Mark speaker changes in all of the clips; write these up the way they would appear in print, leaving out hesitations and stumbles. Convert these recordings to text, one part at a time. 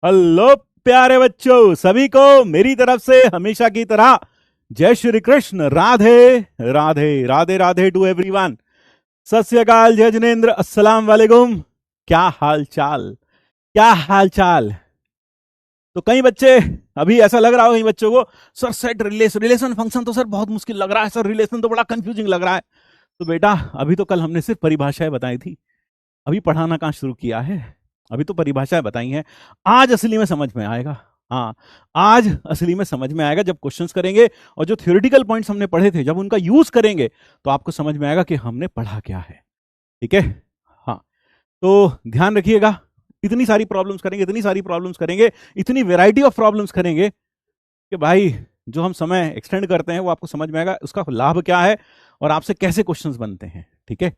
Speaker 1: Hello प्यारे बच्चों, सभी को मेरी तरफ से हमेशा की तरह जय श्री कृष्ण। Radhe Radhe Radhe Radhe to everyone. सत श्री अकाल, जय जिनेन्द्र, अस्सलाम वालेकुम। क्या हाल चाल, क्या हाल चाल। तो कई बच्चे, अभी ऐसा लग रहा हो कई बच्चों को, सर सेट रिलेशन फंक्शन तो सर बहुत मुश्किल लग रहा है, सर रिलेशन तो बड़ा कंफ्यूजिंग लग रहा है। तो बेटा, अभी तो कल हमने सिर्फ परिभाषाएं बताई थी, अभी पढ़ाना कहाँ शुरू किया है। अभी तो परिभाषाएं बताई हैं, आज असली में समझ में आएगा। हाँ, आज असली में समझ में आएगा जब क्वेश्चंस करेंगे और जो थ्योरेटिकल पॉइंट्स हमने पढ़े थे जब उनका यूज करेंगे तो आपको समझ में आएगा कि हमने पढ़ा क्या है। ठीक है। हाँ, तो ध्यान रखिएगा, इतनी सारी प्रॉब्लम्स करेंगे, इतनी सारी प्रॉब्लम्स करेंगे, इतनी वेराइटी ऑफ प्रॉब्लम्स करेंगे कि भाई जो हम समय एक्सटेंड करते हैं वो आपको समझ में आएगा उसका लाभ क्या है और आपसे कैसे क्वेश्चंस बनते हैं। ठीक है।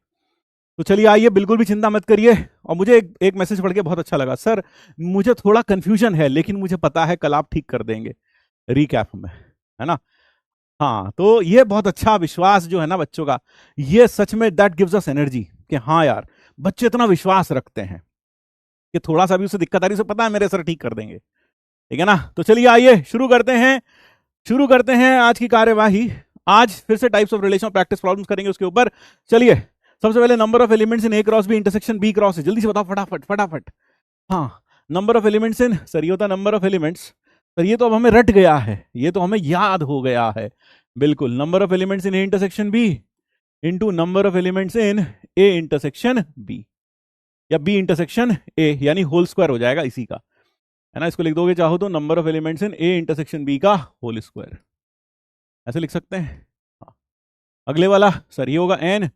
Speaker 1: तो चलिए आइए, बिल्कुल भी चिंता मत करिए। और मुझे एक मैसेज पढ़ के बहुत अच्छा लगा, सर मुझे थोड़ा कंफ्यूजन है लेकिन मुझे पता है कल आप ठीक कर देंगे रिकैप में, है ना। हाँ, तो ये बहुत अच्छा विश्वास जो है ना बच्चों का, ये सच में दैट गिव्स अस एनर्जी कि हाँ यार, बच्चे इतना विश्वास रखते हैं कि थोड़ा सा भी उसे दिक्कत आ रही, उसे पता है मेरे सर ठीक कर देंगे। ठीक है ना। तो चलिए आइए शुरू करते हैं, शुरू करते हैं आज की कार्यवाही। आज फिर से types of relation practice problems करेंगे उसके ऊपर। चलिए, सबसे पहले number of elements in A cross B intersection B cross है, जल्दी से बताओ फटाफट फटाफट। हाँ, number of elements in, sir ये होता है नंबर ऑफ एलिमेंट्स। सर ये तो अब हमें रट गया है, ये तो हमें याद हो गया है। बिल्कुल, number of elements in A intersection B into number of elements in A intersection B, या बी इंटरसेक्शन ए, यानी होल स्क्वायर हो जाएगा इसी का, है ना। इसको लिख दोगे चाहो तो number of elements in A intersection B का होल स्क्वायर, ऐसे लिख सकते हैं। हाँ। अगले वाला सर ये होगा N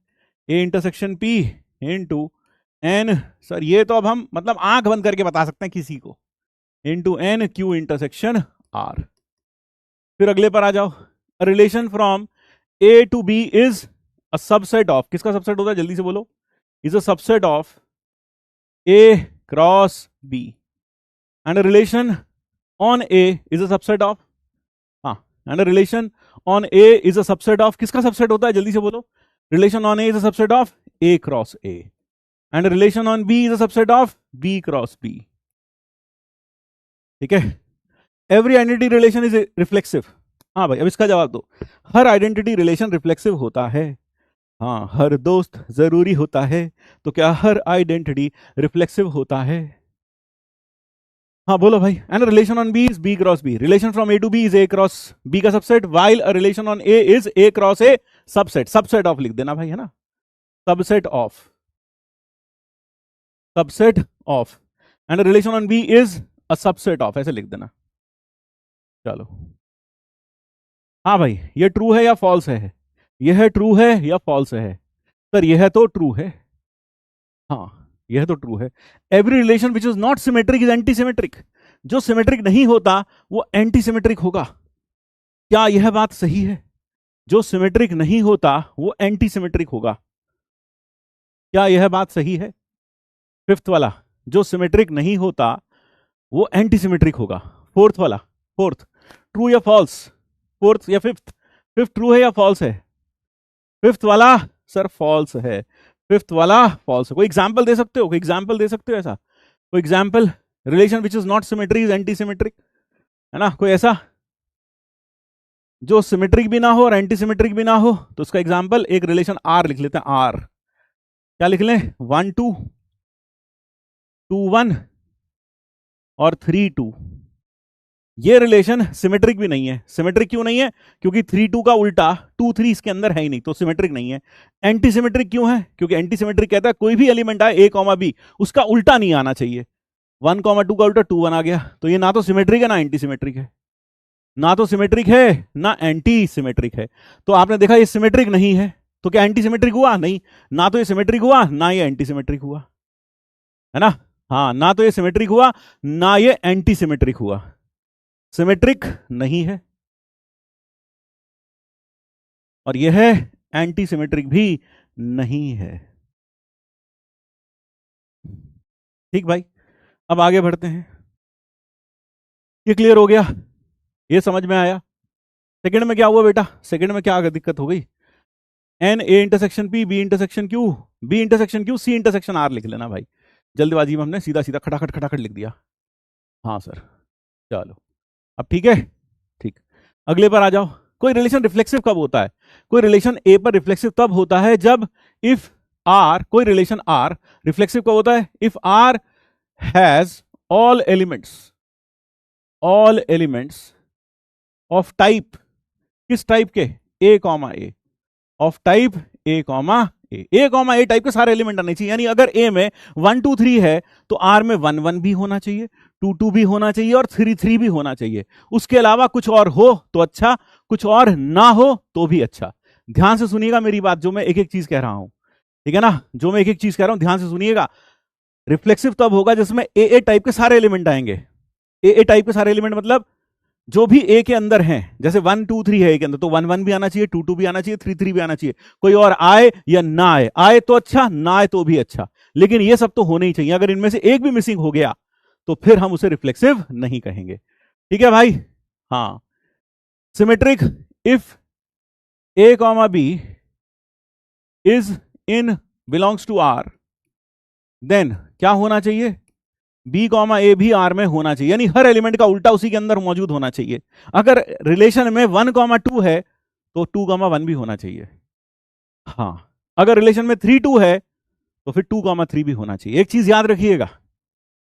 Speaker 1: A intersection P into N, sir ये तो अब हम मतलब आंख बंद करके बता सकते हैं किसी को, into N Q intersection R. फिर अगले पर आ जाओ, relation from A to B is a subset of, किसका सबसेट होता है जल्दी से बोलो, is a subset of A cross B, and relation on A is a subset of, हाँ, and relation on A is a subset of, किसका subset होता है जल्दी से बोलो, relation on A is a subset of A cross A, and relation on B is a subset of B cross B. ठीक है। Every identity relation is reflexive, हाँ भाई अब इसका जवाब दो। हर आइडेंटिटी रिलेशन रिफ्लेक्सिव होता है, हाँ, हर दोस्त जरूरी होता है, तो क्या हर आइडेंटिटी रिफ्लेक्सिव होता है। हाँ बोलो भाई। And relation on B is B cross B, relation from A to B is A cross B का subset, while a relation on A is A cross A subset, subset of लिख देना भाई, है ना, subset of, subset of, and relation on B is a subset of, ऐसे लिख देना। चलो, हाँ भाई, ये ट्रू है या फॉल्स है, यह ट्रू है या फॉल्स है, सर यह तो ट्रू है, हाँ यह तो ट्रू है। Every relation which is not symmetric is anti symmetric, जो सिमेट्रिक नहीं होता वो एंटी सिमेट्रिक होगा, क्या यह बात सही है, जो सिमेट्रिक नहीं होता वो एंटी सिमेट्रिक होगा, क्या यह बात सही है। फिफ्थ वाला, जो सिमेट्रिक नहीं होता वो एंटी सिमेट्रिक होगा। फोर्थ वाला, फोर्थ, ट्रू या फॉल्स, फोर्थ या फिफ्थ, फिफ्थ ट्रू है या फॉल्स है, फिफ्थ वाला सर फॉल्स है, फिफ्थ वाला फॉल्स है। कोई एग्जांपल दे सकते हो, कोई एग्जांपल दे सकते हो ऐसा, कोई example, relation which is not symmetric is anti symmetric, है ना, कोई ऐसा जो सिमेट्रिक भी ना हो और एंटी सिमेट्रिक भी ना हो, तो उसका एग्जांपल एक रिलेशन आर लिख लेते हैं, आर क्या लिख लें, 1 2 2 1 और 3 2। ये रिलेशन सिमेट्रिक भी नहीं है, सिमेट्रिक क्यों नहीं है, क्योंकि 3 2 का उल्टा 2 3 इसके अंदर है ही नहीं, तो सिमेट्रिक नहीं है। एंटी सिमेट्रिक क्यों है, क्योंकि एंटी सिमेट्रिक कहता है कोई भी एलिमेंट आए ए कॉमा बी उसका उल्टा नहीं आना चाहिए, 1 2 का उल्टा 2 1 आ गया, तो ये ना तो सिमेट्रिक है ना एंटी सिमेट्रिक है, ना तो सिमेट्रिक है ना एंटी सिमेट्रिक है। तो आपने देखा ये सिमेट्रिक नहीं है, तो क्या एंटी सिमेट्रिक हुआ, नहीं, ना तो ये सिमेट्रिक हुआ ना ये एंटी सिमेट्रिक हुआ, है ना। हाँ, ना तो ये सिमेट्रिक हुआ ना ये एंटी सिमेट्रिक हुआ, सिमेट्रिक नहीं है, और यह एंटी सिमेट्रिक भी नहीं है। ठीक भाई, अब आगे बढ़ते हैं, ये क्लियर हो गया, ये समझ में आया। सेकंड में क्या हुआ बेटा, सेकंड में क्या दिक्कत हो गई, N A intersection P B intersection Q, B intersection Q C intersection R लिख लेना भाई, जल्दबाजी में हमने सीधा सीधा खटाखट खटाखट लिख दिया। हाँ सर, चलो अब ठीक है। ठीक, अगले पर आ जाओ। कोई रिलेशन रिफ्लेक्सिव कब होता है? कोई रिलेशन ए पर रिफ्लेक्सिव तब होता है जब इफ आर, कोई रिलेशन आर रिफ्लेक्सिव कब होता है? If R has all elements of type, किस टाइप के? A comma A, of type A comma A, A comma A type के सारे एलिमेंट आने चाहिए। यानी अगर ए में 1 2 3 है तो आर में 1 1 भी होना चाहिए, 2 2 भी होना चाहिए और 3 3 भी होना चाहिए। उसके अलावा कुछ और हो तो अच्छा, कुछ और ना हो तो भी अच्छा। ध्यान से सुनिएगा मेरी बात, जो मैं एक एक चीज कह रहा हूं, ठीक है ना? जो मैं एक एक चीज कह रहा हूं ध्यान से सुनिएगा। रिफ्लेक्सिव तब होगा जिसमें ए टाइप के सारे एलिमेंट आएंगे। ए टाइप के सारे एलिमेंट मतलब जो भी ए के अंदर हैं, जैसे 1 2 3 है ए के अंदर, तो 1 1 भी आना चाहिए, 2 2 भी आना चाहिए, 3 3 भी आना चाहिए। कोई और आए या ना आए, आए तो अच्छा, ना आए तो भी अच्छा, लेकिन ये सब तो होने ही चाहिए। अगर इनमें से एक भी मिसिंग हो गया तो फिर हम उसे रिफ्लेक्सिव नहीं कहेंगे। ठीक है भाई? हाँ। Symmetric, if A comma B is in belongs to R, then क्या होना चाहिए? बी कॉमा ए भी आर में होना चाहिए, यानी हर एलिमेंट का उल्टा उसी के अंदर मौजूद होना चाहिए। अगर रिलेशन में 1 कॉमा 2 है तो 2 कॉमा 1 भी होना चाहिए। हाँ, अगर रिलेशन में 3 2 है तो फिर 2 कॉमा 3 भी होना चाहिए। एक चीज याद रखिएगा,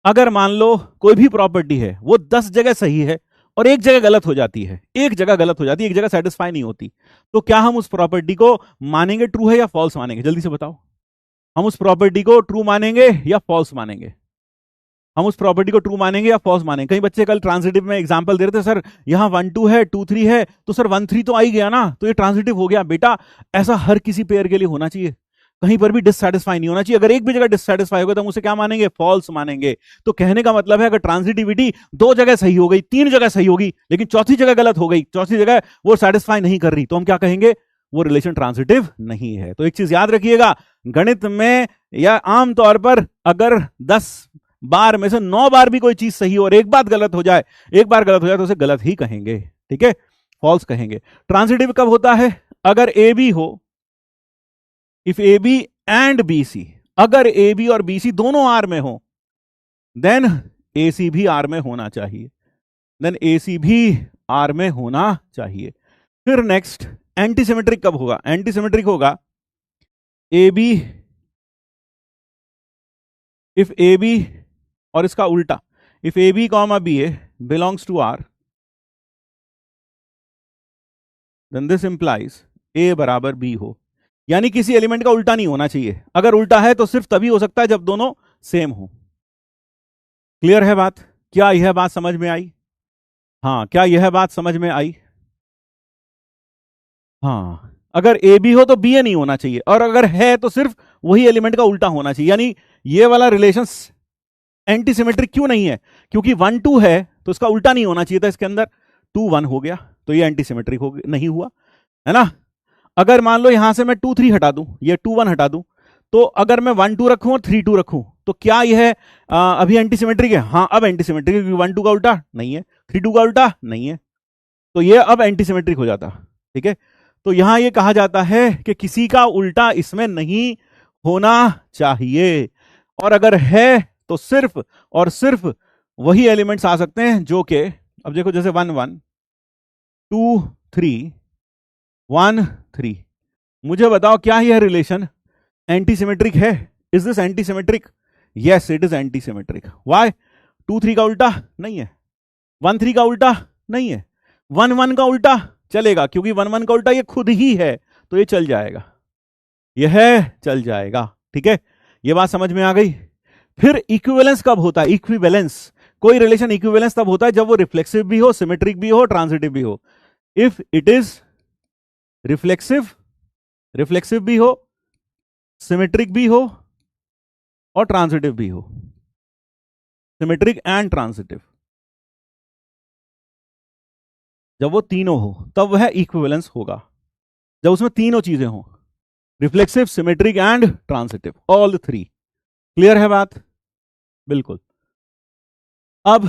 Speaker 1: अगर मान लो कोई भी प्रॉपर्टी है वो 10 जगह सही है और एक जगह गलत हो जाती है, एक जगह गलत हो जाती है, एक जगह सेटिस्फाई नहीं होती, तो क्या हम उस प्रॉपर्टी को मानेंगे ट्रू है या फॉल्स मानेंगे? जल्दी से बताओ, हम उस प्रॉपर्टी को ट्रू मानेंगे या फॉल्स मानेंगे? हम उस प्रॉपर्टी को ट्रू मानेंगे या फॉल्स मानेंगे? कई बच्चे कल ट्रांजिटिव में एग्जांपल दे रहे थे, सर यहां 1 2 है, 2 3 है, तो सर 1 3 तो आ ही गया ना, तो ये ट्रांजिटिव हो गया। बेटा ऐसा हर किसी पेयर के लिए होना चाहिए, कहीं पर भी डिससैटिस्फाई नहीं होना चाहिए। अगर एक भी जगह डिससैटिस्फाई होगा तो हम उसे क्या मानेंगे? फॉल्स मानेंगे। तो कहने का मतलब है अगर ट्रांजिटिविटी 2 जगह सही हो गई, 3 जगह सही होगी, लेकिन चौथी जगह गलत हो गई, चौथी जगह वो सेटिस्फाई नहीं कर रही, तो हम क्या कहेंगे? वो रिलेशन ट्रांजिटिव नहीं है। तो एक चीज याद रखिएगा, गणित में या आमतौर पर अगर 10 बार में से 9 बार भी कोई चीज सही हो और एक बार गलत हो जाए, तो उसे गलत ही कहेंगे, ठीक है? फॉल्स कहेंगे। ट्रांजिटिव कब होता है? अगर ए बी हो, if A B and B C, अगर ए बी और बी सी दोनों आर में हो, देन ए सी भी आर में होना चाहिए, देन ए सी भी आर में होना चाहिए। फिर नेक्स्ट, एंटीसिमेट्रिक कब होगा? एंटीसिमेट्रिक होगा A B, if A B और इसका उल्टा, if A B comma B A belongs to R, then this implies A बराबर बी हो। यानी किसी एलिमेंट का उल्टा नहीं होना चाहिए। अगर उल्टा है तो सिर्फ तभी हो सकता है जब दोनों सेम हो। क्लियर है बात? क्या यह बात समझ में आई? हाँ, क्या यह बात समझ में आई? हाँ, अगर ए बी हो तो बी ए नहीं होना चाहिए, और अगर है तो सिर्फ वही एलिमेंट का उल्टा होना चाहिए। यानी ये वाला रिलेशन एंटीसिमेट्रिक क्यों नहीं है? क्योंकि 1 2 है तो इसका उल्टा नहीं होना चाहिए था, इसके अंदर 2 1 हो गया, तो ये एंटीसिमेट्रिक हो नहीं हुआ, है ना? अगर मान लो यहां से मैं 2 3 हटा दूं, ये 2 1 हटा दूं, तो अगर मैं 1 2 रखूं और 3 2 रखूं तो क्या यह अभी एंटीसिमेट्रिक है? हाँ, अब एंटीसिमेट्रिक है, क्योंकि 1 2 का उल्टा नहीं है, 3 2 का उल्टा नहीं है, तो ये अब एंटीसिमेट्रिक हो जाता। ठीक है, तो यहां ये कहा जाता है कि किसी का उल्टा इसमें नहीं होना चाहिए, और अगर है तो सिर्फ और सिर्फ वही एलिमेंट्स आ सकते हैं जो कि, अब देखो जैसे 1 1 2 3 1 3, मुझे बताओ क्या यह रिलेशन एंटीसिमेट्रिक है? Is this antisymmetric? Yes, it is antisymmetric. Why? 2 3 का उल्टा नहीं है, 1 3 का उल्टा नहीं है, 1 1 का उल्टा चलेगा, क्योंकि 1 1 का उल्टा ये खुद ही है, तो ये चल जाएगा, यह चल जाएगा। ठीक है, ये बात समझ में आ गई? फिर इक्विवेलेंस कब होता है? इक्विवेलेंस, कोई रिलेशन इक्विवेलेंस तब होता है जब वो रिफ्लेक्सिव भी हो, सिमेट्रिक भी हो, ट्रांजिटिव भी हो। इफ इट इज रिफ्लेक्सिव भी हो, सिमेट्रिक भी हो और ट्रांजिटिव भी हो, सिमेट्रिक एंड ट्रांजिटिव, जब वो तीनों हो तब वह इक्विवेलेंस होगा, जब उसमें तीनों चीजें हो, reflexive, symmetric and transitive, all the 3। Clear है बात? बिल्कुल। अब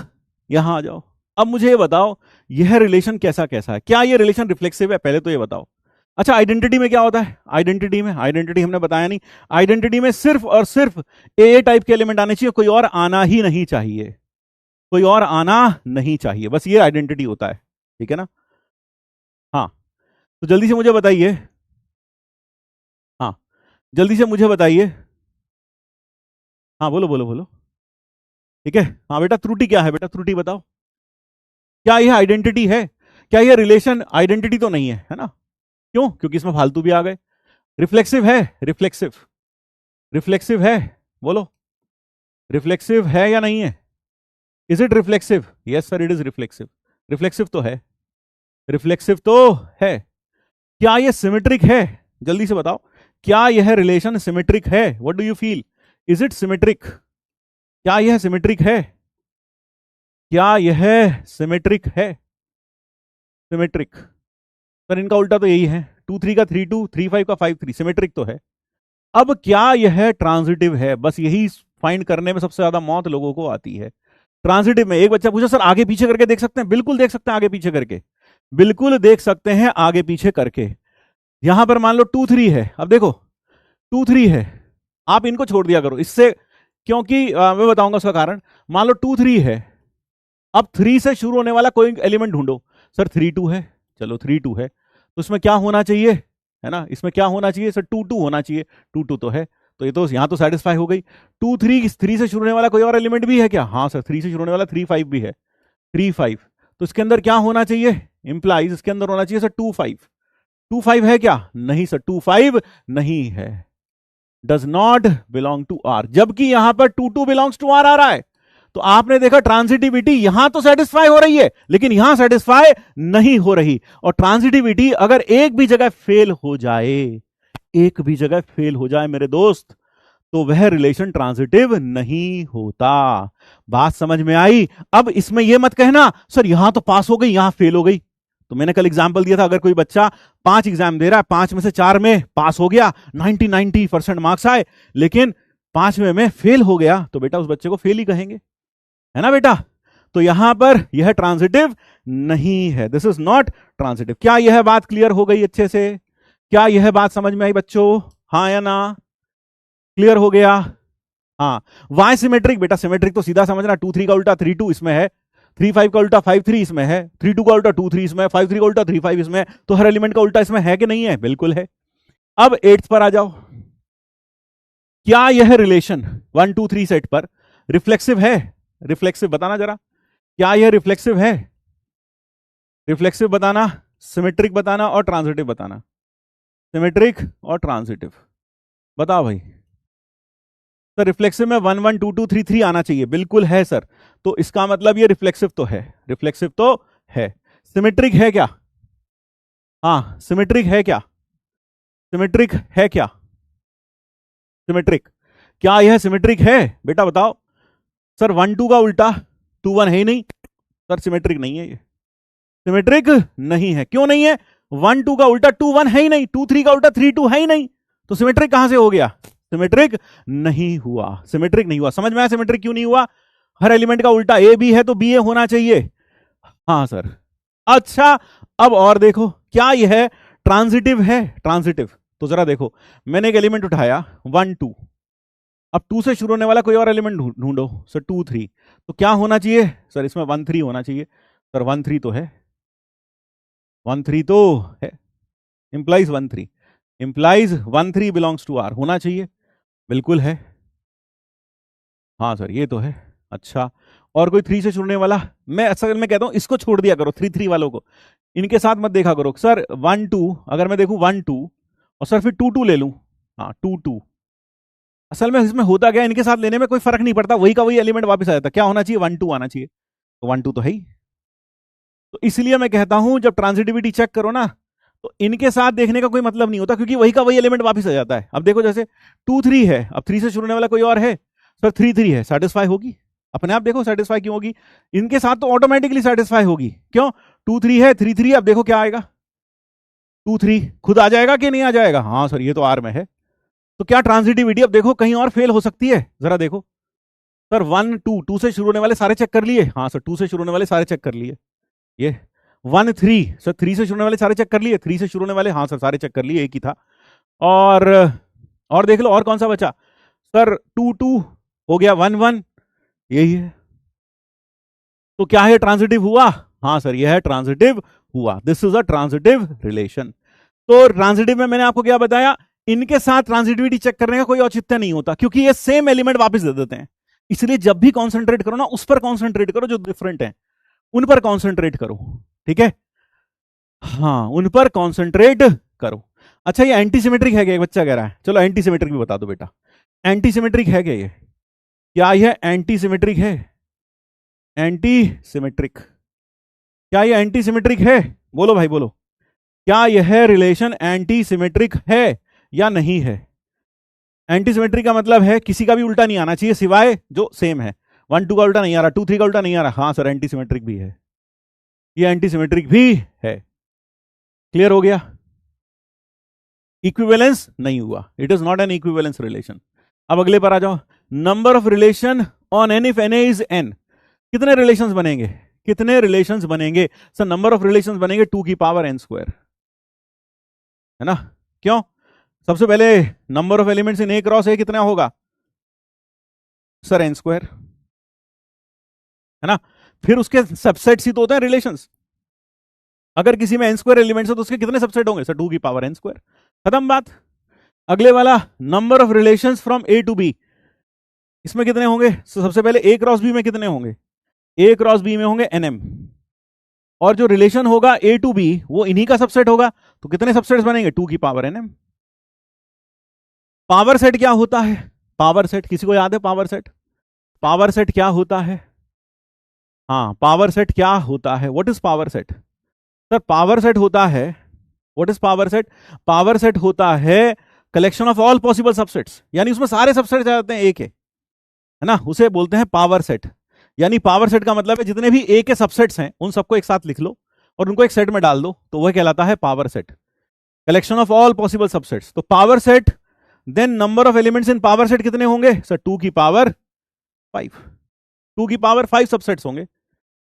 Speaker 1: यहां आ जाओ, अब मुझे ये बताओ यह रिलेशन कैसा कैसा है? क्या ये रिलेशन रिफ्लेक्सिव है? पहले तो ये बताओ। अच्छा, आइडेंटिटी में क्या होता है? आइडेंटिटी हमने बताया नहीं। आइडेंटिटी में सिर्फ और सिर्फ ए टाइप के एलिमेंट आने चाहिए, कोई और आना ही नहीं चाहिए, कोई और आना नहीं चाहिए, बस ये आइडेंटिटी होता है, ठीक है ना। हाँ, तो जल्दी से मुझे बताइए, हाँ जल्दी से मुझे बताइए, हाँ बोलो बोलो बोलो, ठीक है। हाँ बेटा, त्रुटि क्या है बेटा, त्रुटि बताओ। क्या यह आइडेंटिटी है? क्या यह रिलेशन आइडेंटिटी तो नहीं है ना? क्यों? क्योंकि इसमें फालतू भी आ गए। रिफ्लेक्सिव है? रिफ्लेक्सिव, रिफ्लेक्सिव है? बोलो, रिफ्लेक्सिव है या नहीं है? Is it reflexive? Yes sir, it is reflexive. Reflexive तो है, रिफ्लेक्सिव तो है। क्या यह सिमेट्रिक है? जल्दी से बताओ, क्या यह रिलेशन सिमेट्रिक है? What do you feel, is it symmetric? क्या यह सिमेट्रिक है? क्या यह सिमेट्रिक है? सिमेट्रिक, सर इनका उल्टा तो यही है, 2 3 का 3 2, 3 5 का 5 3, सिमेट्रिक तो है। अब क्या यह ट्रांजिटिव है? बस यही फाइंड करने में सबसे ज्यादा मौत लोगों को आती है। ट्रांजिटिव में एक बच्चा पूछा सर आगे पीछे करके देख सकते हैं? बिल्कुल देख सकते हैं आगे पीछे करके, बिल्कुल देख सकते हैं आगे पीछे करके। यहां पर मान लो 2 3 है, अब देखो 2 3 है, आप इनको छोड़ दिया करो इससे, क्योंकि मैं बताऊंगा उसका कारण। मान लो 2 3 है, अब 3 से शुरू होने वाला कोई एलिमेंट ढूंढो। सर 3 2 है, चलो 3 2 है, तो इसमें क्या होना चाहिए, है ना, इसमें क्या होना चाहिए सर? 2 2 होना चाहिए, 2 2 तो है, तो ये तो यहां तो सेटिस्फाई हो गई। 2 3, 3 से शुरू होने वाला कोई और एलिमेंट भी है क्या? हाँ सर, 3 से शुरू होने वाला 3 5 भी है, 3 5, तो इसके अंदर क्या होना चाहिए? इंप्लाइज इसके अंदर होना चाहिए सर 2 5। 2 5 है क्या? नहीं सर, 2 5 नहीं है, does not belong to R, जबकि यहां पर 2 2 बिलोंग्स टू आर आ रहा है। तो आपने देखा ट्रांजिटिविटी यहां तो सेटिस्फाई हो रही है, लेकिन यहां सेटिस्फाई नहीं हो रही। और ट्रांजिटिविटी अगर एक भी जगह फेल हो जाए, एक भी जगह फेल हो जाए मेरे दोस्त, तो वह रिलेशन ट्रांजिटिव नहीं होता। बात समझ में आई? अब इसमें यह मत कहना सर यहां तो पास हो गई यहां फेल हो गई। तो मैंने कल एग्जाम्पल दिया था, अगर कोई बच्चा 5 एग्जाम दे रहा है, 5 में से 4 में पास हो गया, 90% मार्क्स आए, लेकिन 5वें में फेल हो गया, तो बेटा उस बच्चे को फेल ही कहेंगे, है ना बेटा। तो यहां पर यह ट्रांजिटिव नहीं है, दिस इज नॉट ट्रांजिटिव। क्या यह बात क्लियर हो गई अच्छे से? क्या यह बात समझ में आई बच्चों? हाँ या ना? क्लियर हो गया? हाँ। वाई सिमेट्रिक, बेटा सिमेट्रिक तो सीधा समझना, 2 3 का उल्टा 3 2 इसमें है, 3 5 का उल्टा 5 3 इसमें है, 3 2 का उल्टा 2 3 इसमें है, 5 3 का उल्टा 3 5 इसमें है, तो हर एलिमेंट का उल्टा इसमें है कि नहीं है? बिल्कुल है। अब 8th पर आ जाओ, क्या यह रिलेशन 1 2 3 सेट पर रिफ्लेक्सिव है? रिफ्लेक्सिव बताना जरा, क्या यह रिफ्लेक्सिव है? रिफ्लेक्सिव बताना, सिमेट्रिक बताना और ट्रांजिटिव बताना। सिमेट्रिक और ट्रांजिटिव बताओ भाई। सर रिफ्लेक्सिव में 1 1 2 2 3 3 आना चाहिए, बिल्कुल है सर, तो इसका मतलब ये रिफ्लेक्सिव तो है, रिफ्लेक्सिव तो है। सिमेट्रिक है क्या? हाँ सिमेट्रिक है क्या? सिमेट्रिक है क्या? सिमेट्रिक, क्या यह सिमेट्रिक है बेटा बताओ। सर 1 2 का उल्टा 2 1 है ही नहीं, सर सिमेट्रिक नहीं है ये, सिमेट्रिक नहीं है। क्यों नहीं है? 1 2 का उल्टा 2 1 है ही नहीं, 2 3 का उल्टा 3 2 है ही नहीं, तो सिमेट्रिक कहां से हो गया? सिमेट्रिक नहीं हुआ, सिमेट्रिक नहीं हुआ। समझ में आया सिमेट्रिक क्यों नहीं हुआ? हर एलिमेंट का उल्टा ए भी है तो बी ए होना चाहिए। हाँ सर। अच्छा, अब और देखो, क्या यह ट्रांजिटिव है? ट्रांजिटिव तो जरा देखो, मैंने एक एलिमेंट उठाया 1 2, अब 2 से शुरू होने वाला कोई और एलिमेंट ढूंढो, सर 2 3, तो क्या होना चाहिए? सर इसमें 1 3 होना चाहिए, सर 1 3 तो है, 1 3 तो है, implies 1 3, implies 1 3 belongs to R होना चाहिए, बिल्कुल है। हाँ सर ये तो है। अच्छा, और कोई 3 से शुरू होने वाला? मैं असल में कहता हूं इसको छोड़ दिया करो, 3 3 वालों को, इनके साथ मत देखा करो। सर 1 2, अगर मैं देखूं 1 2 और सर फिर 2 2 ले लूं, हाँ 2 2, असल में इसमें होता गया, इनके साथ लेने में कोई फर्क नहीं पड़ता, वही का वही एलिमेंट वापस आ जाता। क्या होना चाहिए? 1 2 आना चाहिए, तो 1 2 तो है ही। तो इसलिए मैं कहता हूं जब ट्रांजिटिविटी चेक करो ना, तो इनके साथ देखने का कोई मतलब नहीं होता, क्योंकि वही का वही एलिमेंट वापस आ जाता है। अब देखो जैसे 2 3 है, अब 3 से शुरू होने वाला कोई और है, सर 3 3 है, सेटिस्फाई होगी अपने आप। देखो सेटिस्फाई क्यों होगी? इनके साथ तो ऑटोमेटिकली सेटिस्फाई होगी। क्यों? 2 3 है, 3 3, अब देखो क्या आएगा, 2 3 खुद आ जाएगा कि नहीं आ जाएगा? हाँ सर ये तो आर में है, तो क्या ट्रांजिटिविटी अब देखो कहीं और फेल हो सकती है? जरा देखो, सर 1 2, 2 से शुरू होने वाले सारे चेक कर लिए, हाँ सर 2 से शुरू होने वाले सारे चेक कर लिए। ये 1 3, सर 3 से शुरू होने वाले सारे चेक कर लिए, 3 से शुरू होने वाले हाँ सर सारे चेक कर लिए, एक ही था। और देख लो और कौन सा बचा, सर 2 2 हो गया, 1 1 यही है। तो क्या है, ट्रांजिटिव हुआ? हाँ सर, यह है ट्रांजिटिव हुआ। This is a transitive relation. तो ट्रांजिटिव में मैंने आपको क्या बताया, इनके साथ ट्रांजिटिविटी चेक करने का कोई औचित्य नहीं होता, क्योंकि ये सेम एलिमेंट वापस दे देते हैं। इसलिए जब भी कॉन्सेंट्रेट करो ना, उस पर कॉन्सेंट्रेट करो जो डिफरेंट है, उन पर कॉन्सेंट्रेट करो, ठीक है? हाँ, उन पर कॉन्सेंट्रेट करो। अच्छा, ये एंटीसिमेट्रिक है क्या, एक बच्चा कह रहा है। चलो एंटीसिमेट्रिक भी बता दो बेटा। एंटीसिमेट्रिक है क्या ये? क्या यह एंटीसिमेट्रिक है? एंटीसिमेट्रिक, क्या यह एंटीसिमेट्रिक है? बोलो भाई बोलो, क्या यह रिलेशन एंटीसिमेट्रिक है या नहीं है? एंटीसिमेट्रिक का मतलब है किसी का भी उल्टा नहीं आना चाहिए सिवाय जो सेम है। 1 2 का उल्टा नहीं आ रहा, 2 3 का उल्टा नहीं आ रहा। हाँ सर, एंटीसिमेट्रिक भी है, ये एंटीसिमेट्रिक भी है। क्लियर हो गया? इक्विवेलेंस नहीं हुआ, it is not an equivalence relation. अब अगले पर आ जाओ। Number of relation on N if N is N. कितने रिलेशंस बनेंगे? कितने रिलेशंस बनेंगे सर? नंबर ऑफ रिलेशंस बनेंगे 2 की पावर n स्क्वायर, है ना? क्यों? सबसे पहले number of elements in A cross ए कितना होगा सर? n स्क्वायर, है ना? फिर उसके सबसेट्स ही तो होते हैं रिलेशंस। अगर किसी में n स्क्वायर एलिमेंट्स है तो उसके कितने सबसेट होंगे सर? 2 की पावर n स्क्वायर। खत्म बात। अगले वाला, number of relations from A to B, इसमें कितने होंगे? सबसे पहले ए क्रॉस बी में कितने होंगे? ए क्रॉस बी में होंगे nm, और जो रिलेशन होगा ए टू बी वो इन्हीं का सबसेट होगा, तो कितने सबसेट्स बनेंगे? 2 की पावर nm। पावर सेट क्या होता है? पावर सेट किसी को याद है? पावर सेट, पावर सेट क्या होता है? हाँ, पावर सेट क्या होता है? What is power set sir? Power set होता है, what is power set? Power set होता है collection of all possible subsets, यानी उसमें सारे सबसेट्स आ जाते हैं ए के, है ना? उसे बोलते हैं पावर सेट। यानी पावर सेट का मतलब है जितने भी ए के सबसेट्स हैं उन सबको एक साथ लिख लो और उनको एक सेट में डाल दो, तो वह कहलाता है power set, collection of all possible subsets. तो power set, then number of elements in power set कितने होंगे सर? 2 की पावर 5। 2 की पावर 5 सबसेट्स होंगे।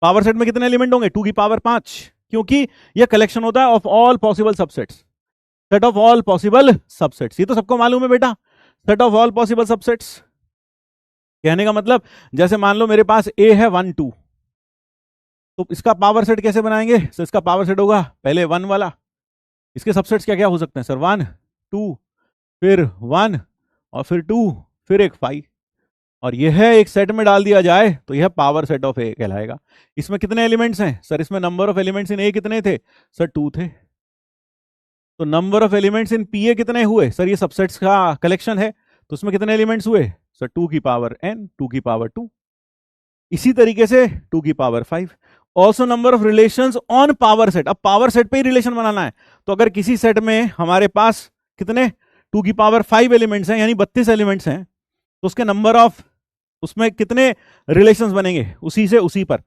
Speaker 1: पावर सेट में कितने एलिमेंट होंगे? 2 की पावर 5, क्योंकि यह कलेक्शन होता है of all possible subsets, set of all possible subsets. ये तो सबको मालूम है बेटा, set of all possible subsets. कहने का मतलब, जैसे मान लो मेरे पास ए है 1 2, तो इसका पावर सेट कैसे बनाएंगे सर? इसका पावर सेट होगा पहले 1 वाला, इसके सबसेट्स क्या क्या हो सकते हैं सर? 1 2, फिर 1 और फिर 2, फिर एक 5, और यह एक सेट में डाल दिया जाए तो यह पावर सेट ऑफ ए कहलाएगा। इसमें कितने एलिमेंट्स हैं सर? इसमें number of elements in A कितने थे सर? 2 थे। तो number of elements in P A कितने हुए सर? ये सबसेट्स का कलेक्शन है, तो उसमें कितने एलिमेंट्स हुए सर? 2 की पावर n, 2 की पावर 2, इसी तरीके से 2 की power 5। Also number of relations on power set. अब पावर सेट पे ही रिलेशन बनाना है, तो अगर किसी सेट में हमारे पास कितने 2 की पावर 5 एलिमेंट्स हैं, यानी 32 एलिमेंट्स हैं, तो उसके नंबर ऑफ, उसमें कितने रिलेशंस बनेंगे उसी से उसी पर।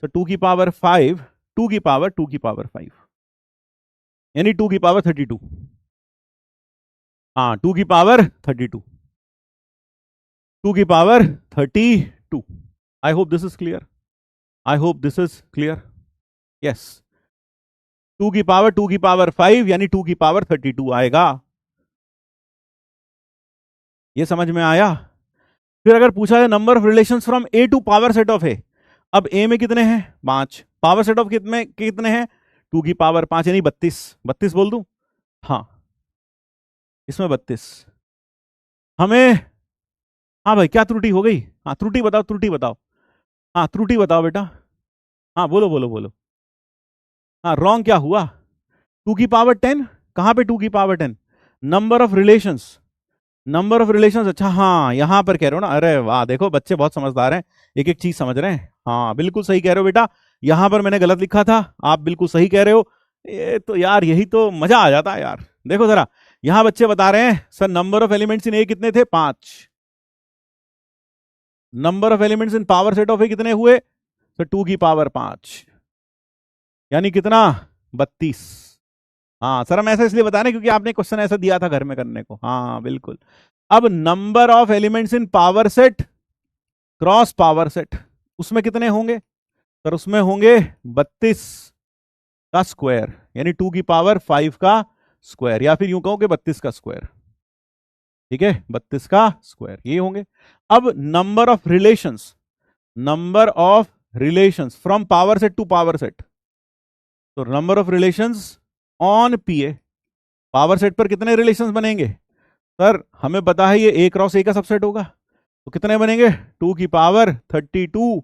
Speaker 1: तो 2 की पावर 5, 2 की पावर 2 की पावर 5, यानी 2 की पावर 32। हाँ, 2 की पावर 32, 2 की power 32। I hope this is clear, I hope this is clear. Yes, 2 की पावर 2 की पावर 5 यानी 2 की पावर 32 आएगा। ये समझ में आया? फिर अगर पूछा है number of relations from A to power set of A, अब ए में कितने हैं? 5, पावर सेट ऑफ कितने हैं? 2 की पावर 5 यानी 32। 32 बोल दूं? हाँ, इसमें 32। हमें, हाँ भाई क्या त्रुटि हो गई? हाँ त्रुटि बताओ, त्रुटि बताओ। हाँ त्रुटि बताओ बेटा। हाँ बोलो बोलो बोलो। हाँ रॉन्ग क्या हुआ? 2 की पावर 10, कहां पे 2 की power 10? Number of relations, number of relations. अच्छा हाँ, यहां पर कह रहे हो ना? अरे वाह, देखो बच्चे बहुत समझदार हैं, एक एक चीज समझ रहे हैं। हाँ बिल्कुल सही कह रहे हो बेटा, यहां पर मैंने गलत लिखा था, आप बिल्कुल सही कह रहे हो। ये तो यार, यही तो मजा आ जाता है यार। देखो जरा, यहां बच्चे बता रहे हैं sir number of elements in A कितने थे? 5। Number of elements in power set of A कितने हुए सर? 2 की पावर 5, यानी कितना? 32। हाँ सर, हम ऐसा इसलिए बता रहे हैं क्योंकि आपने क्वेश्चन ऐसा दिया था घर में करने को। हाँ बिल्कुल। अब number of elements in power set cross power set, उसमें कितने होंगे सर? उसमें होंगे 32 का स्क्वायर, यानी 2 की पावर 5 का स्क्वायर, या फिर यूं कहो कि 32 का स्क्वायर। ठीक है, 32 का स्क्वायर ये होंगे। अब number of relations, number of relations from power set to power set, तो number of relations on P A, power set पर कितने रिलेशंस बनेंगे सर, हमें पता है ये ए क्रॉस ए का सबसेट होगा, तो कितने बनेंगे 2 की पावर 32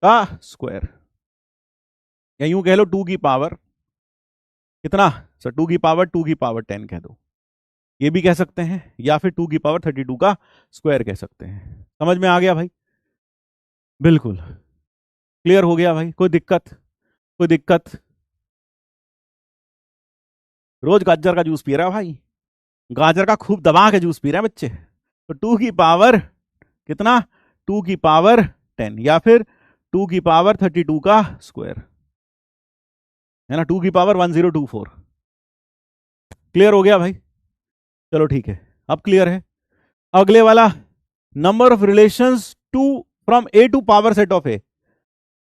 Speaker 1: का स्क्वायर, या यूं कह लो 2 की पावर कितना सर, 2 की पावर 2 की पावर 10 कह दो, ये भी कह सकते हैं, या फिर 2 की पावर 32 का स्क्वायर कह सकते हैं। समझ में आ गया भाई? बिल्कुल क्लियर हो गया भाई? कोई दिक्कत? कोई दिक्कत? रोज गाजर का जूस पी रहा है भाई, गाजर का खूब दबा के जूस पी रहे हैं बच्चे। तो 2 की पावर कितना, 2 की पावर 10 या फिर 2 की पावर 32 का स्क्वायर, है ना, 2 की पावर 1024। क्लियर हो गया भाई? चलो ठीक है, अब क्लियर है। अगले वाला, number of relations to from A to power set of A,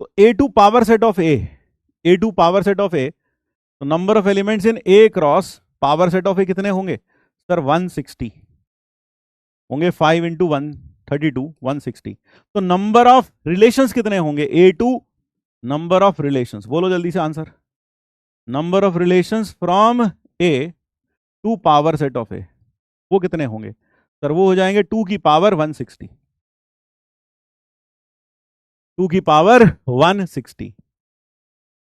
Speaker 1: तो A to power set of A to power set of A, तो number of elements in A cross power set of A कितने होंगे sir, 160 होंगे, 5 into 132 160। तो number of relations कितने होंगे A to, number of relations, बोलो जल्दी से answer, number of relations from A to power set of A वो कितने होंगे सर, वो हो जाएंगे 2 की पावर 160, 2 की पावर 160,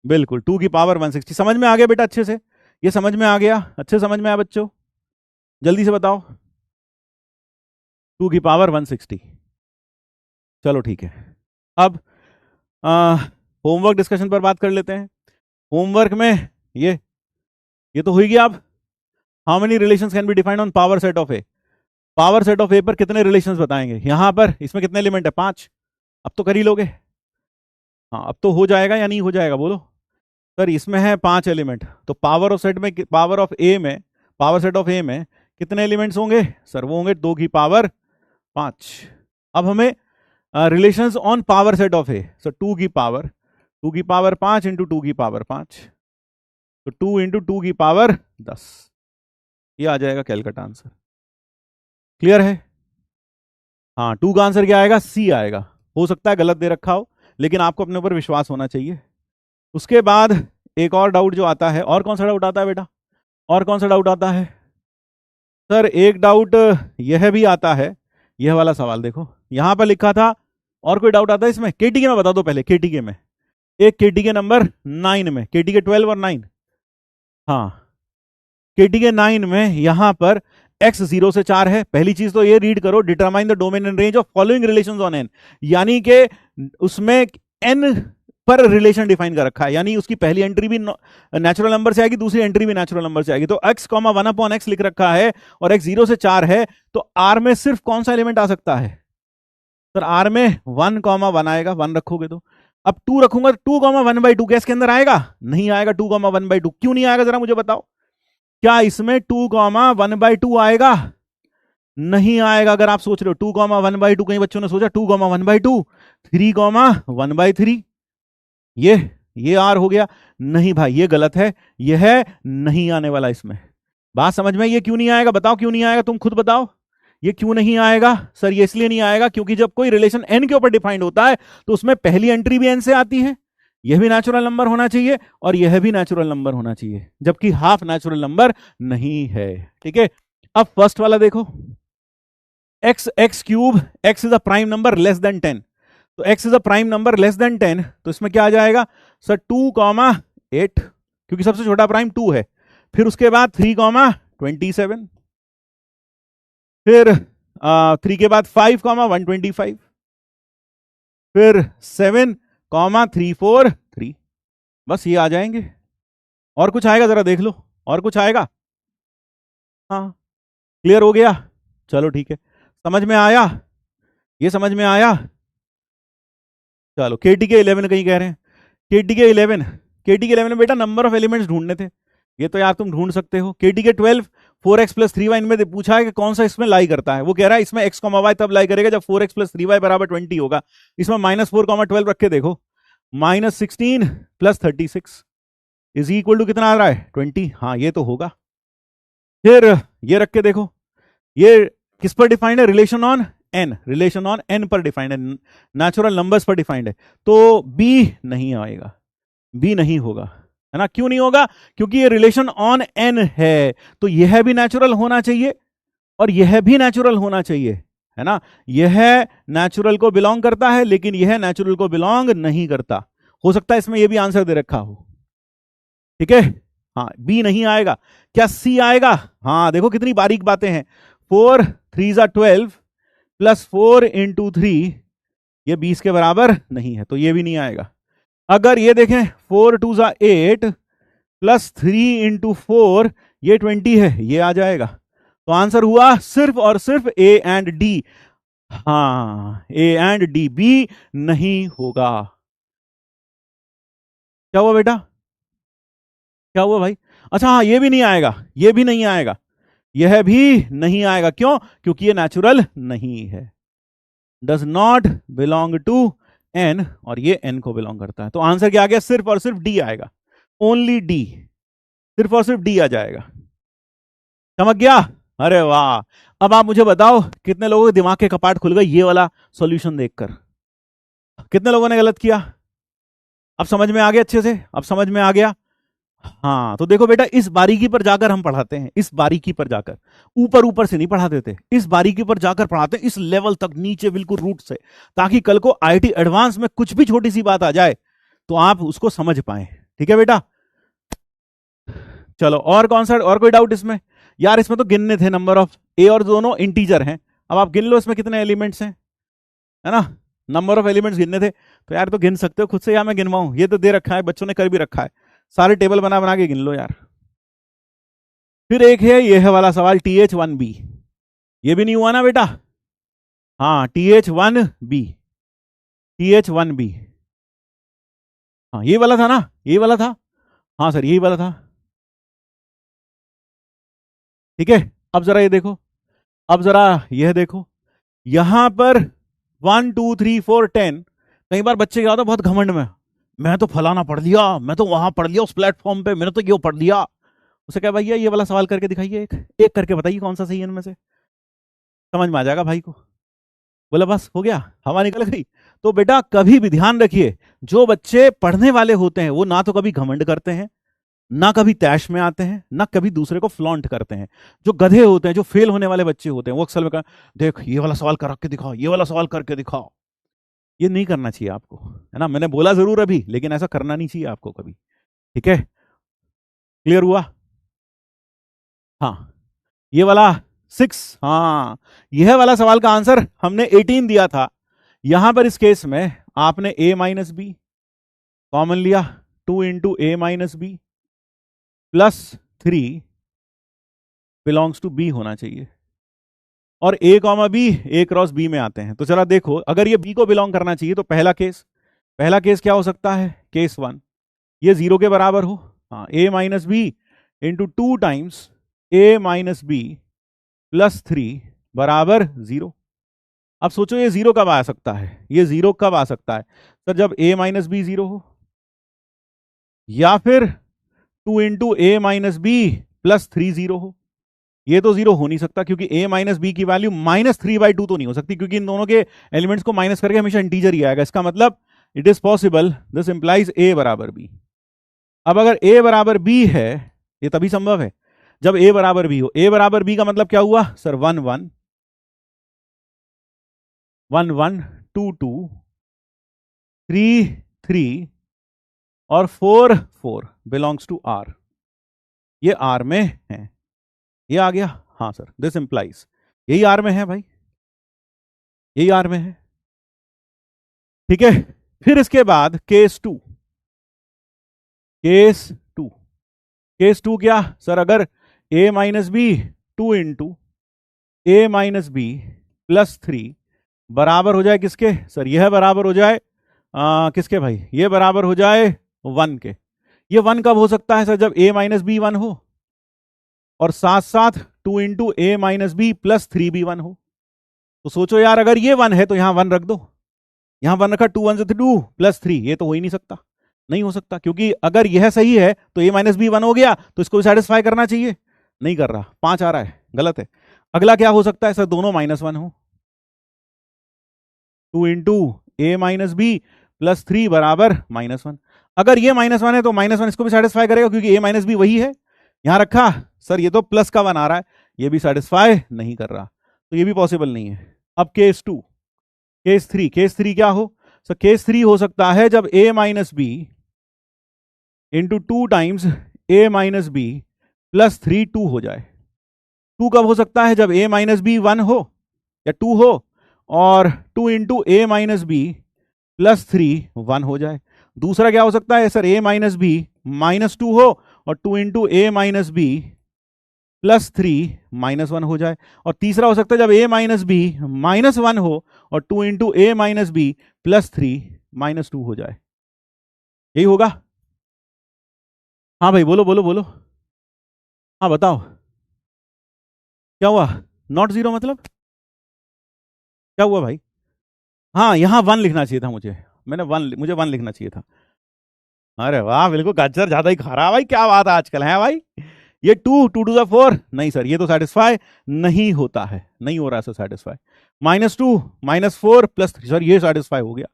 Speaker 1: बिल्कुल 2 की पावर 160। समझ में आ गया बेटा अच्छे से? ये समझ में आ गया? अच्छे समझ में आया बच्चों? जल्दी से बताओ, 2 की पावर 160। चलो ठीक है, अब होमवर्क डिस्कशन पर बात कर लेते हैं। होमवर्क में ये तो हुई अब, how many relations can be defined on power set of A, power set of A पर कितने रिलेशंस बताएंगे। यहां पर इसमें कितने एलिमेंट है, 5। अब तो कर ही लोगे, हाँ अब तो हो जाएगा या नहीं हो जाएगा, बोलो सर। इसमें है 5 एलिमेंट, तो पावर ऑफ सेट में, पावर ऑफ ए में, पावर सेट ऑफ ए में कितने एलिमेंट्स होंगे सर, वो होंगे 2 की पावर 5। अब हमें relations on power set of A, sir 2 की पावर 5 इंटू 2 की पावर 5, तो 2 इंटू 2 की पावर 10, ये आ जाएगा कैलकाटा आंसर। क्लियर है? हाँ 2 का आंसर क्या आएगा, सी आएगा। हो सकता है गलत दे रखा हो, लेकिन आपको अपने ऊपर विश्वास होना चाहिए। उसके बाद एक और डाउट जो आता है, और कौन सा डाउट आता है बेटा, और कौन सा डाउट आता है सर? एक डाउट यह भी आता है, यह वाला सवाल देखो यहां पर लिखा था, और कोई डाउट आता है इसमें? केटीके में बता दो पहले, केटीके में, एक केटीके नंबर 9 में, केटीके 12 और 9, हाँ केटीके 9 में यहां पर x 0 से 4 है। पहली चीज तो ये रीड करो, determine the domain and range of following relations on n, यानी कि उसमें n पर रिलेशन डिफाइन कर रखा है, यानी उसकी पहली एंट्री भी नेचुरल नंबर से आएगी, दूसरी एंट्री भी नेचुरल नंबर से आएगी। तो x, 1/x लिख रखा है और x 0 से 4 है, तो r में सिर्फ कौन सा एलिमेंट आ सकता है सर? r में 1, 1 आएगा, 1 रखोगे तो। अब 2 रखूंगा, 2, 1/2 क्या इसके अंदर आएगा? नहीं आएगा। 2, 1/2 क्यों नहीं आएगा, जरा मुझे बताओ। क्या इसमें 2, 1/2 आएगा? नहीं आएगा। अगर आप सोच रहे हो 2, 1/2, कई बच्चों ने सोचा 2, 1/2, 3, 1/3, ये आर हो गया। नहीं भाई ये गलत है, यह नहीं आने वाला इसमें। बात समझ में? ये क्यों नहीं आएगा, बताओ क्यों नहीं आएगा, तुम खुद बताओ ये क्यों नहीं आएगा सर? ये इसलिए नहीं आएगा क्योंकि जब कोई रिलेशन एन के ऊपर डिफाइंड होता है तो उसमें पहली एंट्री भी एन से आती है, यह भी नेचुरल नंबर होना चाहिए और यह भी नेचुरल नंबर होना चाहिए, जबकि हाफ नेचुरल नंबर नहीं है। ठीक है, अब फर्स्ट वाला देखो, x³ x is a prime number less than 10, तो x is a prime number less than 10, तो इसमें क्या आ जाएगा सर? 2,8, क्योंकि सबसे छोटा प्राइम 2 है। फिर उसके बाद 3,27, फिर 3 के बाद 5,125, फिर 7,343, बस ये आ जाएंगे। और कुछ आएगा जरा देख लो, और कुछ आएगा? हाँ क्लियर हो गया? चलो ठीक है, समझ में आया? ये समझ में आया? चलो केटीके 11 कहीं कह रहे हैं, केटीके 11 में बेटा नंबर ऑफ एलिमेंट्स ढूंढने थे, ये तो यार तुम ढूंढ सकते हो। केटीके 12 4x + 3y, इनमें पूछा है कि कौन सा इसमें लाई करता है, वो कह रहा है इसमें x, y तब लाई करेगा जब 4x + 3y = 20 होगा। इसमें -4, 12 रख के देखो, -16 + 36 = कितना आ रहा है? 20। हाँ ये तो होगा। फिर ये रख के देखो, ये किस पर डिफाइंड है? Relation on N, relation on N पर डिफाइंड है, नेचुरल नंबर्स पर डिफाइंड है, तो बी नहीं आएगा, बी नहीं होगा, है ना। क्यों नहीं होगा? क्योंकि ये रिलेशन ऑन एन है, तो यह भी नेचुरल होना चाहिए और यह भी नेचुरल होना चाहिए, है ना। यह नेचुरल को बिलोंग करता है लेकिन यह नेचुरल को बिलोंग नहीं करता। हो सकता है इसमें यह भी आंसर दे रखा हो, ठीक है। हाँ, बी नहीं आएगा। क्या सी आएगा? हाँ, देखो कितनी बारीक बातें हैं। 4 3 12 प्लस 4 इंटू 3, ये 20 के बराबर नहीं है, तो ये भी नहीं आएगा। अगर ये देखें 4 2 8 प्लस 3 इंटू 4, ये 20 है, ये आ जाएगा। तो आंसर हुआ सिर्फ और सिर्फ ए एंड डी। हाँ, ए एंड डी, बी नहीं होगा। क्या हुआ बेटा? क्या हुआ भाई? अच्छा हाँ, ये भी नहीं आएगा, ये भी नहीं आएगा, यह भी नहीं आएगा। क्यों? क्योंकि ये नेचुरल नहीं है, does not belong to N, और ये एन को बिलोंग करता है। तो आंसर क्या आ गया? सिर्फ और सिर्फ डी आएगा, ओनली डी, सिर्फ और सिर्फ डी आ जाएगा। समझ गया? अरे वाह। अब आप मुझे बताओ, कितने लोगों के दिमाग के कपाट खुल गए ये वाला सॉल्यूशन देखकर? कितने लोगों ने गलत किया? अब समझ में आ गया अच्छे से? अब समझ में आ गया? हाँ, तो देखो बेटा, इस बारीकी पर जाकर हम पढ़ाते हैं, इस बारीकी पर जाकर, ऊपर ऊपर से नहीं पढ़ा देते, इस बारीकी पर जाकर पढ़ाते हैं, इस लेवल तक नीचे बिल्कुल रूट से, ताकि कल को आईटी एडवांस में कुछ भी छोटी सी बात आ जाए तो आप उसको समझ पाए। ठीक है बेटा? चलो, और कौन सा, और कोई डाउट इसमें? यार इसमें तो गिनने थे नंबर ऑफ, ए और दोनों इंटीजर हैं, अब आप गिन लो इसमें कितने एलिमेंट्स हैं, है ना। नंबर ऑफ एलिमेंट्स गिनने थे, तो यार तो गिन सकते हो खुद से, या मैं गिनवाऊं? ये तो दे रखा है, बच्चों ने कर भी रखा है, सारे टेबल बना बना के गिन लो यार। फिर एक है ये है वाला सवाल, TH1B, ये भी नहीं हुआ ना बेटा? हाँ, TH1B, TH1B, हाँ ये वाला था ना, ये वाला था, हाँ सर यही वाला था। ठीक है, अब जरा ये देखो, अब जरा यह देखो, यहां पर 1 2 3 4 10, कई बार बच्चे क्या होता है बहुत घमंड में, मैं तो फलाना पढ़ लिया, मैं तो वहां पढ़ लिया उस प्लेटफॉर्म पे, मैंने तो ये पढ़ लिया। उसे क्या भैया ये वाला सवाल करके दिखाइए, एक एक करके बताइए कौन सा सही है इनमें से, समझ में आ जाएगा भाई को। बोला बस हो गया, हवा निकल गई। तो बेटा कभी भी ध्यान रखिए, जो बच्चे पढ़ने वाले होते हैं वो ना तो कभी घमंड करते हैं, ना कभी तैश में आते हैं, ना कभी दूसरे को फ्लॉन्ट करते हैं। जो गधे होते हैं, जो फेल होने वाले बच्चे होते हैं, वो अक्सर में कहा देख ये वाला सवाल करके दिखाओ, ये वाला सवाल करके दिखाओ। ये नहीं करना चाहिए आपको, है ना। मैंने बोला जरूर अभी, लेकिन ऐसा करना नहीं चाहिए आपको कभी। ठीक है, क्लियर हुआ? हाँ, ये वाला 6, हाँ यह वाला सवाल का आंसर हमने 18 दिया था। यहां पर इस केस में आपने a माइनस बी कॉमन लिया, 2 into A minus B plus 3 belongs to B होना चाहिए, और a comma B A cross B में आते हैं। तो चला देखो, अगर ये b को बिलोंग करना चाहिए तो पहला केस क्या हो सकता है? केस 1, ये 0 के बराबर हो, हाँ a minus B into 2 times a minus B plus 3 बराबर 0। अब सोचो ये 0 कब आ सकता है? ये 0 कब आ सकता है सर? जब a माइनस बी 0 हो, या फिर 2 into A minus B plus 3 0 हो। ये तो 0 हो नहीं सकता, क्योंकि a माइनस बी की वैल्यू -3/2 तो नहीं हो सकती, क्योंकि इन दोनों के एलिमेंट्स को माइनस करके हमेशा इंटीजर ही आएगा। इसका मतलब it is possible, this implies a बराबर b। अब अगर a बराबर b है, ये तभी संभव है जब a बराबर b हो। a बराबर b का मतलब क्या हुआ सर? 1 1 1 1 2 2 3 3 और 4 4 बिलोंग्स टू r, ये r में है। ये आ गया? हाँ सर, दिस इंप्लाइज यही आर में है भाई, यही आर में है। ठीक है, फिर इसके बाद केस 2, केस टू क्या सर? अगर a minus B 2 into A minus B plus 3 बराबर हो जाए किसके सर? यह बराबर हो जाए किसके भाई? ये बराबर हो जाए 1 के। ये 1 कब हो सकता है सर? जब a माइनस बी 1 हो, और साथ साथ 2 into A minus B plus 3 भी 1 हो। तो सोचो यार, अगर ये 1 है तो यहां 1 रख दो, यहां 1 रखा, 2 1 से 2 प्लस 3, ये तो हो ही नहीं सकता, नहीं हो सकता, क्योंकि अगर यह सही है तो a माइनस बी 1 हो गया, तो इसको भी सेटिस्फाई करना चाहिए, नहीं कर रहा, 5 आ रहा है, गलत है। अगला क्या हो सकता है सर? दोनों -1 हो, 2 into A minus B plus 3 बराबर -1। अगर ये -1 है तो -1 इसको भी सेटिस्फाई करेगा, क्योंकि ए माइनस बी वही है। यहां रखा सर, ये तो प्लस का 1 आ रहा है, ये भी सेटिस्फाई नहीं कर रहा, तो ये भी पॉसिबल नहीं है। अब केस 2, केस थ्री क्या हो सर? केस 3 हो सकता है जब a minus B into 2 times A minus B plus 3 2 हो जाए। 2 कब हो सकता है? जब a माइनस बी 1 हो या 2 हो, और 2 into A minus B plus 3 1 हो जाए। दूसरा क्या हो सकता है सर? a माइनस बी -2 हो और 2 into A minus B plus 3 -1 हो जाए। और तीसरा हो सकता है जब a माइनस बी -1 हो और 2 into A minus B plus 3 -2 हो जाए। यही होगा? हाँ भाई, बोलो बोलो बोलो। हाँ बताओ, क्या हुआ? नॉट जीरो मतलब क्या हुआ भाई? हाँ, यहां 1 लिखना चाहिए था मुझे 1 लिखना चाहिए था। अरे वाह, बिल्कुल गाजर ज्यादा ही खा रहा है भाई, क्या बात है आजकल है भाई। ये 2 2 टू द 4 नहीं सर, ये तो सेटिस्फाई नहीं होता है, नहीं हो रहा सर सेटिस्फाई। -2 -4 प्लस 3 सर, ये सेटिस्फाई हो गया,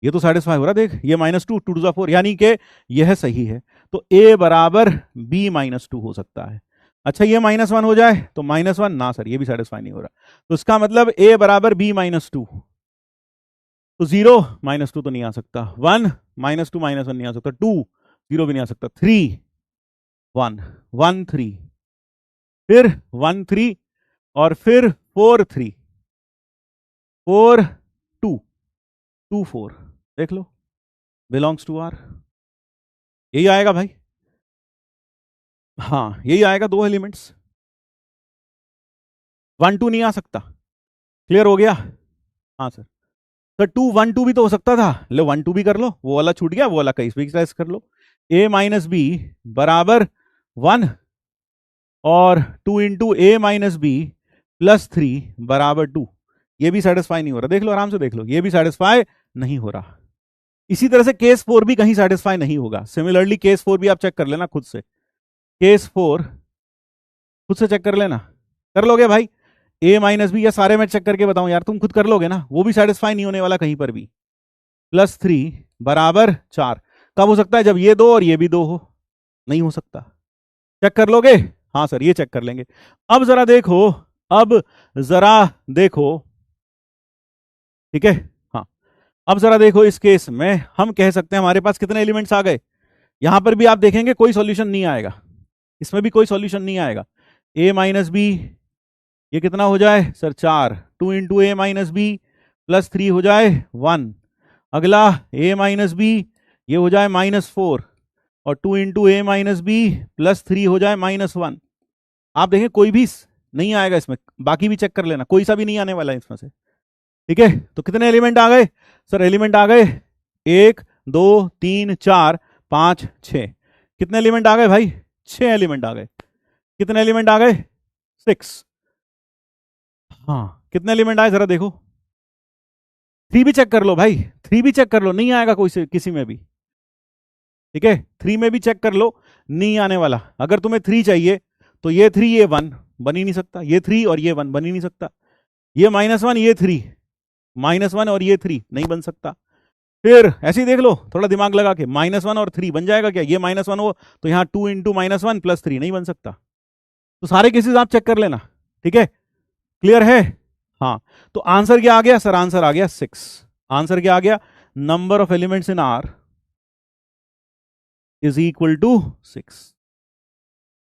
Speaker 1: ये तो सेटिस्फाई हो रहा। देख, ये -2 2 टू द 4 यानी कि यह सही है। तो a बराबर b -2 हो सकता है। अच्छा, ये -1 हो जाए तो -1 ना सर, ये भी सेटिस्फाई नहीं हो रहा। तो इसका मतलब a बराबर b -2, तो 0 -2 तो नहीं आ सकता, 1 -2 -1 नहीं आ सकता, 2 0 भी नहीं आ सकता, 3 1 1 3, फिर 1 3 और फिर 4 3 4 2 2 4। देख लो, बिलोंग्स टू आर, यही आएगा भाई। हाँ, यही आएगा, 2 एलिमेंट्स, 1 2 नहीं आ सकता। क्लियर हो गया? हाँ सर। सर 2 1 2 भी तो हो सकता था, लो 1 2 भी कर लो, वो वाला छूट गया, वो वाला कहीं भी एक्सरसाइज कर लो। a माइनस बी बराबर 1 और 2 into A minus B plus 3 बराबर 2, ये भी सेटिस्फाई नहीं हो रहा। देख लो, आराम से देख लो, ये भी सेटिस्फाई नहीं हो रहा। इसी तरह से केस 4 भी कहीं सेटिस्फाई नहीं होगा। सिमिलरली केस 4 भी आप चेक कर लेना खुद से, केस 4 खुद से चेक कर लेना। कर लोगे भाई? a माइनस बी, या सारे मैं चेक करके बताऊं यार, तुम खुद कर लोगे ना, वो भी सेटिस्फाई नहीं होने वाला कहीं पर भी। प्लस 3 बराबर 4 कब हो सकता है? जब ये 2 और ये भी 2 हो, नहीं हो सकता। चेक कर लोगे? हाँ सर, ये चेक कर लेंगे। अब जरा देखो, अब जरा देखो, ठीक है? हाँ, अब जरा देखो, इस केस में हम कह सकते हैं हमारे पास कितने एलिमेंट्स आ गए। यहां पर भी आप देखेंगे कोई सॉल्यूशन नहीं आएगा, इसमें भी कोई सॉल्यूशन नहीं आएगा। a माइनस बी, ये कितना हो जाए sir? 4, 2 into A minus B plus 3 हो जाए 1। अगला a माइनस बी, ये हो जाए -4 और 2 into A minus B plus 3 हो जाए -1। आप देखें कोई भी नहीं आएगा इसमें, बाकी भी चेक कर लेना, कोई सा भी नहीं आने वाला है इसमें से। ठीक है? तो कितने एलिमेंट आ गए सर? एलिमेंट आ गए 1 2 3 4 5 6। कितने एलिमेंट आ गए भाई? 6 एलिमेंट आ गए। कितने एलिमेंट आ गए? 6। हाँ, कितने एलिमेंट आए जरा देखो। 3 भी चेक कर लो भाई, 3 भी चेक कर लो, नहीं आएगा कोई से किसी में भी। ठीक है? 3 में भी चेक कर लो, नहीं आने वाला। अगर तुम्हें 3 चाहिए तो ये 3 ये 1 बन ही नहीं सकता, ये 3 और ये 1 बन ही नहीं सकता, ये -1 ये 3 -1 और ये 3 नहीं बन सकता। फिर ऐसे ही देख लो, थोड़ा दिमाग लगा के, -1 और 3 बन जाएगा क्या? ये -1 हो तो यहाँ 2 इंटू -1 प्लस 3 नहीं बन सकता। तो सारे केसेस आप चेक कर लेना। ठीक है? क्लियर है? हाँ, तो आंसर क्या आ गया सर? आंसर आ गया 6। आंसर क्या आ गया? Number of elements in R is equal to 6।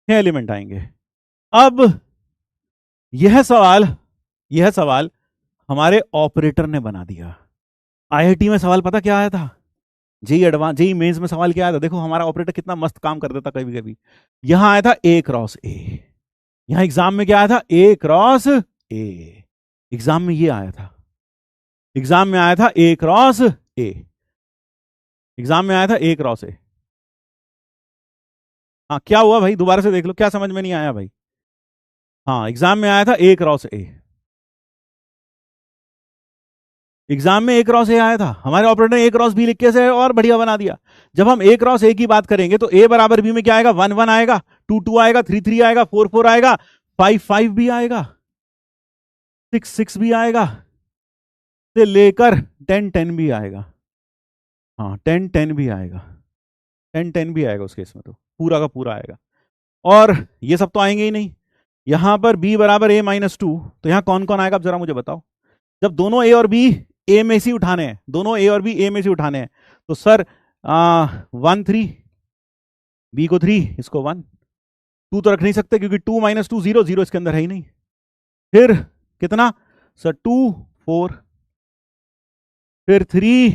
Speaker 1: 6 element आएंगे। अब यह सवाल हमारे ऑपरेटर ने बना दिया। आईआईटी में सवाल पता क्या आया था? जेई मेंस में सवाल क्या आया था? देखो हमारा ऑपरेटर कितना मस्त काम कर देता कभी कभी। यहां आया था A क्रॉस A, यहां एग्जाम में क्या आया था? A cross A। एग्जाम में ये आया था, एग्जाम में आया था A क्रॉस A, एग्जाम में आया था A क्रॉस A। हाँ, क्या हुआ भाई? दोबारा से देख लो, क्या समझ में नहीं आया भाई? हाँ, एग्जाम में आया था A क्रॉस A, एग्जाम में A क्रॉस A आया था। हमारे ऑपरेटर ने A क्रॉस B लिख के से और बढ़िया बना दिया। जब हम A क्रॉस A की बात करेंगे तो A बराबर B में क्या आएगा? 1 1 आएगा, 2 2 आएगा, 3 3 आएगा, 4 4 आएगा, 5 5 भी आएगा, 6 6 भी आएगा, से लेकर 10 10 भी आएगा। हाँ 10 10 भी आएगा, 10 10 भी आएगा उस केस में, तो पूरा का पूरा आएगा। और ये सब तो आएंगे ही नहीं। यहां पर b बराबर a माइनस 2, तो यहां कौन कौन आएगा अब जरा मुझे बताओ। जब दोनों a और b a में से उठाने हैं, दोनों a और b a में से उठाने हैं, तो सर 1 3, b को 3, इसको 1, 2 तो रख नहीं सकते क्योंकि 2 माइनस 2 0, 0 इसके अंदर है ही नहीं। फिर कितना सर 2 4, फिर 3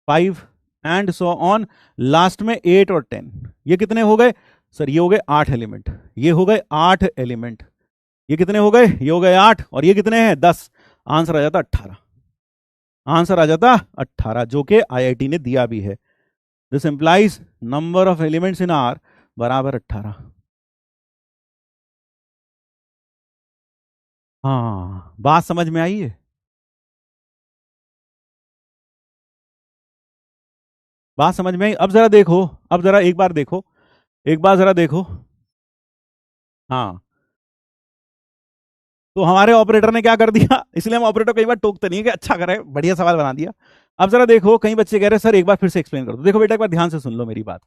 Speaker 1: 5 एंड सो ऑन, लास्ट में 8 और 10। ये कितने हो गए सर? ये हो गए 8 एलिमेंट, ये हो गए 8 एलिमेंट। ये कितने हो गए? ये हो गए 8, और ये कितने हैं? 10। आंसर आ जाता 18, आंसर आ जाता 18, जो कि आईआईटी ने दिया भी है। This implies number of elements in are बराबर 18। हाँ बात समझ में आई है? बात समझ में आई? अब जरा देखो, अब जरा एक बार देखो, एक बार जरा देखो। हाँ तो हमारे ऑपरेटर ने क्या कर दिया, इसलिए हम ऑपरेटर कई बार टोकते नहीं है कि अच्छा करे, बढ़िया सवाल बना दिया। अब जरा देखो, कई बच्चे कह रहे हैं सर एक बार फिर से एक्सप्लेन कर दो। देखो बेटा एक बार ध्यान से सुन लो मेरी बात।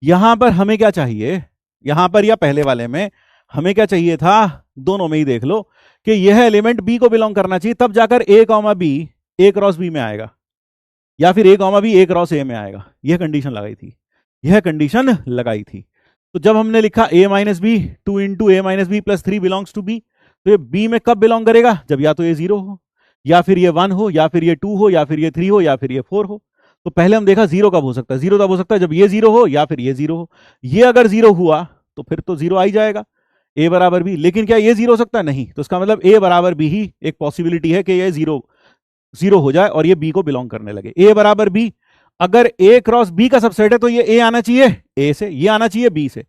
Speaker 1: यहां पर हमें क्या चाहिए, यहां पर या पहले वाले में हमें क्या चाहिए था, दोनों में ही देख लो कि यह एलिमेंट बी को बिलोंग करना चाहिए, तब जाकर A comma B A cross B में आएगा, या फिर A comma B A cross A में आएगा। यह कंडीशन लगाई थी, यह कंडीशन लगाई थी। तो जब हमने लिखा A minus B 2 into A minus B plus 3 belongs to B, तो ये बी में कब बिलोंग करेगा? जब या तो ये 0 हो, या फिर ये 1 हो, या फिर ये 2 हो, या फिर ये 3 हो, या फिर ये 4 हो। तो पहले हम देखा 0 कब हो सकता है, 0 तब हो सकता है जब ये 0 हो या फिर ये 0 हो। ये अगर 0 हुआ तो फिर तो 0 आ ही जाएगा, ए बराबर बी। लेकिन क्या ये 0 हो सकता है? नहीं। तो इसका मतलब ए बराबर बी ही एक पॉसिबिलिटी है कि ये 0 हो जाए और ये बी को बिलोंग करने लगे। ए बराबर बी, अगर ए क्रॉस बी का सबसेट है तो ये ए आना चाहिए ए से, ये आना चाहिए बी से,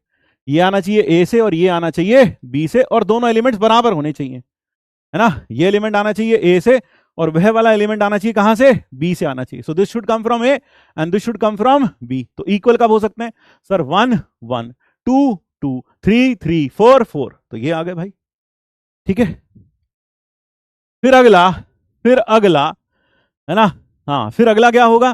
Speaker 1: ये आना चाहिए ए से, और ये आना चाहिए बी से, और दोनों एलिमेंट्स बराबर होने चाहिए, है ना। ये एलिमेंट आना चाहिए ए से और वह वाला एलिमेंट आना चाहिए कहां से? बी से आना चाहिए। So this should come from A and this should come from B. तो इक्वल कब हो सकते हैं सर? 1 1 2 2 3 3 4 4। तो ये आ गए भाई, ठीक है। फिर अगला, फिर अगला, है ना। हाँ फिर अगला क्या होगा?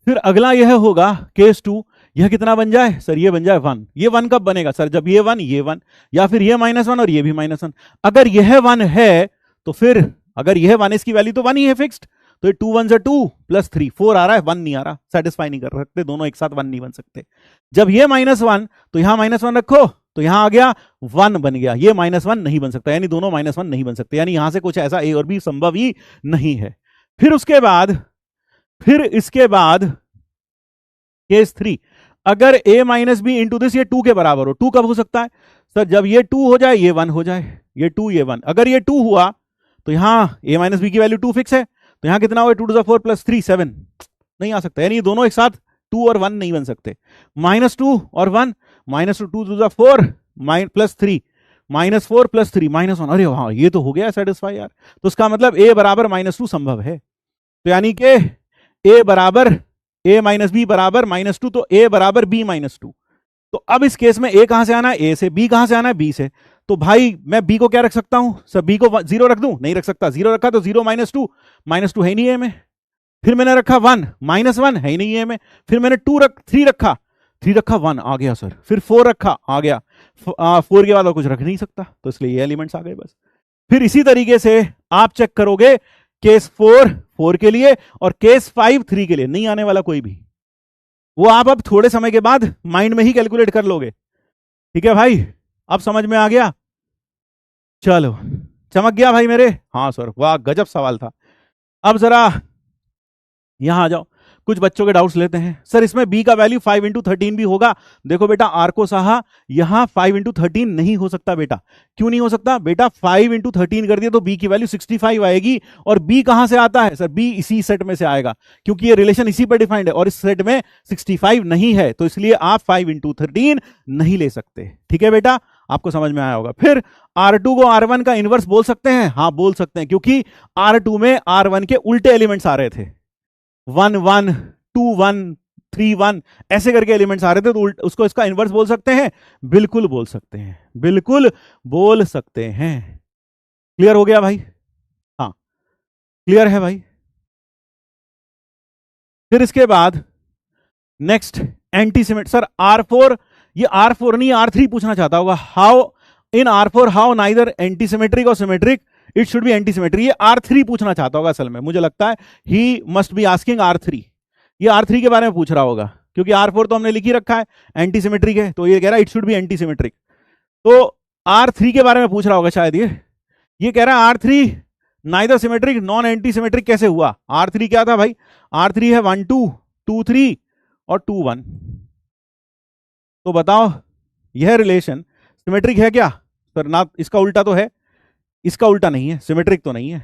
Speaker 1: फिर अगला यह होगा केस 2, यह कितना बन जाए सर? ये बन जाए 1। ये 1 कब बनेगा सर? जब ये 1 ये 1, या फिर ये -1 और ये भी -1। अगर यह 1 है तो फिर, अगर यह 1 इसकी वैल्यू तो 1 ही है फिक्स्ड, तो ये 2 1 से 2 प्लस 3 4 आ रहा है, 1 नहीं आ रहा, सेटिस्फाई नहीं कर सकते, दोनों एक साथ 1 नहीं बन सकते। जब ये -1 तो यहां -1 रखो, तो यहां आ गया 1 बन गया, ये -1 नहीं बन सकता, यानी दोनों -1 नहीं बन सकते, यानी यहां से कुछ ऐसा ए और बी संभव ही नहीं है। फिर उसके बाद, फिर इसके बाद केस 3, अगर a minus B into this ये 2 के बराबर हो। 2 कब हो सकता है सर? जब ये 2 हो जाए, ये 1 हो जाए, ये 2 ये 1। अगर ये 2 हुआ तो यहां a माइनस बी की वैल्यू 2 फिक्स है, तो यहां कितना होगा? 2 to the 4 प्लस 3 7, नहीं आ सकता, यानी ये दोनों एक साथ 2 और 1 नहीं बन सकते। -2 और 1, -2 2 to the 4 प्लस 3, -4 प्लस 3 -1। अरे हाँ ये तो हो गया सेटिस्फाई यार। तो उसका मतलब a बराबर -2 संभव है, तो यानी कि a बराबर a माइनस बी बराबर -2, तो a बराबर b -2। तो अब इस केस में a कहां से आना है? a से। b कहां से आना है? b से। तो भाई मैं b को क्या रख सकता हूं सर? b को 0 रख दूं? नहीं रख सकता, 0 रखा तो 0 -2, -2 है ही नहीं a में। फिर मैंने रखा 1, -1 है ही नहीं a में। फिर मैंने 3 रखा, 3 रखा 1 आ गया सर। फिर 4 रखा आ गया, 4 के बाद और कुछ रख नहीं सकता, तो इसलिए ये एलिमेंट्स आ गए बस। फिर इसी तरीके से आप चेक करोगे केस 4 के लिए और केस 5 3 के लिए, नहीं आने वाला कोई भी, वो आप अब थोड़े समय के बाद माइंड में ही कैलकुलेट कर लोगे, ठीक है भाई। अब समझ में आ गया? चलो चमक गया भाई मेरे? हाँ सर वाह गजब सवाल था। अब जरा यहां आ जाओ, कुछ बच्चों के डाउट्स लेते हैं। सर इसमें b का वैल्यू 5 इंटू 13 भी होगा? देखो बेटा आर को सहा, यहां 5 इंटू 13 नहीं हो सकता बेटा। क्यों नहीं हो सकता बेटा? 5 इंटू 13 कर दिया तो b की वैल्यू 65 आएगी, और b कहां से आता है सर? b इसी सेट में से आएगा, क्योंकि ये रिलेशन इसी पर डिफाइंड है, और इस सेट में 65 नहीं है, तो इसलिए आप 5 इंटू 13 नहीं ले सकते, ठीक है बेटा। आपको समझ में आया होगा। फिर R2 को R1 का इनवर्स बोल सकते हैं? हाँ बोल सकते हैं, क्योंकि R2 में R1 के उल्टे एलिमेंट्स आ रहे थे, 1 1 2 1 3 1 ऐसे करके एलिमेंट्स आ रहे थे, तो उसको इसका इनवर्स बोल सकते हैं? बिल्कुल बोल सकते हैं, बिल्कुल बोल सकते हैं। क्लियर हो गया भाई? हाँ क्लियर है भाई। फिर इसके बाद next anti symmetric, sir R4, ये R4 नहीं R3 पूछना चाहता होगा। How in R4 how neither antisymmetric और symmetric it should be antisymmetric, ये R3 पूछना चाहता होगा असल में, मुझे लगता है he must be asking R3, ये R3 के बारे में पूछ रहा होगा, क्योंकि R4 तो हमने लिख ही रखा है एंटी सिमेट्रिक है, तो ये कह रहा है it should be anti symmetric, तो R3 के बारे में पूछ रहा होगा शायद। ये कह रहा है R3 neither symmetric non anti symmetric कैसे हुआ। R3 क्या था भाई, R3 है 1 2 2 3 और 2 1, तो बताओ यह रिलेशन सिमेट्रिक है क्या सर? ना, इसका उल्टा तो है, इसका उल्टा नहीं है, सिमेट्रिक तो नहीं है।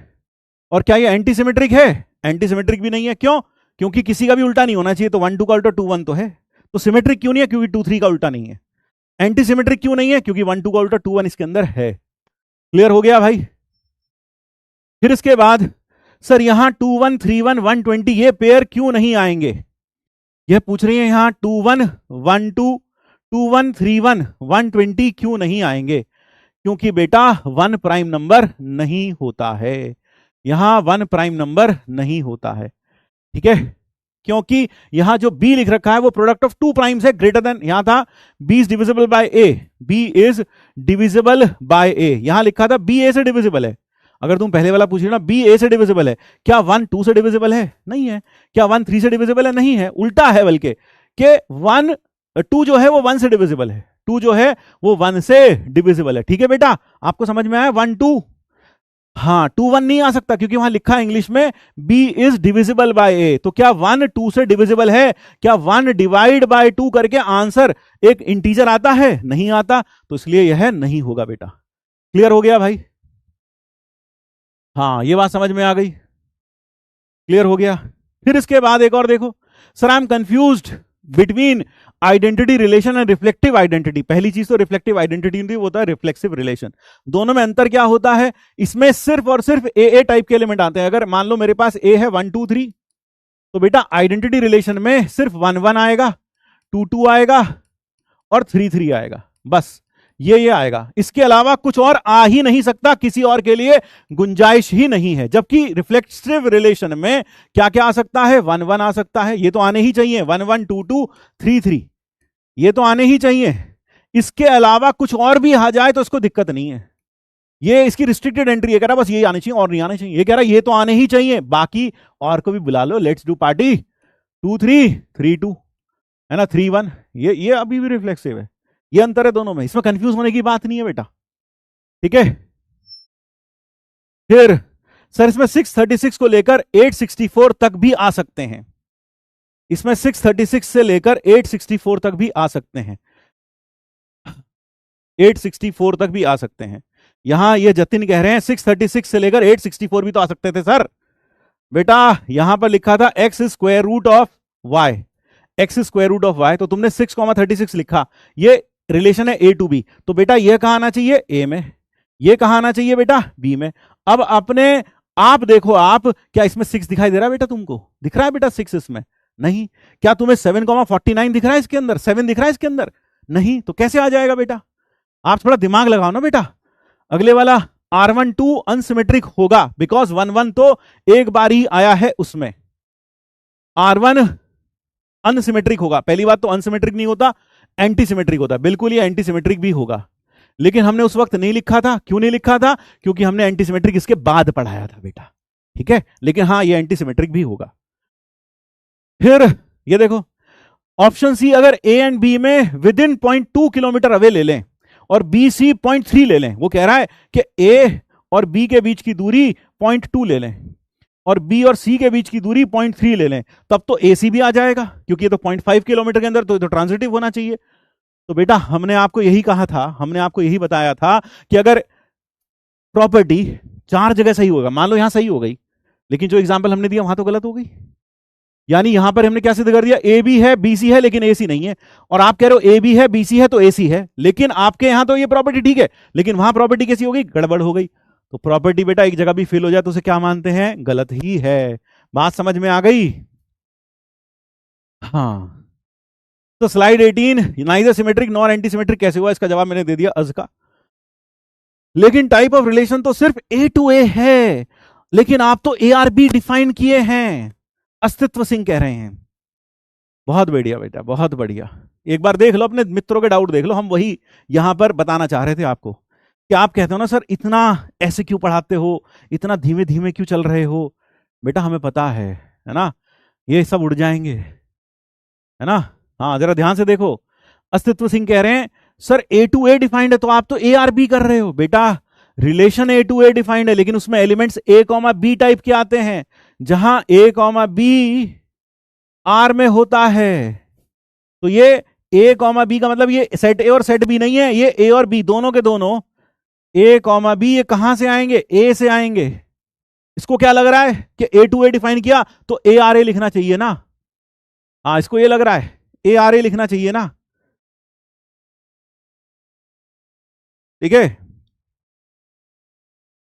Speaker 1: और क्या ये एंटी सिमेट्रिक है? एंटी सिमेट्रिक भी नहीं है। क्यों? क्योंकि किसी का भी उल्टा नहीं होना चाहिए, तो 1 2 का उल्टा 2 1 तो है, तो सिमेट्रिक क्यों नहीं है? क्योंकि 2 3 का उल्टा नहीं है। एंटी सिमेट्रिक क्यों नहीं है? क्योंकि 1 2 का उल्टा 2 1 इसके अंदर है। क्लियर हो गया भाई? फिर इसके बाद सर यहां 2 1 3 1 120 ये पेयर क्यों नहीं आएंगे? यह पूछ रही है यहां 2 1 1 2 2 1 3 1 120 क्यों नहीं आएंगे? क्योंकि बेटा 1 प्राइम नंबर नहीं होता है, यहां 1 प्राइम नंबर नहीं होता है, ठीक है? क्योंकि यहां जो b लिख रखा है वो प्रोडक्ट ऑफ 2 प्राइम्स है, ग्रेटर देन, यहां था b is divisible by a, b is divisible by a, यहां लिखा था b a से डिविजिबल है। अगर तुम पहले वाला पूछ रहे ना b a से डिविजिबल है, क्या 1 2 से डिविजिबल है? नहीं है। क्या 1 3 से डिविजिबल है? नहीं है। उल्टा है बल्कि कि 1 2 जो है वो 1 से डिविजिबल है, 2 जो है वो 1 से डिविजिबल है। ठीक है बेटा, आपको समझ में आया? 1 2, हाँ 2 1 नहीं आ सकता क्योंकि वहां लिखा है इंग्लिश में b is divisible by a, तो क्या 1 2 से डिविजिबल है? क्या 1 डिवाइड बाय 2 करके आंसर एक इंटीजर आता है? नहीं आता, तो इसलिए यह नहीं होगा बेटा। क्लियर हो गया भाई? हाँ, ये बात समझ में आ गई, क्लियर हो गया। फिर इसके बाद एक और देखो, sir I am confused between identity relation and reflective identity. पहली चीज तो रिफ्लेक्टिव आइडेंटिटी होती है, वो होता है रिफ्लेक्सिव रिलेशन। दोनों में अंतर क्या होता है? इसमें सिर्फ और सिर्फ ए टाइप के एलिमेंट आते हैं। अगर मान लो मेरे पास ए है 1 2 3, तो बेटा आइडेंटिटी रिलेशन में सिर्फ 1 1 आएगा, 2 2 आएगा और 3 3 आएगा, बस ये आएगा। इसके अलावा कुछ और आ ही नहीं सकता, किसी और के लिए गुंजाइश ही नहीं है। जबकि रिफ्लेक्सिव रिलेशन में क्या क्या आ सकता है? 1 1 आ सकता है, ये तो आने ही चाहिए, 1 1 2 2 3 3, ये तो आने ही चाहिए। इसके अलावा कुछ और भी आ जाए तो इसको दिक्कत नहीं है, ये इसकी रिस्ट्रिक्टेड एंट्री है, कह रहा बस ये आने चाहिए और नहीं आने चाहिए। ये कह रहा ये तो आने ही चाहिए, बाकी और को भी बुला लो, लेट्स डू पार्टी। 2 3 3 2 है ना, 3 1, ये अभी भी रिफ्लेक्सिव है। ये अंतर है दोनों में, इसमें कंफ्यूज होने की बात नहीं है बेटा, ठीक है? फिर सर इसमें 636 को लेकर 864 तक भी आ सकते हैं, इसमें 636 से लेकर 864 तक भी आ सकते हैं, 864 तक भी आ सकते हैं। यहां ये जतिन कह रहे हैं 636 से लेकर 864 भी तो आ सकते थे सर। बेटा यहां पर लिखा था x square root of y, x square root of y, तो तुमने 6,36 लिखा, ये रिलेशन है a टू b, तो बेटा ये कहां आना चाहिए? a में। ये कहां आना चाहिए बेटा? b में। अब अपने आप देखो, आप क्या इसमें 6 दिखाई दे रहा है बेटा? तुमको दिख रहा है बेटा 6 इसमें? नहीं। क्या तुम्हें 7,49 दिख रहा है इसके अंदर? 7 दिख रहा है इसके अंदर? नहीं। तो कैसे आ जाएगा बेटा? आप थोड़ा दिमाग लगाओ ना बेटा। अगले वाला R12 अनसिमेट्रिक होगा, बिकॉज 1 1 तो एक बार ही आया है उसमें। R1 अनसिमेट्रिक होगा, पहली बात तो अनसिमेट्रिक नहीं होता, एंटी सिमेट्रिक होता। बिल्कुल ये एंटी सिमेट्रिक भी होगा, लेकिन हमने उस वक्त नहीं लिखा था। क्यों नहीं लिखा था? क्योंकि हमने एंटी सिमेट्रिक इसके बाद पढ़ाया था बेटा, ठीक है? लेकिन हाँ ये एंटी सिमेट्रिक भी होगा। फिर ये देखो ऑप्शन सी, अगर ए एंड बी में विद इन 0.2 किलोमीटर अवे ले लें और बी सी 0.3 ले लें, वो कह रहा है कि ए और बी के बीच की दूरी 0.2 ले लें और बी और सी के बीच की दूरी 0.3 ले लें, तब तो ए सी भी आ जाएगा, क्योंकि ये तो 0.5 किलोमीटर के अंदर, तो ट्रांजिटिव होना चाहिए। तो बेटा हमने आपको यही कहा था, हमने आपको यही बताया था कि अगर प्रॉपर्टी 4 जगह सही होगा, मान लो यहां सही हो गई, लेकिन जो एग्जाम्पल हमने दिया वहां तो गलत हो गई। यानी यहां पर हमने क्या सिद्ध कर दिया? ए बी है, बी सी है, लेकिन ए सी नहीं है। और आप कह रहे हो ए बी है, बी सी है, तो ए सी है, लेकिन आपके यहां तो ये प्रॉपर्टी ठीक है, लेकिन वहां प्रॉपर्टी कैसी हो गई? गड़बड़ हो गई। तो प्रॉपर्टी बेटा एक जगह भी फेल हो जाए तो उसे क्या मानते हैं? गलत ही है। बात समझ में आ गई? हाँ। तो slide 18, neither symmetric nor anti symmetric कैसे हुआ? इसका जवाब मैंने दे दिया अज का। लेकिन टाइप ऑफ रिलेशन तो सिर्फ ए टू ए है, लेकिन आप तो ए आर बी डिफाइन किए हैं। अस्तित्व सिंह कह रहे हैं। बहुत बढ़िया बेटा, बहुत बढ़िया। एक बार देख लो, अपने मित्रों के डाउट देख लो। हम वही यहां पर बताना चाह रहे थे आपको कि आप कहते हो ना सर इतना ऐसे क्यों पढ़ाते हो, इतना धीमे धीमे क्यों चल रहे हो। बेटा हमें पता है ना, ये सब उड़ जाएंगे, है ना। हाँ जरा ध्यान से देखो, अस्तित्व सिंह कह रहे हैं sir A to A defined है, तो आप तो ए आर बी कर रहे हो। बेटा relation A to A defined है, लेकिन उसमें elements A comma B type के आते हैं, जहां ए कॉमा बी आर में होता है। तो ये ए कॉमा बी का मतलब ये सेट ए और सेट बी नहीं है, ये ए और बी दोनों के दोनों ए कॉमा बी ये कहां से आएंगे, ए से आएंगे। इसको क्या लग रहा है कि ए टू ए डिफाइन किया तो ए आर ए लिखना चाहिए ना। हाँ इसको ये लग रहा है ए आर ए लिखना चाहिए ना, ठीक है।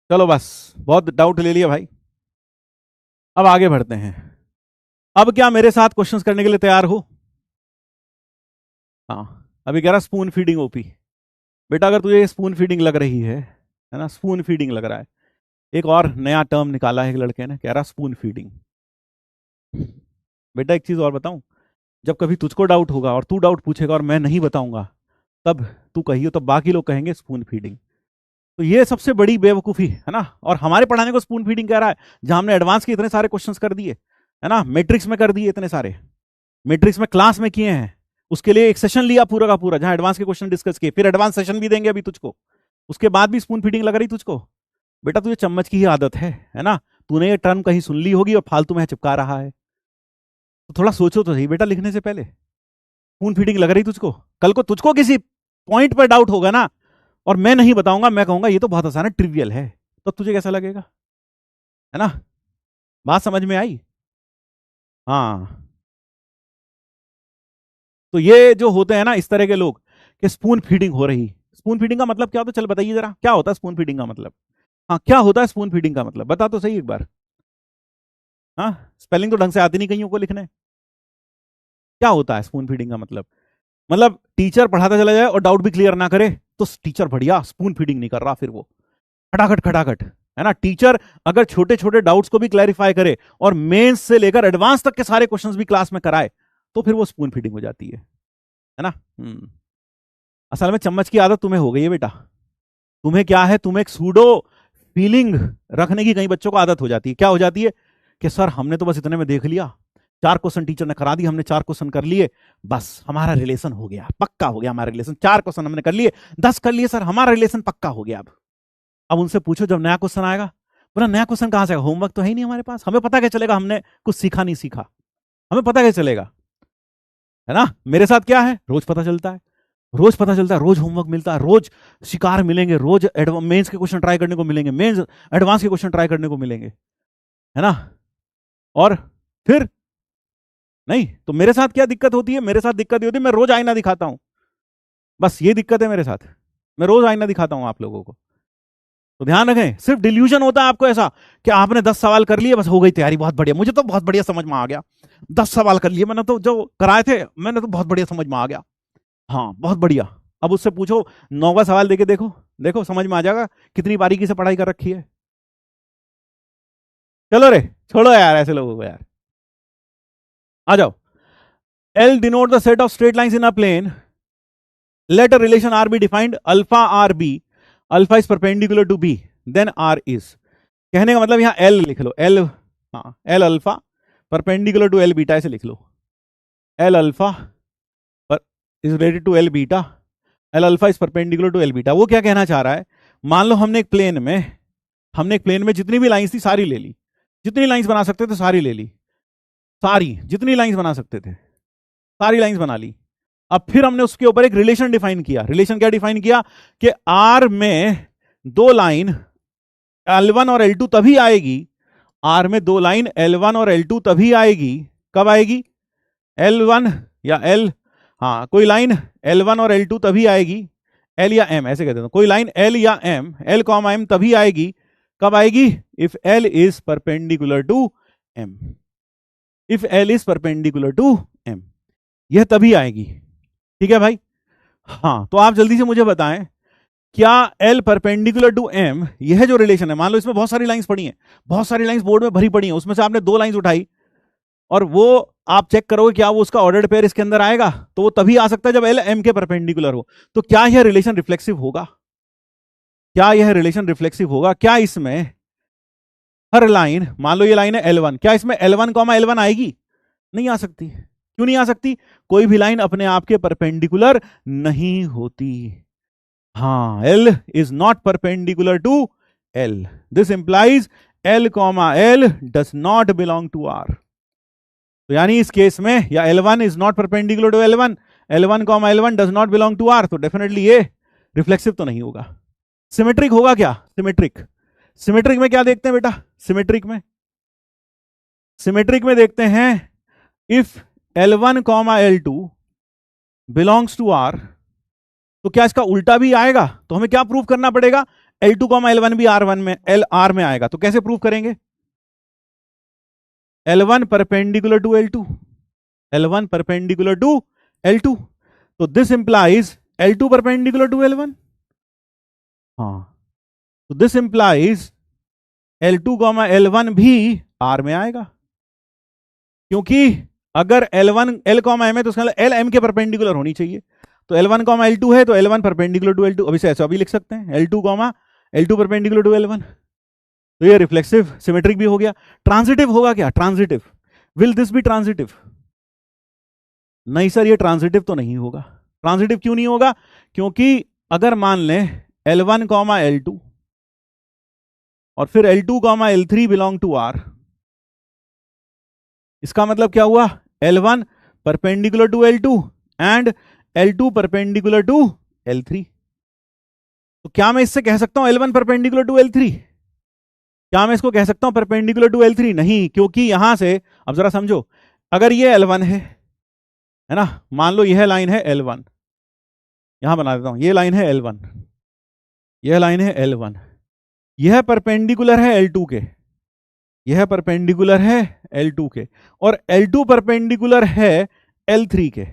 Speaker 1: चलो बस बहुत डाउट ले लिया भाई, अब आगे बढ़ते हैं। अब क्या मेरे साथ क्वेश्चंस करने के लिए तैयार हो? हाँ अभी कह रहा स्पून फीडिंग ओपी। बेटा अगर तुझे स्पून फीडिंग लग रही है ना, स्पून फीडिंग लग रहा है, एक और नया टर्म निकाला है एक लड़के ने, कह रहा स्पून फीडिंग। बेटा एक चीज और बताऊं, जब कभी तुझको डाउट होगा और तू डाउट पूछेगा और मैं नहीं बताऊंगा, तब तू कहियो, तब बाकी लोग कहेंगे स्पून फीडिंग। तो ये सबसे बड़ी बेवकूफी है ना। और हमारे पढ़ाने को स्पून फीडिंग कह रहा है, जहां हमने एडवांस के इतने सारे क्वेश्चंस कर दिए है ना, मैट्रिक्स में कर दिए इतने सारे, मैट्रिक्स में क्लास में किए हैं, उसके लिए एक सेशन लिया पूरा का पूरा, जहां एडवांस के क्वेश्चन डिस्कस किए, फिर एडवांस सेशन भी देंगे अभी तुझको, उसके बाद भी स्पून फीडिंग लग रही तुझको। बेटा तुझे चम्मच की ही आदत है ना, तूने ये टर्म कहीं सुन ली होगी और फालतू में चिपका रहा है। तो थोड़ा सोचो तो सही बेटा लिखने से पहले। स्पून फीडिंग लग रही तुझको, कल को तुझको किसी पॉइंट पर डाउट होगा ना और मैं नहीं बताऊंगा, मैं कहूंगा ये तो बहुत आसान है, ट्रिवियल है, तो तुझे कैसा लगेगा, है ना। बात समझ में आई? हाँ तो ये जो होते हैं ना इस तरह के लोग कि स्पून फीडिंग हो रही, स्पून फीडिंग का मतलब क्या होता है, चल बताइए जरा क्या होता है स्पून फीडिंग का मतलब। हाँ क्या होता है स्पून फीडिंग का मतलब, बता तो सही एक बार। हाँ स्पेलिंग तो ढंग से आती नहीं कईयों को लिखने। क्या होता है स्पून फीडिंग का मतलब टीचर पढ़ाता चला जाए और डाउट भी क्लियर ना करे तो टीचर बढ़िया स्पून फीडिंग नहीं कर रहा, फिर वो खटाखट खटाखट, है ना। टीचर अगर छोटे छोटे डाउट्स को भी क्लैरिफाई करे और मेंस से लेकर एडवांस तक के सारे क्वेश्चंस भी क्लास में कराए, तो फिर वो स्पून फीडिंग हो जाती है ना। असल में चम्मच की आदत तुम्हें हो गई है बेटा। तुम्हें क्या है, तुम्हें एक सूडो फीलिंग रखने की कई बच्चों को आदत हो जाती है। क्या हो जाती है कि सर हमने तो बस इतने में देख लिया, 4 क्वेश्चन टीचर ने करा दिए, हमने 4 क्वेश्चन कर लिए, बस हमारा रिलेशन हो गया, पक्का हो गया हमारा रिलेशन। 4 क्वेश्चन हमने कर लिए, 10 कर लिए सर, हमारा रिलेशन पक्का हो गया। अब उनसे पूछो जब नया क्वेश्चन आएगा, बोला नया क्वेश्चन कहां से आएगा, होमवर्क तो है ही नहीं हमारे पास, हमें पता क्या चलेगा हमने कुछ सीखा नहीं सीखा, हमें पता क्या चलेगा, है ना। मेरे साथ क्या है, रोज पता चलता है, रोज पता चलता है, रोज होमवर्क मिलता है, रोज शिकार मिलेंगे, रोज मेंस के क्वेश्चन ट्राई करने को मिलेंगे, मेंस एडवांस के क्वेश्चन ट्राई करने को मिलेंगे, है ना। और फिर नहीं तो मेरे साथ क्या दिक्कत होती है, मेरे साथ दिक्कत होती है मैं रोज आईना दिखाता हूं, बस ये दिक्कत है मेरे साथ, मैं रोज आईना दिखाता हूं आप लोगों को। तो ध्यान रखें, सिर्फ डिल्यूजन होता है आपको ऐसा कि आपने 10 सवाल कर लिए, बस हो गई तैयारी, बहुत बढ़िया, मुझे तो बहुत बढ़िया समझ में आ गया, 10 सवाल कर लिए मैंने तो, जो कराए थे मैंने तो बहुत बढ़िया समझ में आ गया, हाँ बहुत बढ़िया। अब उससे पूछो 9वां सवाल देके देखो, देखो समझ में आ जाएगा कितनी बारीकी से पढ़ाई कर रखी है। चलो रे छोड़ो यार ऐसे लोगों को यार, आ जाओ। L denote the set of straight lines in a plane. Let a relation R be defined, alpha R B, alpha is perpendicular to B, then R is. कहने का मतलब यहां L लिख लो, L, हाँ L alpha perpendicular to L beta, ऐसे लिख लो, L alpha is related to L beta, L alpha is perpendicular to L beta. वो क्या कहना चाह रहा है, मान लो हमने एक प्लेन में जितनी भी लाइंस थी सारी ले ली, जितनी लाइंस बना सकते थे सारी ले ली, सारी जितनी लाइंस बना सकते थे सारी लाइंस बना ली। अब फिर हमने उसके ऊपर एक रिलेशन डिफाइन किया। रिलेशन क्या डिफाइन किया कि आर में 2 लाइन L1 और L2 तभी आएगी, आर में 2 लाइन L1 और L2 तभी आएगी, कब आएगी, L1 या L, हाँ कोई लाइन L1 और L2 तभी आएगी, L या M ऐसे कहते हैं, कोई लाइन L या M, L कॉमा M तभी आएगी, कब आएगी, if L is perpendicular to M, if L is perpendicular to M, यह तभी आएगी, ठीक है भाई। हाँ तो आप जल्दी से मुझे बताएं, क्या L परपेंडिकुलर टू M, यह जो रिलेशन है, मान लो इसमें बहुत सारी लाइंस पड़ी हैं, बहुत सारी लाइंस बोर्ड में भरी पड़ी हैं, उसमें से आपने 2 लाइंस उठाई और वो आप चेक करोगे क्या वो उसका ऑर्डर्ड पेयर इसके अंदर आएगा, तो वो तभी आ सकता है जब एल एम के परपेंडिकुलर हो। तो क्या यह रिलेशन रिफ्लेक्सिव होगा? क्या यह रिलेशन रिफ्लेक्सिव होगा? क्या इसमें हर लाइन, मान लो ये लाइन है L1, क्या इसमें L1 कॉमा L1 आएगी? नहीं आ सकती। क्यों नहीं आ सकती? कोई भी लाइन अपने आप के परपेंडिकुलर नहीं होती। हाँ, L is not perpendicular to L। This implies L comma L does not belong to R। तो यानी इस केस में या L1 is not perpendicular to L1, L1 comma L1 does not belong to R, तो definitely ये reflexive तो नहीं होगा। सिमेट्रिक होगा क्या? सिमेट्रिक, सिमेट्रिक में क्या देखते हैं बेटा? सिमेट्रिक में देखते हैं if L1 comma L2 belongs to R, तो क्या इसका उल्टा भी आएगा? तो हमें क्या प्रूव करना पड़ेगा? L2 कॉमा L1 भी R1 में R में आएगा। तो कैसे प्रूव करेंगे? L1 perpendicular to L2, L1 perpendicular to L2, तो this implies L2 perpendicular to L1। हाँ, तो this implies L2 comma L1 भी R में आएगा, क्योंकि अगर L1 L कॉमा M है तो उसका L M के परपेंडिकुलर होनी चाहिए। तो L1 कॉमा L2 है तो L1 परपेंडिकुलर टू L2, अभी से ऐसा भी लिख सकते हैं L2 comma L2 perpendicular to L1। तो ये रिफ्लेक्सिव सिमेट्रिक भी हो गया। ट्रांजिटिव होगा क्या? Transitive, will this be transitive? नहीं सर, ये ट्रांजिटिव तो नहीं होगा। ट्रांजिटिव क्यों नहीं होगा? क्योंकि अगर मान लें L1 कॉमा L2 और फिर L2 comma L3 belong to R, इसका मतलब क्या हुआ? L1 perpendicular to L2 and L2 perpendicular to L3। तो क्या मैं इससे कह सकता हूं L1 परपेंडिकुलर टू L3? क्या मैं इसको कह सकता हूं परपेंडिकुलर टू L3? नहीं, क्योंकि यहां से अब जरा समझो, अगर ये L1 है ना, मान लो यह लाइन है L1, यहां बना देता हूं, ये लाइन है L1, यह लाइन है L1, यह परपेंडिकुलर है L2 के, यह परपेंडिकुलर है L2 के, और L2 परपेंडिकुलर है L3 के।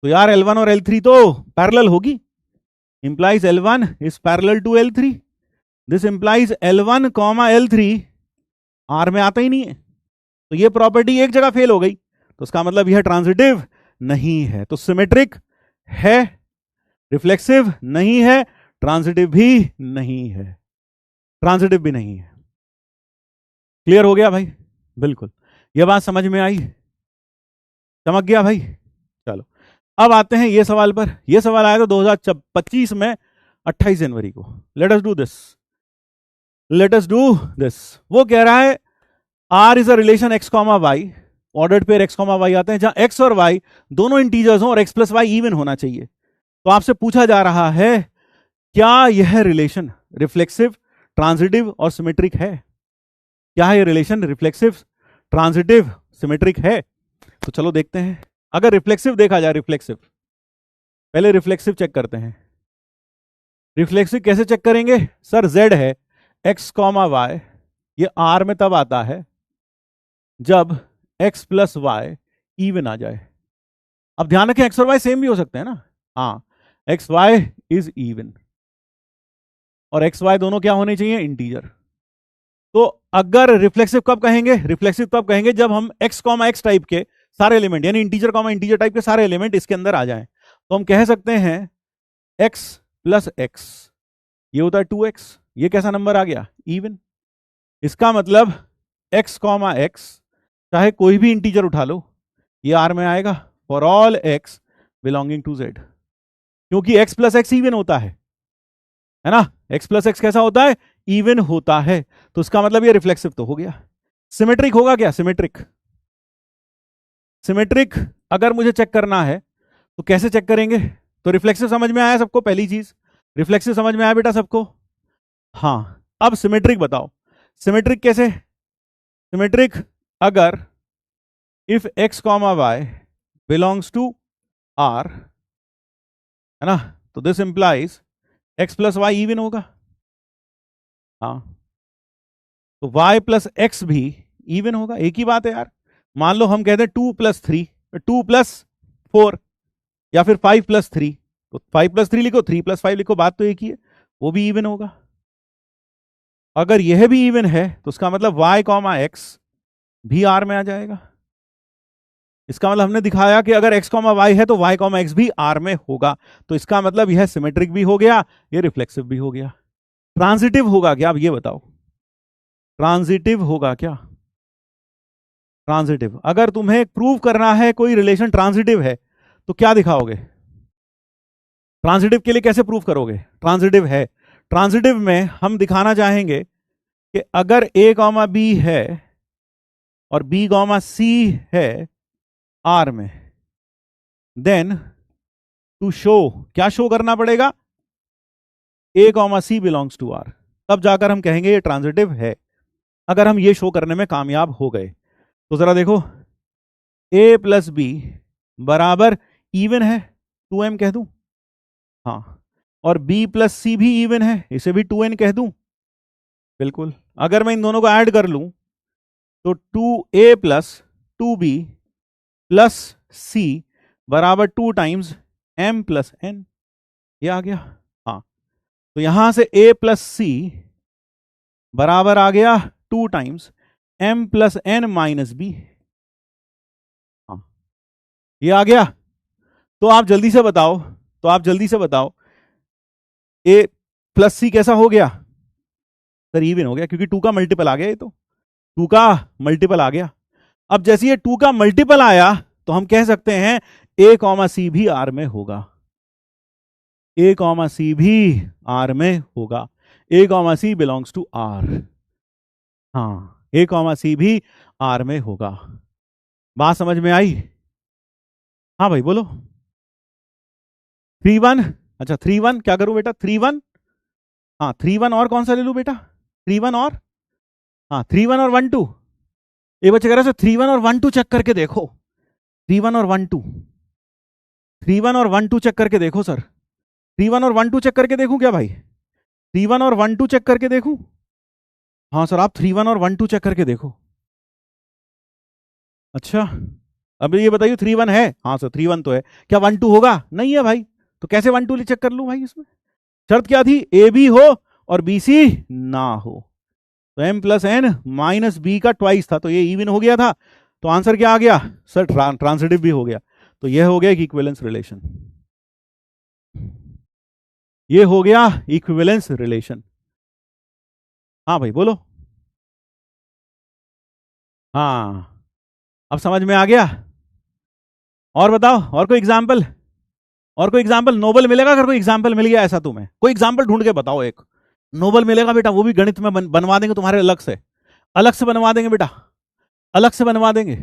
Speaker 1: तो यार L1 और L3 तो पैरेलल होगी, implies L1 is parallel to L3। This implies L1 comma L3 R में आता ही नहीं है। तो ये प्रॉपर्टी एक जगह फेल हो गई, तो उसका मतलब यह ट्रांजिटिव नहीं है। तो सिमेट्रिक है, रिफ्लेक्सिव नहीं है, ट्रांजिटिव भी नहीं है, ट्रांजिटिव भी नहीं है। क्लियर हो गया भाई? बिल्कुल, यह बात समझ में आई, चमक गया भाई। चलो अब आते हैं ये सवाल पर। यह सवाल आया था 2025 में 28 जनवरी को। Let us do this. वो कह रहा है R is a relation x comma Y, ordered pair x comma Y आते हैं जहां x और y दोनों इंटीजर्स हों और x प्लस वाई इवन होना चाहिए। तो आपसे पूछा जा रहा है क्या यह रिलेशन रिफ्लेक्सिव, ट्रांजिटिव और सिमेट्रिक है? क्या है ये रिलेशन रिफ्लेक्सिव, ट्रांजिटिव, सिमेट्रिक है? तो चलो देखते हैं। अगर रिफ्लेक्सिव देखा जाए, रिफ्लेक्सिव, पहले रिफ्लेक्सिव चेक करते हैं। रिफ्लेक्सिव कैसे चेक करेंगे? सर z है x कॉमा वाई, ये R में तब आता है जब x प्लस वाई इवन आ जाए। अब ध्यान रखें x और y सेम भी हो सकते हैं ना। हाँ, एक्स वाई इज इवन और एक्स वाई दोनों क्या होने चाहिए? इंटीजर। तो अगर रिफ्लेक्सिव कब कहेंगे? रिफ्लेक्सिव तब कहेंगे जब हम x कॉमा एक्स टाइप के सारे एलिमेंट, यानी इंटीजर कॉमा इंटीजर टाइप के सारे एलिमेंट इसके अंदर आ जाएं। तो हम कह सकते हैं x प्लस एक्स, ये होता है 2x, ये कैसा नंबर आ गया? इवन। इसका मतलब x कॉमा एक्स चाहे कोई भी इंटीजर उठा लो, ये R में आएगा for all x belonging to z, क्योंकि x प्लस एक्स इवन होता है ना। x प्लस एक्स कैसा होता है? इवन होता है। तो इसका मतलब ये रिफ्लेक्सिव तो हो गया। सिमेट्रिक होगा क्या? सिमेट्रिक अगर मुझे चेक करना है तो कैसे चेक करेंगे? तो रिफ्लेक्सिव समझ में आया सबको? पहली चीज रिफ्लेक्सिव समझ में आया बेटा सबको? हाँ, अब सिमेट्रिक बताओ। सिमेट्रिक कैसे? सिमेट्रिक अगर if x comma Y belongs to R, है ना, तो this implies x plus Y even होगा। हाँ, तो y प्लस एक्स भी इवन होगा। एक ही बात है यार। मान लो हम कहते हैं 2 प्लस 3, 2 प्लस 4 या फिर 5 प्लस 3, तो 5 प्लस 3 लिखो, 3 प्लस 5 लिखो, बात तो एक ही है, वो भी इवन होगा। अगर यह भी इवन है तो उसका मतलब y कॉमा एक्स भी आर में आ जाएगा। इसका मतलब हमने दिखाया कि अगर x कॉमा वाई है तो y कॉमा एक्स भी आर में होगा। तो इसका मतलब यह सिमेट्रिक भी हो गया, ये रिफ्लेक्सिव भी हो गया। ट्रांजिटिव होगा क्या, आप ये बताओ, ट्रांजिटिव होगा क्या? ट्रांजिटिव, अगर तुम्हें प्रूव करना है कोई रिलेशन ट्रांजिटिव है तो क्या दिखाओगे? ट्रांजिटिव के लिए कैसे प्रूव करोगे? ट्रांजिटिव है, ट्रांजिटिव में हम दिखाना चाहेंगे कि अगर a कॉमा बी है और b कॉमा सी है आर में, देन टू शो, क्या शो करना पड़ेगा? a comma c belongs to R, तब जाकर हम कहेंगे ये ट्रांजिटिव है। अगर हम ये शो करने में कामयाब हो गए तो जरा देखो, a प्लस बी बराबर इवन है, 2m कह दूं, हाँ, और b प्लस सी भी इवन है, इसे भी 2n कह दूं, बिल्कुल। अगर मैं इन दोनों को ऐड कर लूं तो 2a प्लस 2b प्लस सी बराबर 2 टाइम्स m प्लस n, ये आ गया। हाँ, तो यहां से a प्लस सी बराबर आ गया 2 times m plus n minus b, हाँ, ये आ गया। तो आप जल्दी से बताओ, तो आप जल्दी से बताओ, a प्लस सी कैसा हो गया? सर इवन हो गया, क्योंकि 2 का मल्टीपल आ गया, ये तो 2 का मल्टीपल आ गया। अब जैसे ये 2 का मल्टीपल आया तो हम कह सकते हैं a कॉमा सी भी आर में होगा, a कॉमा सी भी आर में होगा, a comma c belongs to R, हाँ, a कॉमा सी भी आर में होगा। बात समझ में आई? हाँ भाई बोलो। 3 1, अच्छा 3 1 क्या करूं बेटा? 3 1, हाँ 3 1 और कौन सा ले लूं बेटा? 3 1 और, हाँ 3 1 और 1 2, ये बच्चे कह रहे हैं 3 1 और 1 2 चेक करके देखो, 3 1 और 1 2, 3 1 और 1 2 चेक करके देखो सर, 3 1 और 1 2 चेक करके देखूं क्या भाई? 3 1 और 1 2 चेक करके देखूं? हाँ सर, आप 3 1 और 1 2 चेक करके देखो। अच्छा, अब ये बताइए 3 1 है? हाँ सर 3 1 तो है, क्या 1 2 होगा? नहीं है भाई, तो कैसे 1 2 चेक कर लूं भाई? इसमें शर्त क्या थी? ए बी हो और बी सी ना हो, तो m plus n minus b का ट्वाइस था, तो ये इवन हो गया था। तो आंसर क्या आ गया सर? ट्रांसिटिव भी हो गया। तो ये हो गया एक इक्विवेलेंस रिलेशन, ये हो गया इक्विवेलेंस रिलेशन। हाँ भाई बोलो। हाँ, अब समझ में आ गया? और बताओ, और कोई एग्जाम्पल, और कोई एग्जाम्पल नोबल मिलेगा? अगर कोई एग्जाम्पल मिल गया ऐसा तुम्हें, कोई एग्जाम्पल ढूंढ के बताओ, एक नोबल मिलेगा बेटा, वो भी गणित में बनवा देंगे तुम्हारे, अलग से, अलग से बनवा देंगे बेटा, अलग से बनवा देंगे।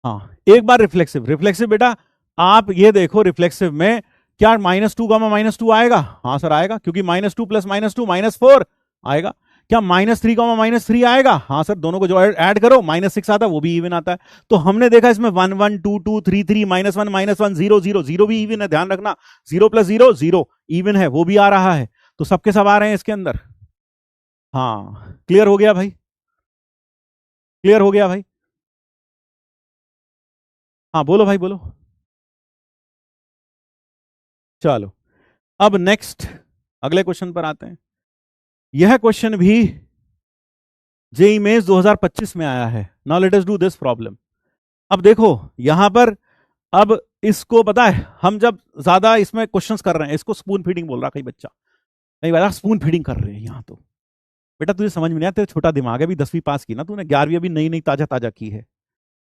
Speaker 1: हाँ, एक बार रिफ्लेक्सिव, रिफ्लेक्सिव बेटा आप ये देखो, रिफ्लेक्सिव में क्या -2 गामा -2 आएगा? हाँ सर आएगा, क्योंकि -2 प्लस -2 -4 आएगा। क्या -3 गामा -3 आएगा? हाँ सर, दोनों को जो ऐड करो -6 आता है, वो भी इवन आता है। तो हमने देखा इसमें 1 1 2 2 3 3 -1 -1 0 0 0 भी इवन है, ध्यान रखना, 0 + 0 0 इवन है, वो भी आ रहा है। तो सबके सब आ रहे हैं इसके अंदर। हाँ, क्लियर हो गया भाई? क्लियर हो गया भाई? हाँ बोलो भाई बोलो। चलो, अब नेक्स्ट अगले क्वेश्चन पर आते हैं। यह क्वेश्चन भी जेईई मेंस 2025 में आया है। Now let us do this problem. अब देखो यहां पर, अब इसको पता है, हम जब ज्यादा इसमें क्वेश्चंस कर रहे हैं, इसको स्पून फीडिंग बोल रहा कई बच्चा, कई बार स्पून फीडिंग कर रहे हैं यहाँ। तो बेटा तुझे समझ में नहीं आता, छोटा दिमाग है, अभी 10वीं पास की ना तूने, 11वीं अभी नई नई ताजा ताजा की है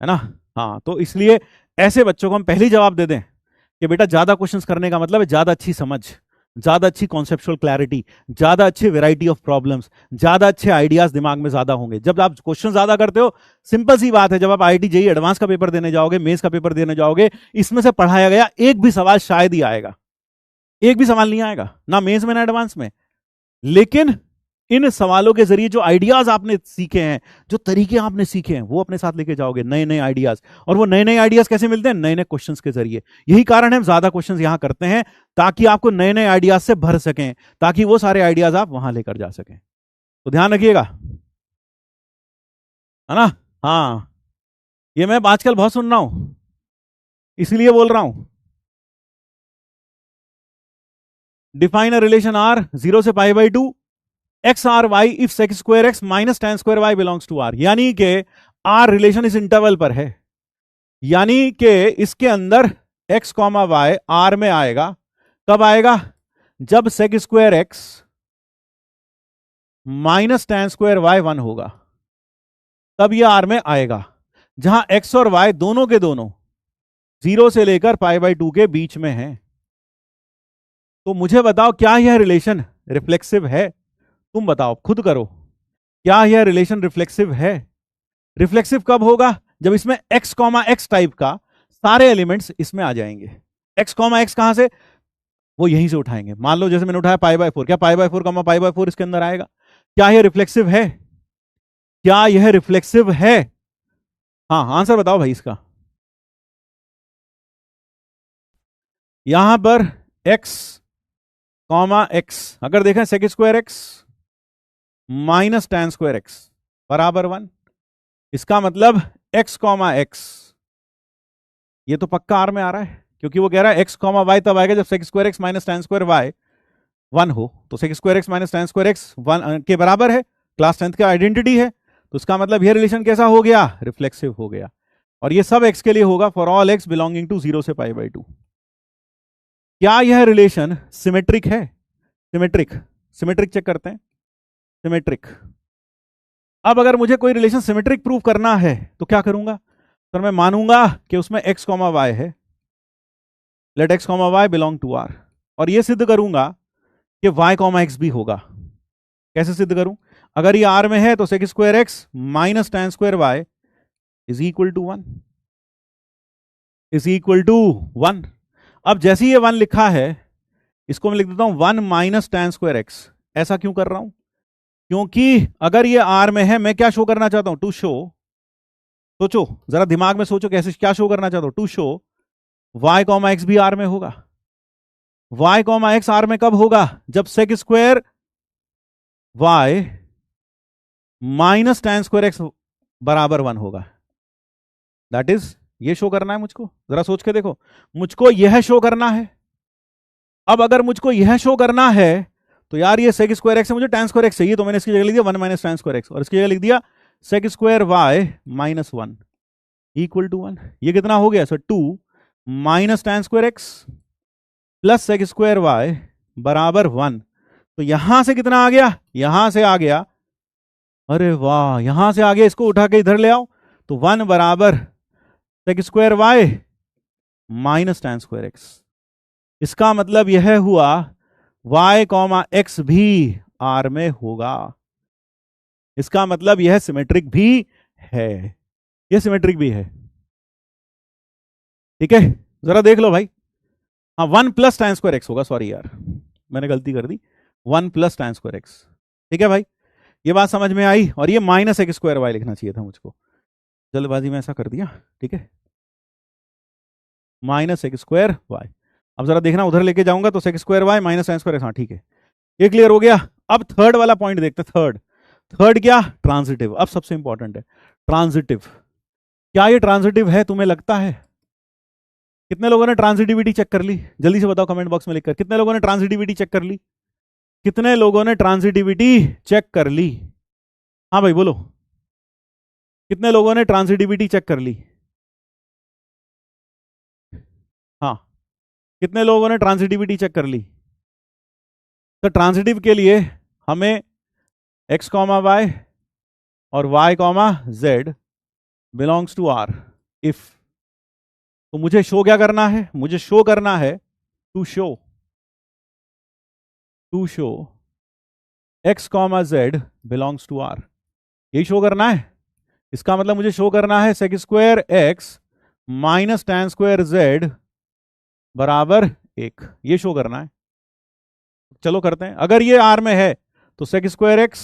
Speaker 1: ना? हाँ, तो इसलिए ऐसे बच्चों को हम पहले ही जवाब दे दें कि बेटा ज्यादा क्वेश्चंस करने का मतलब है ज्यादा अच्छी समझ, ज्यादा अच्छी कॉन्सेप्चुअल क्लैरिटी, ज्यादा अच्छी वेराइटी ऑफ प्रॉब्लम्स, ज्यादा अच्छे आइडियाज दिमाग में ज्यादा होंगे जब आप क्वेश्चन ज्यादा करते हो। सिंपल सी बात है, जब आप आईआईटी जेईई एडवांस का पेपर देने जाओगे, मेंस का पेपर देने जाओगे, इसमें से पढ़ाया गया एक भी सवाल शायद ही आएगा, एक भी सवाल नहीं आएगा, ना मेंस में ना एडवांस में। लेकिन इन सवालों के जरिए जो आइडियाज आपने सीखे हैं, जो तरीके आपने सीखे हैं, वो अपने साथ लेके जाओगे, नए नए आइडियाज। और वो नए नए आइडियाज कैसे मिलते हैं? नए नए क्वेश्चंस के जरिए। यही कारण है हम ज्यादा क्वेश्चंस यहां करते हैं, ताकि आपको नए नए आइडियाज से भर सकें, ताकि वो सारे आइडियाज आप वहां लेकर जा सकें। तो ध्यान रखिएगा, है ना? हाँ, ये मैं आजकल बहुत सुन रहा हूं, इसलिए बोल रहा हूं। डिफाइन अ रिलेशन आर 0 से π/2 x R y if sec square x minus tan square y belongs to R, यानी कि आर रिलेशन इस इंटरवल पर है, यानी कि इसके अंदर एक्स कॉमा वाई आर में आएगा। कब आएगा? जब sec square x minus tan square y 1 होगा, तब यह आर में आएगा, जहां एक्स और वाई दोनों के दोनों 0 से लेकर π/2 के बीच में हैं। तो मुझे बताओ, क्या यह रिलेशन रिफ्लेक्सिव है? तुम बताओ, खुद करो, क्या यह रिलेशन रिफ्लेक्सिव है? रिफ्लेक्सिव कब होगा? जब इसमें x कॉमा एक्स टाइप का सारे एलिमेंट्स इसमें आ जाएंगे। x कॉमा एक्स कहां से? वो यहीं से उठाएंगे। मान लो जैसे मैंने उठाया π/4, क्या π/4 कॉमा π/4 इसके अंदर आएगा? क्या यह रिफ्लेक्सिव है? क्या यह रिफ्लेक्सिव है? हाँ, आंसर बताओ भाई इसका। यहां पर x कॉमा एक्स अगर देखें, sec square x minus tan square x बराबर 1, इसका मतलब x कॉमा एक्स, ये तो पक्का आर में आ रहा है, क्योंकि वो कह रहा है x कॉमा वाई तब आएगा जब sec square x minus tan square y 1 हो। तो sec square x minus tan square x 1 के बराबर है, क्लास 10th का आइडेंटिटी है। तो इसका मतलब यह रिलेशन कैसा हो गया? रिफ्लेक्सिव हो गया। और ये सब x के लिए होगा, for all x belonging to 0 से π/2। क्या यह रिलेशन सिमेट्रिक है? सिमेट्रिक, सिमेट्रिक चेक करते हैं। सिमेट्रिक। अब अगर मुझे कोई रिलेशन सिमेट्रिक प्रूव करना है तो क्या करूंगा? तो मैं मानूंगा कि उसमें x कॉमा वाई है, let x comma y belong to R, और ये सिद्ध करूंगा कि y कॉमा एक्स भी होगा। कैसे सिद्ध करूं? अगर ये आर में है तो sec square x minus tan square y is equal to 1, is equal to 1। अब जैसे ही ये 1 लिखा है, इसको मैं लिख देता हूं 1 माइनस टेन स्क्वायर एक्स। ऐसा क्यों कर रहा हूं? क्योंकि अगर ये आर में है, मैं क्या शो करना चाहता हूं? टू शो, सोचो जरा दिमाग में सोचो, कैसे क्या शो करना चाहता हूं? To show y comma x भी आर में होगा। y कॉमा एक्स आर में कब होगा? जब sec square y minus tan square x बराबर 1 होगा। दैट इज, ये शो करना है मुझको। जरा सोच के देखो, मुझको यह शो करना है। अब अगर मुझको यह शो करना है तो यार ये सेक स्क्वायर एक्स है, मुझे टेन स्क्वायर एक्स चाहिए, तो मैंने इसकी जगह लिख दिया 1 माइनस टेन स्क्वायर एक्स, और इसकी जगह लिख दिया sec square y minus 1 equal to 1। ये कितना हो गया? Sir 2 minus tan square x plus sec square y बराबर 1। तो यहां से कितना आ गया? यहां से आ गया, अरे वाह, यहां से आ गया, इसको उठा के इधर ले आओ, तो 1 बराबर sec square y minus tan square x. इसका मतलब यह हुआ y कॉमा एक्स भी आर में होगा। इसका मतलब यह सिमेट्रिक भी है, यह सिमेट्रिक भी है। ठीक है, जरा देख लो भाई। हाँ, 1 प्लस टेन स्क्वायर एक्स होगा, सॉरी यार मैंने गलती कर दी, 1 प्लस टेन स्क्वायर एक्स। ठीक है भाई, ये बात समझ में आई। और ये माइनस एक्स स्क्वायर वाई लिखना चाहिए था मुझको, जल्दबाजी में ऐसा कर दिया। ठीक है, माइनस एक्स स्क्वायर वाई। अब जरा देखना, उधर लेके जाऊंगा तो sec square y minus tan square x. हाँ ठीक है, ये क्लियर हो गया। अब थर्ड वाला पॉइंट देखते हैं। थर्ड क्या? ट्रांजिटिव। अब सबसे इंपॉर्टेंट है ट्रांजिटिव। क्या ये ट्रांजिटिव है तुम्हें लगता है? कितने लोगों ने ट्रांजिटिविटी चेक कर ली? जल्दी से बताओ कमेंट बॉक्स में लिखकर, कितने लोगों ने ट्रांजिटिविटी चेक कर ली? कितने लोगों ने ट्रांजिटिविटी चेक कर ली? हाँ भाई बोलो, कितने लोगों ने ट्रांजिटिविटी चेक कर ली? हाँ, कितने लोगों ने ट्रांजिटिविटी चेक कर ली? तो ट्रांजिटिव के लिए हमें x कॉमा वाई और y comma z belongs to R if, तो मुझे शो क्या करना है? मुझे शो करना है to show x comma z belongs to R, यही शो करना है। इसका मतलब मुझे शो करना है sec square x minus tan square z बराबर 1, ये शो करना है। चलो करते हैं। अगर ये आर में है तो sec square x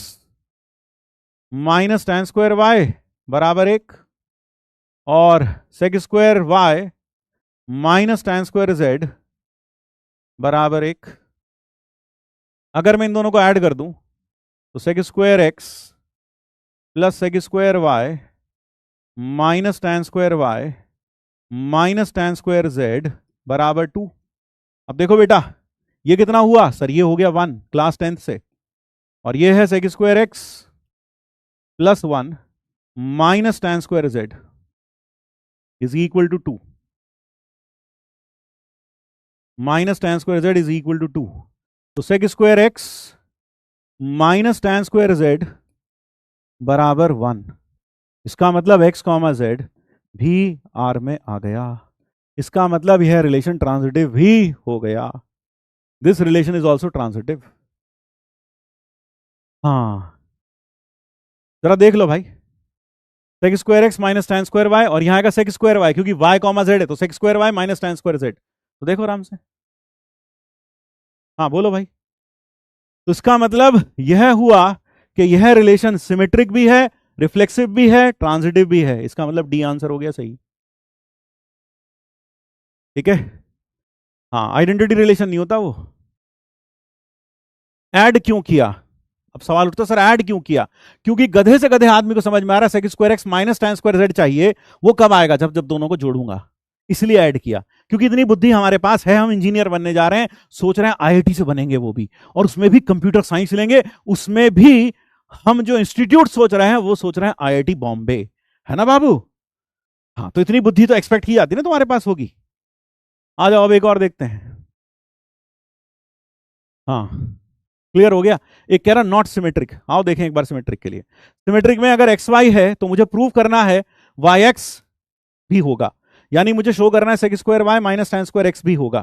Speaker 1: minus tan square y बराबर 1 और sec square y minus tan square z बराबर 1। अगर मैं इन दोनों को ऐड कर दूं तो sec square x plus sec square y minus tan square y minus tan square z बराबर 2। अब देखो बेटा, ये कितना हुआ? सर ये हो गया 1 क्लास 10th से। और ये है sec square x plus 1 minus tan square z is equal to 2, minus tan square z is equal to 2। तो sec square x minus tan square z बराबर 1। इसका मतलब x कॉमा जेड भी आर में आ गया। इसका मतलब यह रिलेशन ट्रांजिटिव भी हो गया। This relation is also transitive. हाँ, जरा देख लो भाई, sec square x minus tan square y, और यहां आएगा सेक स्क्वायर वाई, क्योंकि y कॉमा जेड है तो sec square y minus tan square z. तो देखो आराम से। हाँ बोलो भाई। तो इसका मतलब यह हुआ कि यह रिलेशन सिमेट्रिक भी है, रिफ्लेक्सिव भी है, ट्रांजिटिव भी है। इसका मतलब डी आंसर हो गया सही। ठीक है। हाँ, आइडेंटिटी रिलेशन नहीं होता वो। ऐड क्यों किया? अब सवाल उठता सर ऐड क्यों किया? क्योंकि गधे से गधे आदमी को समझ में आ रहा है sec square x minus tan square z चाहिए। वो कब आएगा? जब जब दोनों को जोड़ूंगा। इसलिए ऐड किया, क्योंकि इतनी बुद्धि हमारे पास है। हम इंजीनियर बनने जा रहे हैं, सोच रहे हैं आईआईटी से बनेंगे वो भी, और उसमें भी कंप्यूटर साइंस लेंगे। उसमें भी हम जो इंस्टीट्यूट सोच रहे हैं वो सोच रहे हैं आईआईटी बॉम्बे, है ना बाबू? हाँ, तो इतनी बुद्धि तो एक्सपेक्ट की जाती है ना तुम्हारे पास होगी। आ जाओ अब एक और देखते हैं। हाँ, क्लियर हो गया। एक कह रहा नॉट सिमेट्रिक, आओ देखें एक बार सिमेट्रिक के लिए। सिमेट्रिक में अगर एक्स वाई है तो मुझे प्रूव करना है वाई एक्स भी होगा, यानी मुझे शो करना है sec square y minus tan square x भी होगा।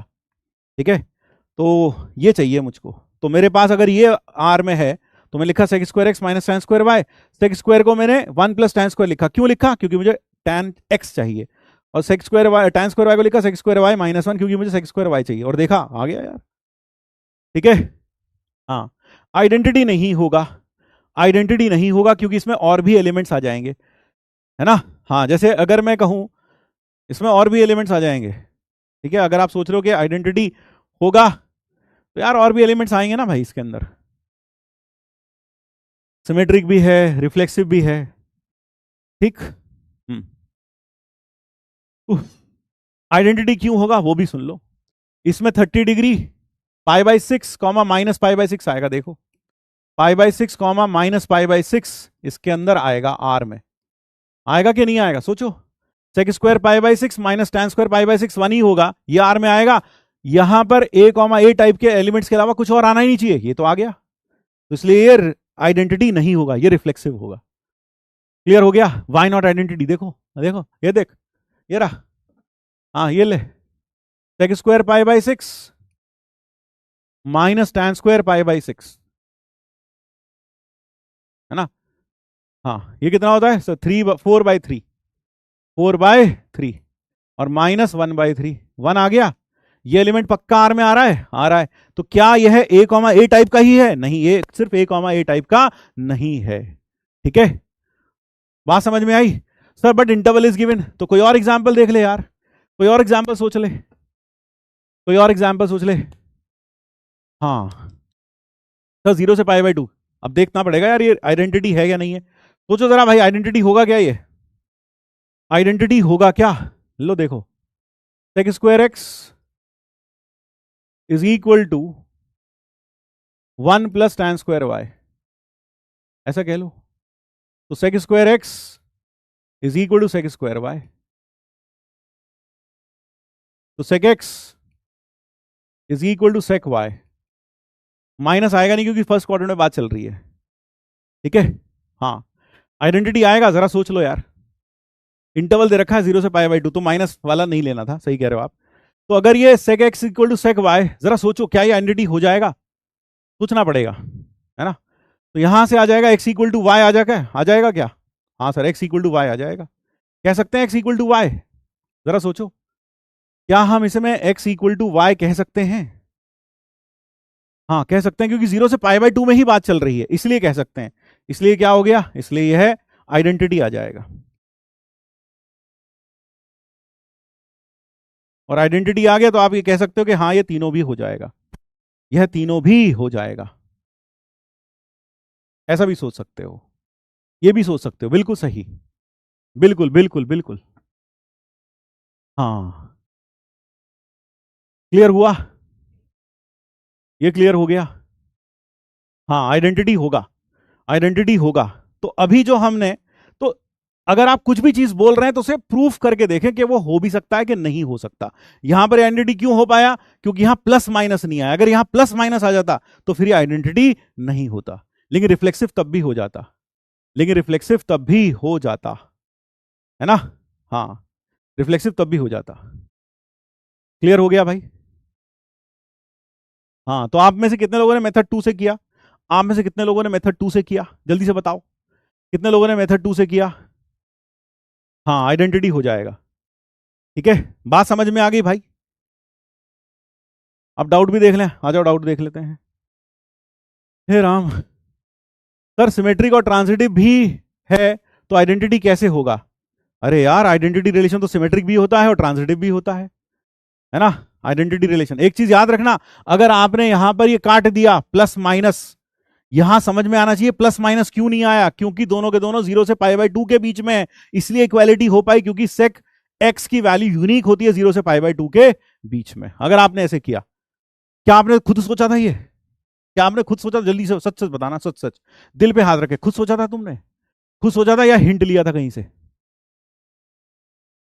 Speaker 1: ठीक है, तो ये चाहिए मुझको। तो मेरे पास अगर ये आर में है तो मैं लिखा sec square x minus tan square y. Sec square को मैंने 1 प्लस tan स्क्वायर लिखा। क्यों लिखा? क्योंकि मुझे tan एक्स चाहिए। और sec square y tan square y को लिखा सेक स्क्वायर वाई माइनस 1, क्योंकि मुझे सेक स्क्वायर वाई चाहिए। और देखा आ गया यार। ठीक है। हाँ, आइडेंटिटी नहीं होगा, आइडेंटिटी नहीं होगा क्योंकि इसमें और भी एलिमेंट्स आ जाएंगे, है ना? हाँ, जैसे अगर मैं कहूं इसमें और भी एलिमेंट्स आ जाएंगे। ठीक है, अगर आप सोच रहे हो कि आइडेंटिटी होगा तो यार और भी एलिमेंट्स आएंगे ना भाई इसके अंदर। सिमेट्रिक भी है, रिफ्लेक्सिव भी है। ठीक। आइडेंटिटी क्यों होगा वो भी सुन लो। इसमें 30 degree pi by 6 comma minus pi by 6 आएगा। देखो, पाई by 6 comma minus pi by 6 इसके अंदर आएगा, आर में आएगा कि नहीं आएगा? सोचो, sec square pi by 6 minus tan square pi by 6 1 ही होगा, ये आर में आएगा। यहां पर ए कॉमा ए टाइप के एलिमेंट्स के अलावा कुछ और आना ही नहीं चाहिए, ये तो आ गया। तो इसलिए ये आइडेंटिटी नहीं होगा, ये रिफ्लेक्सिव होगा। क्लियर हो गया? Why not identity. देखो देखो, ये देख, ये रहा। हाँ, ये ले, sec square pi by 6 minus tan square pi by 6, है ना? हाँ, ये कितना होता है? सर 4/3, 4/3, और माइनस 1/3, 1 आ गया। ये एलिमेंट पक्का आर में आ रहा है, आ रहा है। तो क्या यह ए कॉमा ए टाइप का ही है? नहीं, ये सिर्फ ए कॉमा ए टाइप का नहीं है। ठीक है, बात समझ में आई? Sir but interval is given, तो कोई और एग्जांपल देख ले यार, कोई और एग्जांपल सोच ले, कोई और एग्जांपल सोच ले। हाँ सर, 0 से π/2। अब देखना पड़ेगा यार ये आइडेंटिटी है या नहीं है। सोचो जरा भाई, आइडेंटिटी होगा क्या? ये आइडेंटिटी होगा क्या? लो देखो, sec square x is equal to 1 plus tan square y, ऐसा कह लो। तो sec square x is equal to sec square y. तो sec x is equal to sec y. Minus आएगा नहीं क्योंकि फर्स्ट क्वाड्रेंट में बात चल रही है। ठीक है। हाँ, आइडेंटिटी आएगा, जरा सोच लो यार। इंटरवल दे रखा है 0 से π/2, तो माइनस वाला नहीं लेना था, सही कह रहे हो आप। तो अगर ये sec x equal to sec y, जरा सोचो क्या ये आइडेंटिटी हो जाएगा? सोचना पड़ेगा, है ना? तो यहां से आ जाएगा एक्स इक्वल टू वाई, आ जाएगा क्या? हाँ sir, x equal to y आ जाएगा। कह सकते हैं एक्स इक्वल टू वाई? जरा सोचो, क्या हम इसमें एक्स इक्वल टू वाई कह सकते हैं? हाँ कह सकते हैं, क्योंकि 0 से π/2 में ही बात चल रही है, इसलिए कह सकते हैं। इसलिए क्या हो गया? इसलिए यह आइडेंटिटी आ जाएगा। और आइडेंटिटी आ गया तो आप ये कह सकते हो कि हाँ ये तीनों भी हो जाएगा, यह तीनों भी हो जाएगा। ऐसा भी सोच सकते हो, ये भी सोच सकते हो, बिल्कुल सही, बिल्कुल बिल्कुल बिल्कुल। हाँ, क्लियर हुआ? ये क्लियर हो गया? हाँ आइडेंटिटी होगा, आइडेंटिटी होगा। तो अभी जो हमने, तो अगर आप कुछ भी चीज बोल रहे हैं तो उसे प्रूफ करके देखें कि वो हो भी सकता है कि नहीं हो सकता। यहां पर आइडेंटिटी क्यों हो पाया? क्योंकि यहां प्लस माइनस नहीं आया। अगर यहां प्लस माइनस आ जाता तो फिर आइडेंटिटी नहीं होता, लेकिन रिफ्लेक्सिव तब भी हो जाता, लेकिन रिफ्लेक्सिव तब भी हो जाता है ना। हाँ रिफ्लेक्सिव तब भी हो जाता। क्लियर हो गया भाई? हाँ तो आप में से कितने लोगों ने मेथड 2 से किया? आप में से कितने लोगों ने मेथड 2 से किया? जल्दी से बताओ, कितने लोगों ने मेथड 2 से किया? हाँ आइडेंटिटी हो जाएगा। ठीक है, बात समझ में आ गई भाई? अब डाउट भी देख लें, आ जाओ डाउट देख लेते हैं। हे राम सर, सिमेट्रिक और ट्रांजिटिव भी है तो आइडेंटिटी कैसे होगा? अरे यार आइडेंटिटी रिलेशन तो सिमेट्रिक भी होता है और ट्रांजिटिव भी होता है ना। आइडेंटिटी रिलेशन, एक चीज याद रखना, अगर आपने यहां पर ये काट दिया प्लस माइनस, यहां समझ में आना चाहिए प्लस माइनस क्यों नहीं आया, क्योंकि दोनों के दोनों 0 से पाई बाई 2 के बीच में है, इसलिए इक्वालिटी हो पाई, क्योंकि सेक एक्स की वैल्यू यूनिक होती है 0 से पाई बाई 2 के बीच में। अगर आपने ऐसे किया, क्या आपने खुद सोचा था ये? क्या आपने खुद सोचा? जल्दी से सच सच बताना, सच सच दिल पे हाथ रखे, खुद सोचा था तुमने? खुद सोचा था या हिंट लिया था कहीं से?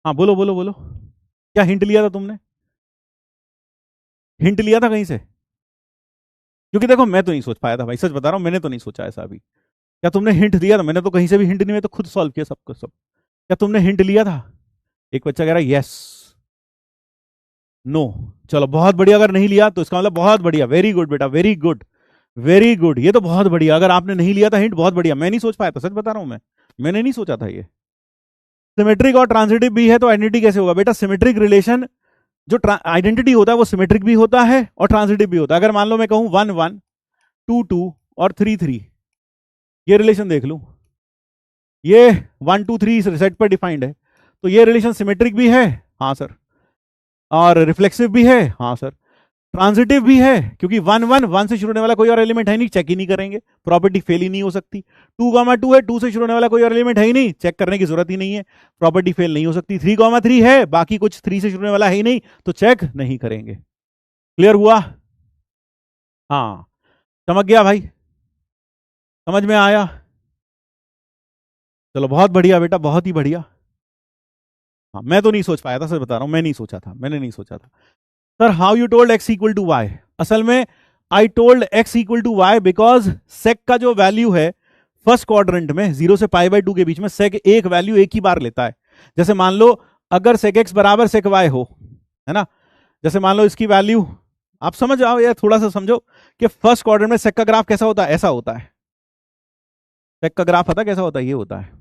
Speaker 1: हाँ बोलो बोलो बोलो, क्या हिंट लिया था तुमने? हिंट लिया था कहीं से? क्योंकि देखो मैं तो नहीं सोच पाया था भाई, सच बता रहा हूं, मैंने तो नहीं सोचा ऐसा अभी। क्या तुमने हिंट दिया था? मैंने तो कहीं से भी हिंट नहीं, मैं तो खुद सॉल्व किया सबको सब। क्या तुमने हिंट लिया था? एक बच्चा कह रहा है यस, नो। चलो बहुत बढ़िया, अगर नहीं लिया तो इसका मतलब बहुत बढ़िया, वेरी गुड बेटा, वेरी गुड, वेरी गुड, ये तो बहुत बढ़िया। अगर आपने नहीं लिया था हिंट, बहुत बढ़िया। मैं नहीं सोच पाया था, सच बता रहा हूं, मैंने नहीं सोचा था ये। सिमेट्रिक और ट्रांजिटिव भी है तो आइडेंटिटी कैसे होगा? बेटा सिमेट्रिक रिलेशन जो आइडेंटिटी होता है वो सिमेट्रिक भी होता है और ट्रांजिटिव भी होता है। अगर मान लो मैं कहूं 1 1 2 2 और 3 3, ये रिलेशन देख लूं, ये 1 2 3 सेट पर डिफाइंड है, तो ये रिलेशन सिमेट्रिक भी है, हाँ सर, और रिफ्लेक्सिव भी है, हाँ सर, ट्रांजिटिव भी है, क्योंकि 1 1 1 से शुरू होने वाला कोई और एलिमेंट है नहीं, चेक ही नहीं करेंगे, प्रॉपर्टी फेल ही नहीं हो सकती। 2 2 है, 2 से शुरू होने वाला कोई और एलिमेंट है ही नहीं, चेक करने की जरूरत ही नहीं है, प्रॉपर्टी फेल नहीं हो सकती। 3 3 है, बाकी कुछ 3 से शुरू होने वाला है ही नहीं, तो चेक नहीं करेंगे। क्लियर हुआ? हाँ समझ गया भाई? समझ में आया? चलो बहुत बढ़िया बेटा, बहुत ही बढ़िया। हाँ मैं तो नहीं सोच पाया था, सर बता रहा हूं, मैं नहीं सोचा था, मैंने नहीं सोचा था। Sir how you told x equal to y? असल में I told x equal to y because sec का जो वैल्यू है फर्स्ट क्वाड्रेंट में 0 से पाई बाई 2 के बीच में, सेक एक वैल्यू एक ही बार लेता है। जैसे मान लो अगर सेक एक्स बराबर सेक वाई हो, है ना, जैसे मान लो इसकी वैल्यू, आप समझ आओ यार, थोड़ा सा समझो कि फर्स्ट क्वाड्रेंट में सेक का ग्राफ कैसा होता है, ऐसा होता है। सेक का ग्राफ पता कैसा होता है? ये होता है,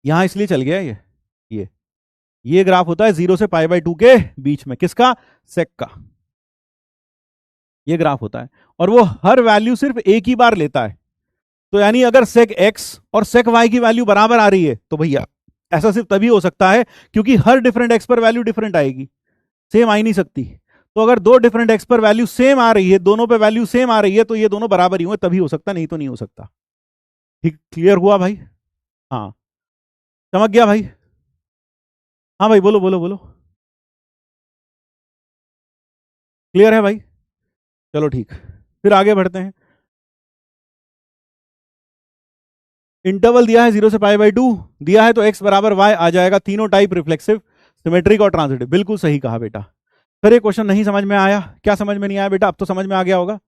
Speaker 1: यहां इसलिए चल गया ये ये ग्राफ होता है 0 से पाई बाई 2 के बीच में, किसका? सेक का, ये ग्राफ होता है, और वो हर वैल्यू सिर्फ एक ही बार लेता है। तो यानी अगर सेक एक्स और सेक वाई की वैल्यू बराबर आ रही है तो भैया ऐसा सिर्फ तभी हो सकता है क्योंकि हर डिफरेंट एक्स पर वैल्यू डिफरेंट आएगी, सेम आ ही नहीं सकती। तो अगर दो डिफरेंट एक्स पर वैल्यू सेम आ रही है, दोनों पे वैल्यू सेम आ रही है, तो ये दोनों बराबर ही हुए तभी हो सकता, नहीं तो नहीं हो सकता। ठीक, क्लियर हुआ भाई? हाँ समझ गया भाई? हाँ भाई बोलो बोलो बोलो, क्लियर है भाई? चलो ठीक, फिर आगे बढ़ते हैं। इंटरवल दिया है 0 से पाई बाई 2, दिया है तो x बराबर y आ जाएगा। तीनों टाइप रिफ्लेक्सिव, सिमेट्रिक और ट्रांजिटिव, बिल्कुल सही कहा बेटा। फिर ये क्वेश्चन नहीं समझ में आया? क्या समझ में नहीं आया बेटा? अब तो समझ में आ गया होगा।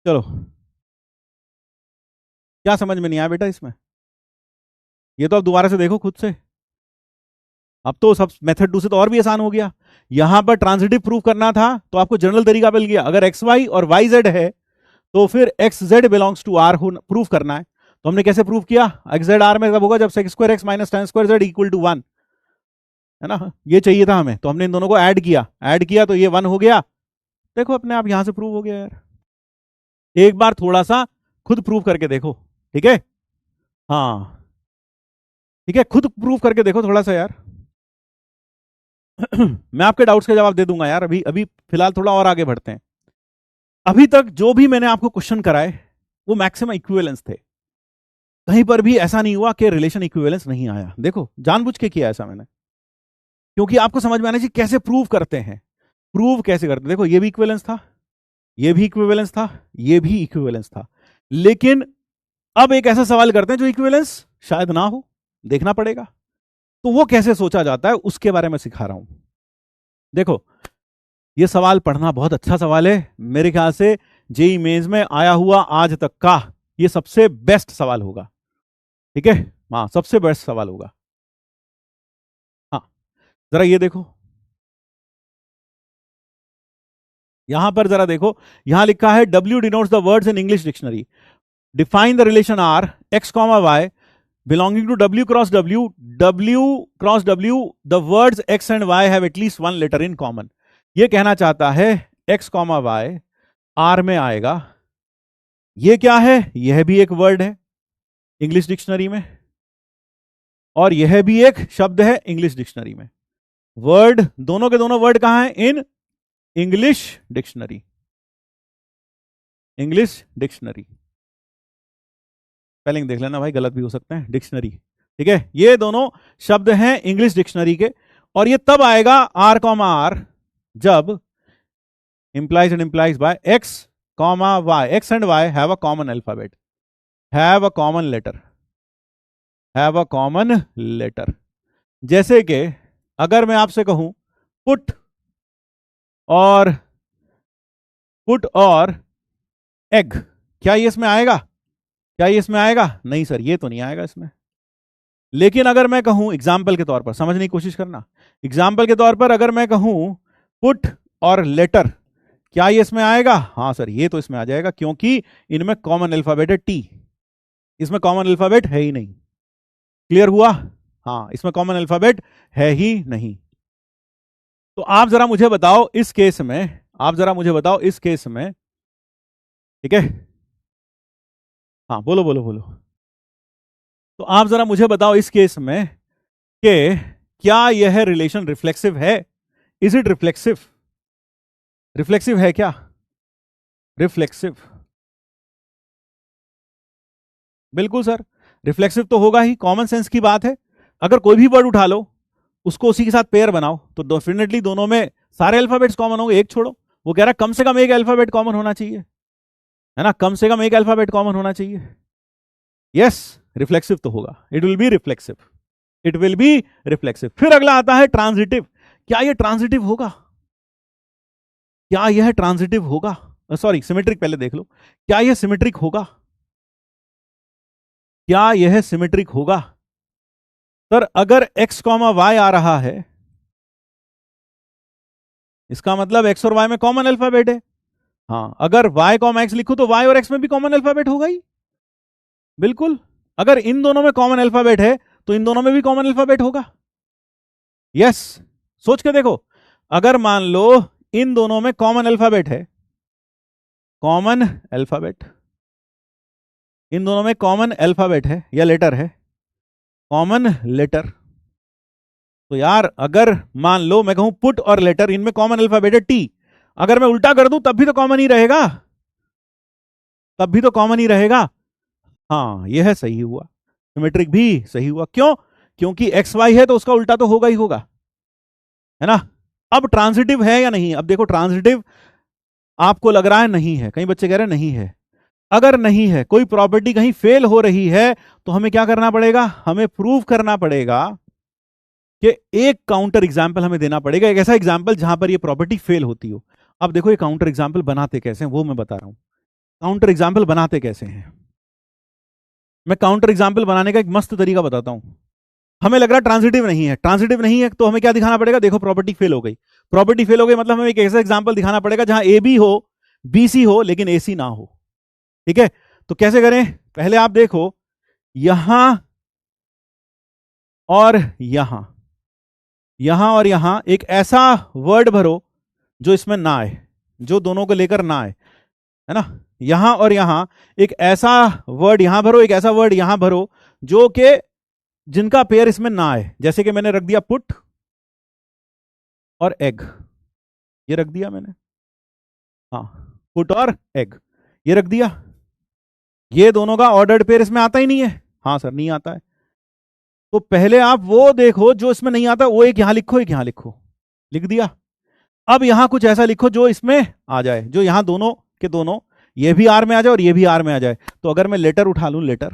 Speaker 1: चलो, क्या समझ में नहीं आया बेटा इसमें? ये तो अब दोबारा से देखो खुद से, अब तो सब मेथड 2 से तो और भी आसान हो गया। यहां पर ट्रांजिटिव प्रूफ करना था तो आपको जनरल तरीका मिल गया, अगर एक्स वाई और वाई जेड है तो फिर x z belongs to R proof करना है। तो हमने कैसे प्रूफ किया? एक्स जेड आर में तब होगा जब sec square x minus tan square z equal to 1, है ना, ये चाहिए था हमें, तो हमने इन दोनों को ऐड किया तो ये 1 हो गया। देखो अपने आप यहां से प्रूव हो गया यार। एक बार थोड़ा सा खुद प्रूव करके देखो, ठीक है? हाँ ठीक है, खुद प्रूव करके देखो थोड़ा सा यार। मैं आपके डाउट्स का जवाब दे दूंगा यार, अभी अभी फिलहाल थोड़ा और आगे बढ़ते हैं। अभी तक जो भी मैंने आपको क्वेश्चन कराए वो मैक्सिमम इक्विवेलेंस थे, कहीं पर भी ऐसा नहीं हुआ कि रिलेशन इक्विवेलेंस नहीं आया। देखो जानबूझ के किया ऐसा मैंने, क्योंकि आपको समझ में आना चाहिए कैसे प्रूव करते हैं, प्रूव कैसे करते हैं। देखो ये भी इक्विवेलेंस था, ये भी इक्विवेलेंस था, ये भी इक्विवेलेंस था। लेकिन अब एक ऐसा सवाल करते हैं जो इक्विवेलेंस शायद ना हो, देखना पड़ेगा। तो वो कैसे सोचा जाता है उसके बारे में सिखा रहा हूं। देखो, ये सवाल पढ़ना बहुत अच्छा सवाल है, मेरे ख्याल से जेईई मेंस में आया हुआ आज तक का ये सबसे बेस्ट सवाल होगा। ठीक है, हाँ, सबसे बेस्ट सवाल होगा। हाँ, जरा ये देखो, यहां पर जरा देखो, यहां लिखा है W denotes the words in English dictionary. Define the relation R x comma y belonging to W cross W. W cross W, the words x and y have at least one letter in common. ये कहना चाहता है x comma y R में आएगा। ये क्या है? यह भी एक वर्ड है इंग्लिश डिक्शनरी में, और यह भी एक शब्द है इंग्लिश डिक्शनरी में। वर्ड, दोनों के दोनों वर्ड कहां हैं? In English dictionary. English dictionary, spelling देख लेना भाई, गलत भी हो सकते हैं, डिक्शनरी। ठीक है, ये दोनों शब्द हैं इंग्लिश डिक्शनरी के, और ये तब आएगा आर कॉमा आर जब implies and implies by x comma y, x and y have a common alphabet, have a common letter, have a common letter। जैसे कि अगर मैं आपसे कहूं पुट और एग, क्या ये इसमें आएगा? क्या ये इसमें आएगा? नहीं सर, ये तो नहीं आएगा इसमें। लेकिन अगर मैं कहूं एग्जाम्पल के तौर पर, समझने की कोशिश करना, एग्जाम्पल के तौर पर अगर मैं कहूं पुट और लेटर, क्या ये इसमें आएगा? हाँ सर, ये तो इसमें आ जाएगा, क्योंकि इनमें कॉमन अल्फाबेट है टी, इसमें कॉमन अल्फाबेट है ही नहीं। क्लियर हुआ? हाँ, इसमें कॉमन अल्फाबेट है ही नहीं। तो आप जरा मुझे बताओ इस केस में, आप जरा मुझे बताओ इस केस में, ठीक है, हाँ बोलो बोलो बोलो, तो आप जरा मुझे बताओ इस केस में कि क्या यह रिलेशन रिफ्लेक्सिव है? Is it reflexive? रिफ्लेक्सिव है क्या? रिफ्लेक्सिव, बिल्कुल सर, रिफ्लेक्सिव तो होगा ही, कॉमन सेंस की बात है। अगर कोई भी वर्ड उठा लो, उसको उसी के साथ पेयर बनाओ, तो डेफिनेटली दोनों में सारे अल्फाबेट्स कॉमन होंगे, एक छोड़ो। वो कह रहा कम से कम एक अल्फाबेट कॉमन होना चाहिए, है ना, कम से कम एक अल्फाबेट कॉमन होना चाहिए। यस, रिफ्लेक्सिव तो होगा, it will be reflexive, it will be reflexive. फिर अगला आता है ट्रांजिटिव। क्या यह ट्रांजिटिव होगा? क्या यह ट्रांजिटिव होगा? सॉरी, सिमेट्रिक पहले देख लो, क्या यह सिमेट्रिक होगा? क्या यह सिमेट्रिक होगा? सर, अगर x कॉमा y आ रहा है, इसका मतलब x और y में कॉमन अल्फाबेट है। हाँ, अगर y कॉमा x लिखूं तो y और x में भी कॉमन अल्फाबेट होगा ही, बिल्कुल। अगर इन दोनों में कॉमन अल्फाबेट है तो इन दोनों में भी कॉमन अल्फाबेट होगा। यस, सोच के देखो, अगर मान लो इन दोनों में कॉमन अल्फाबेट है, कॉमन अल्फाबेट, इन दोनों में कॉमन अल्फाबेट है या लेटर है, कॉमन लेटर, तो यार अगर मान लो मैं कहूं पुट और लेटर, इनमें कॉमन अल्फाबेट है टी, अगर मैं उल्टा कर दूं तब भी तो कॉमन ही रहेगा, तब भी तो कॉमन ही रहेगा। हाँ, यह सही हुआ, सिमेट्रिक भी सही हुआ। क्यों? क्योंकि एक्स वाई है तो उसका उल्टा तो होगा ही होगा, है ना। अब ट्रांजिटिव है या नहीं? अब देखो, ट्रांजिटिव आपको लग रहा है नहीं है, कई बच्चे कह रहे हैं नहीं है। अगर नहीं है, कोई प्रॉपर्टी कहीं फेल हो रही है, तो हमें क्या करना पड़ेगा? हमें प्रूव करना पड़ेगा कि एक काउंटर एग्जाम्पल हमें देना पड़ेगा, एक ऐसा एग्जाम्पल जहां पर ये प्रॉपर्टी फेल होती हो। अब देखो ये काउंटर एग्जाम्पल बनाते कैसे हैं वो मैं बता रहा हूं। काउंटर एग्जाम्पल बनाते कैसे हैं, मैं काउंटर एग्जाम्पल बनाने का एक मस्त तरीका बताता हूं। हमें लग रहा है ट्रांजिटिव नहीं है, ट्रांजिटिव नहीं है तो हमें क्या दिखाना पड़ेगा? देखो, प्रॉपर्टी फेल हो गई, प्रॉपर्टी फेल हो गई मतलब हमें एक ऐसा एग्जाम्पल दिखाना पड़ेगा जहां ए बी हो, बी सी हो, लेकिन ए सी ना हो। ठीक है, तो कैसे करें? पहले आप देखो, यहां और यहां, यहां और यहां एक ऐसा वर्ड भरो जो इसमें ना आए, जो दोनों को लेकर ना आए, है ना। यहां और यहां एक ऐसा वर्ड यहां भरो, एक ऐसा वर्ड यहां भरो जो कि जिनका पेयर इसमें ना आए। जैसे कि मैंने रख दिया पुट और एग, ये रख दिया मैंने, हाँ, पुट और एग ये रख दिया। ये दोनों का ऑर्डर्ड पेयर इसमें आता ही नहीं है। हाँ सर, नहीं आता है। तो पहले आप वो देखो जो इसमें नहीं आता, वो एक यहां लिखो, एक यहां लिखो, लिख दिया। अब यहां कुछ ऐसा लिखो जो इसमें आ जाए, जो यहां दोनों कि दोनों ये भी आर में आ जाए और ये भी आर में आ जाए। तो अगर मैं लेटर उठा लूं, लेटर,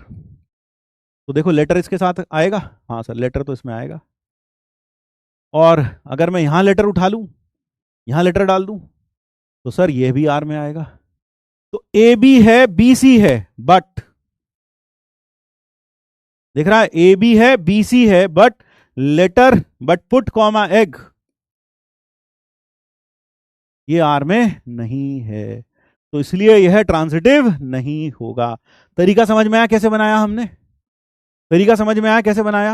Speaker 1: तो देखो लेटर इसके साथ आएगा, हाँ सर लेटर तो इसमें आएगा। और अगर मैं यहां लेटर उठा लूं, यहां लेटर डाल दूं, तो सर ये भी आर में आएगा। तो ए बी है, बी सी है, बट दिख रहा है ए बी है, बी सी है, but later, but put comma egg ये आर में नहीं है, तो इसलिए यह ट्रांजिटिव नहीं होगा। तरीका समझ में आया कैसे बनाया हमने? तरीका समझ में आया कैसे बनाया?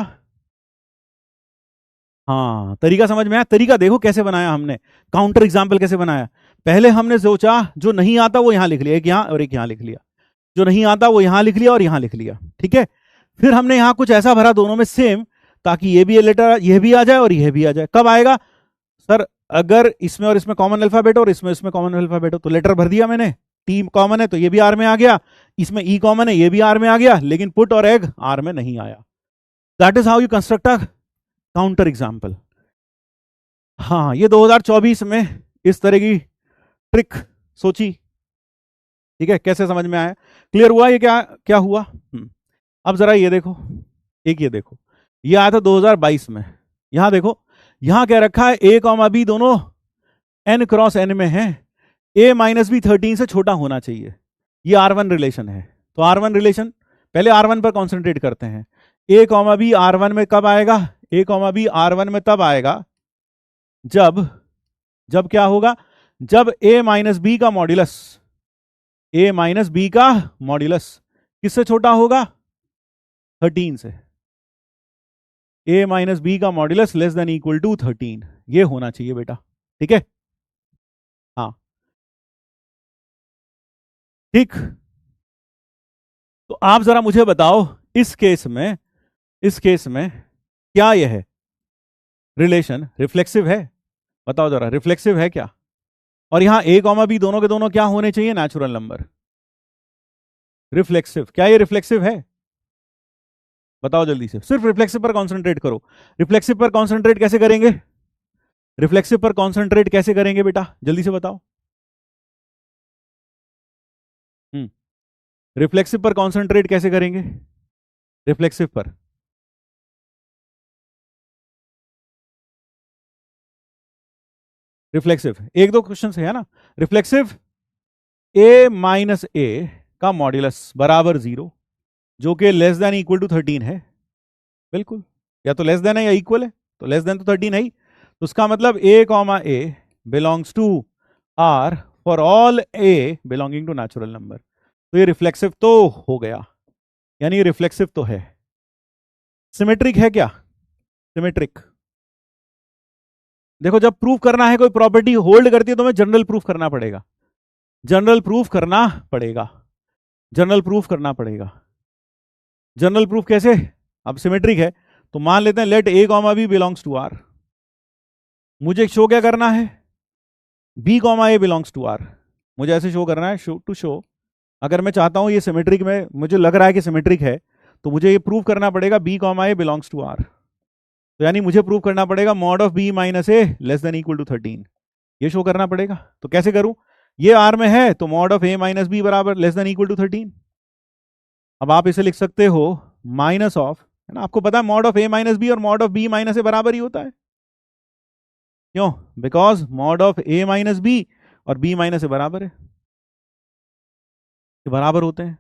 Speaker 1: हाँ, तरीका समझ में आया। तरीका देखो कैसे बनाया हमने, काउंटर एग्जाम्पल कैसे बनाया। पहले हमने सोचा जो नहीं आता वो यहां लिख लिया, एक यहां और एक यहां लिख लिया, जो नहीं आता वो यहां लिख लिया और यहां लिख लिया, ठीक है। फिर हमने यहां कुछ ऐसा भरा दोनों में सेम, ताकि ये भी ये लेटर ये भी आ जाए और यह भी आ जाए। कब आएगा सर? अगर इसमें और इसमें कॉमन अल्फाबेट और इसमें इसमें कॉमन अल्फाबेट हो, तो लेटर भर दिया मैंने, टी कॉमन है तो ये भी आर में आ गया, इसमें ई कॉमन है ये भी आर में आ गया, लेकिन पुट और एग आर में नहीं आया। That is how you construct a counter example. हाँ, ये 2024 में इस तरह की ट्रिक सोची, ठीक है। कैसे समझ में आया, क्लियर हुआ ये क्या क्या हुआ? अब जरा ये देखो, एक ये देखो, ये आया था 2022 में। यहां देखो, यहां क्या रखा है, ए कॉमा बी दोनों n क्रॉस n में है, a माइनस बी 13 से छोटा होना चाहिए, ये R1 रिलेशन है। तो R1 रिलेशन, पहले R1 पर कॉन्सेंट्रेट करते हैं। a कॉमा बी R1 में कब आएगा? a कॉमा बी R1 में तब आएगा जब, जब क्या होगा, जब a माइनस बी का मॉड्यूलस, a माइनस बी का मॉड्यूलस किससे छोटा होगा? 13 से। a माइनस बी का modulus less than equal to 13, ये होना चाहिए बेटा, ठीक है। हाँ ठीक। तो आप जरा मुझे बताओ, इस केस में, इस केस में क्या यह है रिलेशन रिफ्लेक्सिव है? बताओ जरा, रिफ्लेक्सिव है क्या? और यहां ए कॉमा बी दोनों के दोनों क्या होने चाहिए? Natural number. रिफ्लेक्सिव, क्या ये रिफ्लेक्सिव है? बताओ जल्दी से, सिर्फ रिफ्लेक्सिव पर कॉन्सेंट्रेट करो। रिफ्लेक्सिव पर कॉन्सेंट्रेट कैसे करेंगे? रिफ्लेक्सिव पर कॉन्सेंट्रेट कैसे करेंगे बेटा, जल्दी से बताओ। रिफ्लेक्सिव पर कॉन्सेंट्रेट कैसे करेंगे? रिफ्लेक्सिव पर रिफ्लेक्सिव एक दो क्वेश्चन है ना। रिफ्लेक्सिव, a माइनस ए का मॉड्यूलस बराबर 0, जो कि लेस देन इक्वल टू 13 है। बिल्कुल, या तो लेस देन है या इक्वल है, तो लेस देन तो 13 है ही। तो उसका मतलब a comma a belongs to r for all a belonging to natural number. तो ये रिफ्लेक्सिव तो हो गया, यानी रिफ्लेक्सिव तो है। सिमेट्रिक है क्या? सिमेट्रिक, देखो जब प्रूफ करना है कोई प्रॉपर्टी होल्ड करती है तो हमें जनरल प्रूफ करना पड़ेगा, जनरल प्रूफ करना पड़ेगा, जनरल प्रूफ करना पड़ेगा। जनरल प्रूफ कैसे? अब सिमेट्रिक है तो मान लेते हैं let a comma b belongs to R. मुझे शो क्या करना है? B comma a belongs to R, मुझे ऐसे शो करना है, शो टू शो। अगर मैं चाहता हूं ये सिमेट्रिक में, मुझे लग रहा है कि सिमेट्रिक है, तो मुझे ये प्रूव करना पड़ेगा b comma a belongs to R. तो यानी मुझे प्रूव करना पड़ेगा mod of b minus a less than equal to 13, ये शो करना पड़ेगा। तो कैसे करूं? ये आर में है तो mod of a minus b बराबर लेस देन इक्वल टू 13। अब आप इसे लिख सकते हो माइनस ऑफ, है ना, आपको पता है mod of a minus b और mod of b minus a बराबर ही होता है। क्यों? Because mod of a minus b और बी माइनस ए बराबर है, ये बराबर होते हैं।